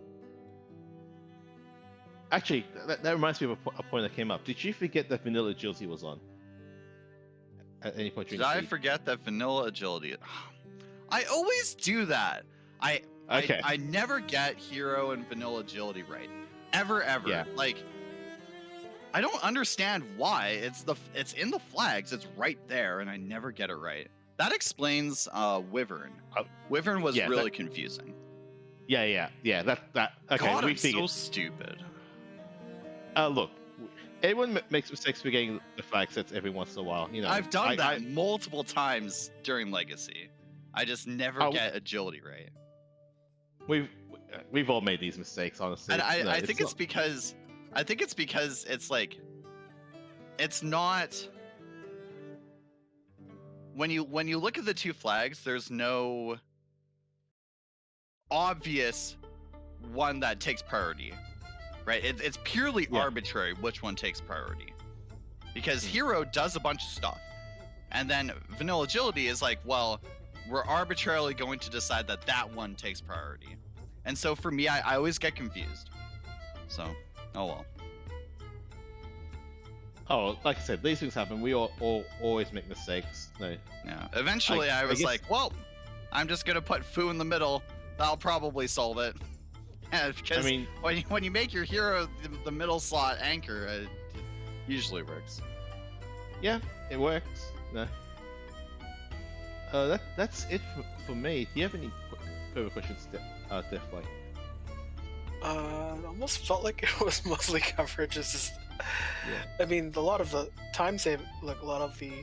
Actually, that reminds me of a point that came up. Did you forget that Vanilla Agility was on? At any point during Did I forget that Vanilla Agility? I always do that. I never get Hero and Vanilla Agility right. Ever. Yeah. Like, I don't understand why. It's in the flags. It's right there, and I never get it right. That explains Wyvern. Wyvern was really confusing. Yeah. That okay. God, I'm figured. so stupid. Look, everyone makes mistakes for getting the flag sets every once in a while. I've done that multiple times during Legacy. I just never get agility right. We've all made these mistakes, honestly. And I think it's because it's like, it's not, when you look at the 2 flags, there's no obvious one that takes priority, right? It's purely arbitrary which one takes priority, because Hero does a bunch of stuff, and then Vanilla Agility is like, well, we're arbitrarily going to decide that one takes priority. And so for me, I always get confused. So, oh well. Oh, like I said, these things happen. We all always make mistakes. No. Yeah. Eventually, I was like, well, I'm just gonna put Fu in the middle. That'll probably solve it. Because when you make your hero the middle slot anchor, it usually works. Yeah, it works. No. That's it for me. Do you have any further questions, Deathfly? It almost felt like it was mostly coverage. It's just, I mean, a lot of the time save, like a lot of the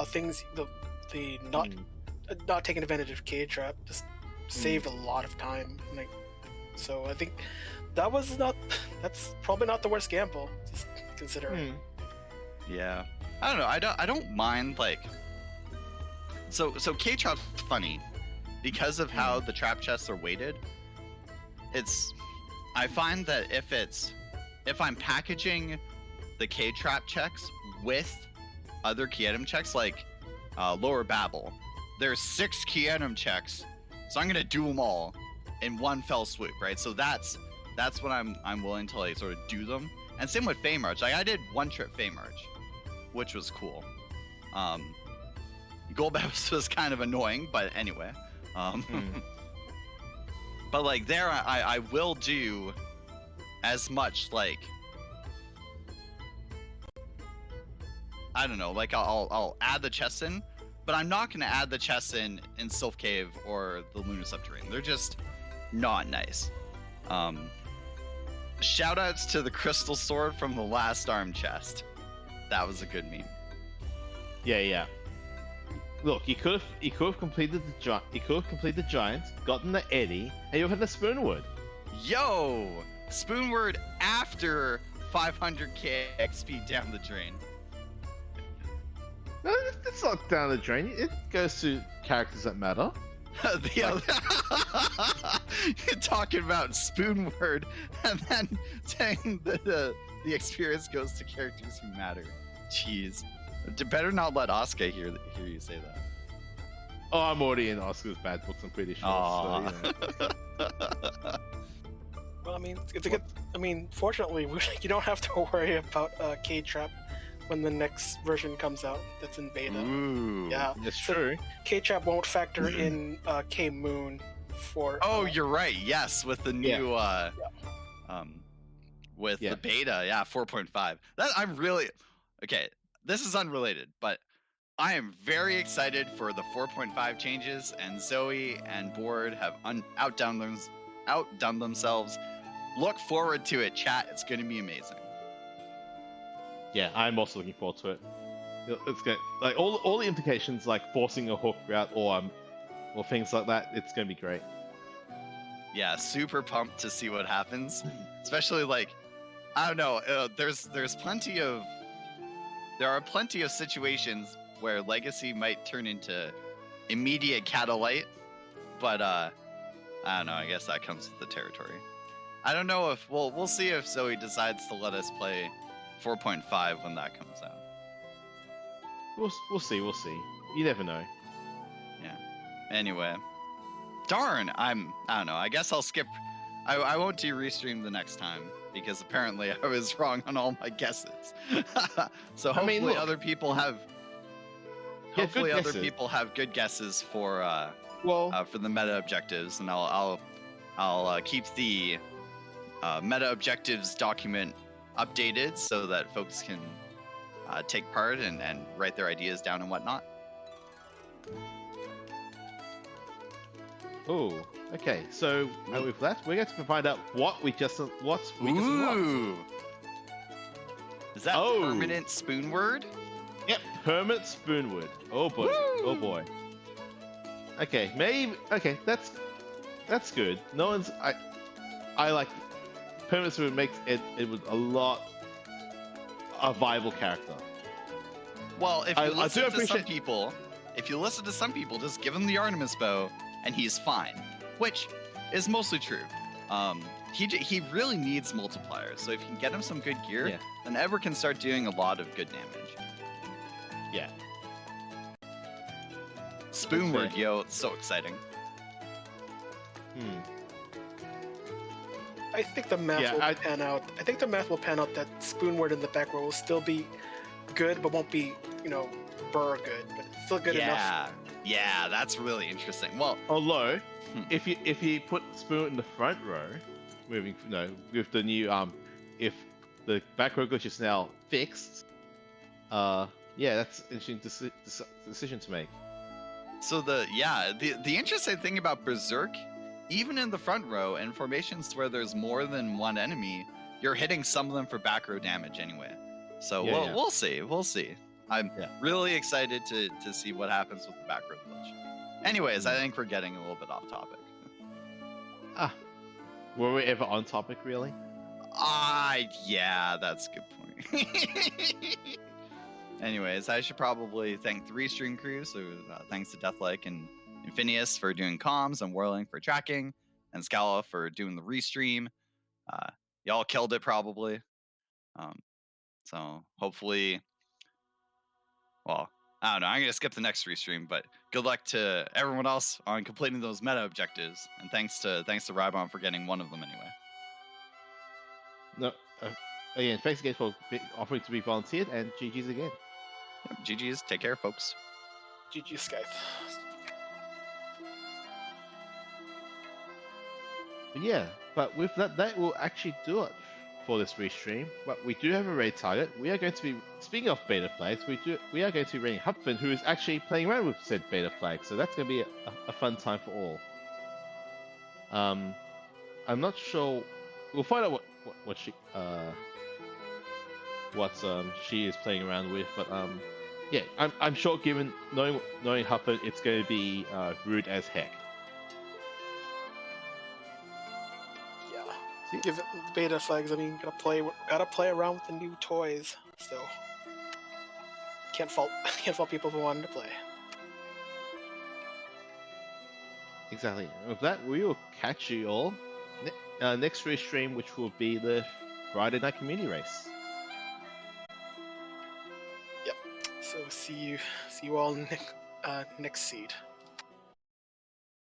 things, the not taking advantage of Cage Trap just saved a lot of time. Like, so I think that's probably not the worst gamble, just considering. Yeah, I don't know. I don't mind, like. So Cage Trap's funny because of how the trap chests are weighted. I find that if I'm packaging the Cage Trap checks with other key item checks, like Lower Babel, there's 6 key item checks, so I'm gonna do them all in one fell swoop, right? So that's when I'm willing to like sort of do them. And same with Fey March. Like, I did one trip Fey March, which was cool. Goldbabs was kind of annoying, but anyway. But like there, I will do as much, like, I don't know, like I'll add the chests in, but I'm not gonna add the chests in Sylph Cave or the Lunar Subterranean. They're just not nice. Shoutouts to the Crystal Sword from the last arm chest. That was a good meme. Yeah. Look, he could have completed the giant, gotten the Eddie, and you had the Spoonward. Yo, Spoonward after 500k XP down the drain. No, it's not down the drain. It goes to characters that matter. The other... You're talking about Spoonword and then saying that the experience goes to characters who matter. Jeez. Better not let Asuka hear you say that. Oh, I'm already in Oscar's bad books, I'm pretty sure. So, Well, I mean, it's a good. I mean, fortunately, you don't have to worry about K-Trap when the next version comes out. That's in beta. Ooh, yeah, that's true. K-Trap won't factor in K-Moon for. Oh, you're right. Yes, with the new with the beta, 4.5. That I'm really okay. This is unrelated, but I am very excited for the 4.5 changes, and Zoe and Board have outdone themselves. Look forward to it, chat. It's going to be amazing. Yeah, I'm also looking forward to it. It's going like all the implications, like forcing a hook route or things like that. It's going to be great. Yeah, super pumped to see what happens. Especially like, I don't know. There are plenty of situations where Legacy might turn into immediate Catalyte, but I don't know. I guess that comes with the territory. I don't know if we'll see if Zoe decides to let us play 4.5 when that comes out. We'll see. You never know. Yeah. Anyway, darn. I don't know. I guess I'll skip. I won't do restream the next time because apparently I was wrong on all my guesses. So hopefully other people have. Hopefully other people have good guesses for the meta objectives, and I'll keep the meta objectives document updated so that folks can take part and write their ideas down and whatnot. Oh, okay. So with that, we're going to find out what we just unlocked. Is that permanent Spoonword? Yep, permanent Spoonword. Oh boy. Woo! Oh boy. Okay, maybe. Okay, that's good. No one's. I like permanent Spoonword makes it was a viable character. Well, if you listen to some people, just give him the Artemis bow and he's fine, which is mostly true. He really needs multipliers, so if you can get him some good gear, then Ever can start doing a lot of good damage. Yeah. Spoonword, yo, it's so exciting. I think the math will pan out. I think the math will pan out that Spoonword in the back row will still be good, but won't be, burr good, but it's still good enough. Yeah, that's really interesting. Well, although if you put Spoonword in the front row, with the new if the back row glitch is now fixed, that's an interesting decision to make. So the interesting thing about Berserk, even in the front row and formations where there's more than one enemy, you're hitting some of them for back row damage anyway. So we'll see. I'm really excited to see what happens with the back row glitch. Anyways, I think we're getting a little bit off topic. Were we ever on topic, really? Yeah, that's a good point. Anyways, I should probably thank the restream crew. So thanks to Deathlike and Infinius for doing comms, and Whirling for tracking, and Scala for doing the restream. Y'all killed it probably. So hopefully, well, I don't know. I'm gonna skip the next restream, but good luck to everyone else on completing those meta objectives, and thanks to Rybon for getting one of them anyway. No, again, thanks again for offering to be volunteered, and GG's again. Yep, GG's. Take care, folks. GG Skype. But with that will actually do it for this restream. But we do have a raid target. We are going to be, speaking of beta flags, we are going to be raiding Hupfin, who is actually playing around with said beta flag. So that's going to be a fun time for all. I'm not sure. We'll find out what she is playing around with, but I'm sure given knowing Hupfin, it's going to be rude as heck. Give it beta flags. I mean, gotta play around with the new toys. So can't fault people who wanted to play. Exactly. With that, we will catch you all next race stream, which will be the Friday night community race. Yep. So see you all next seed.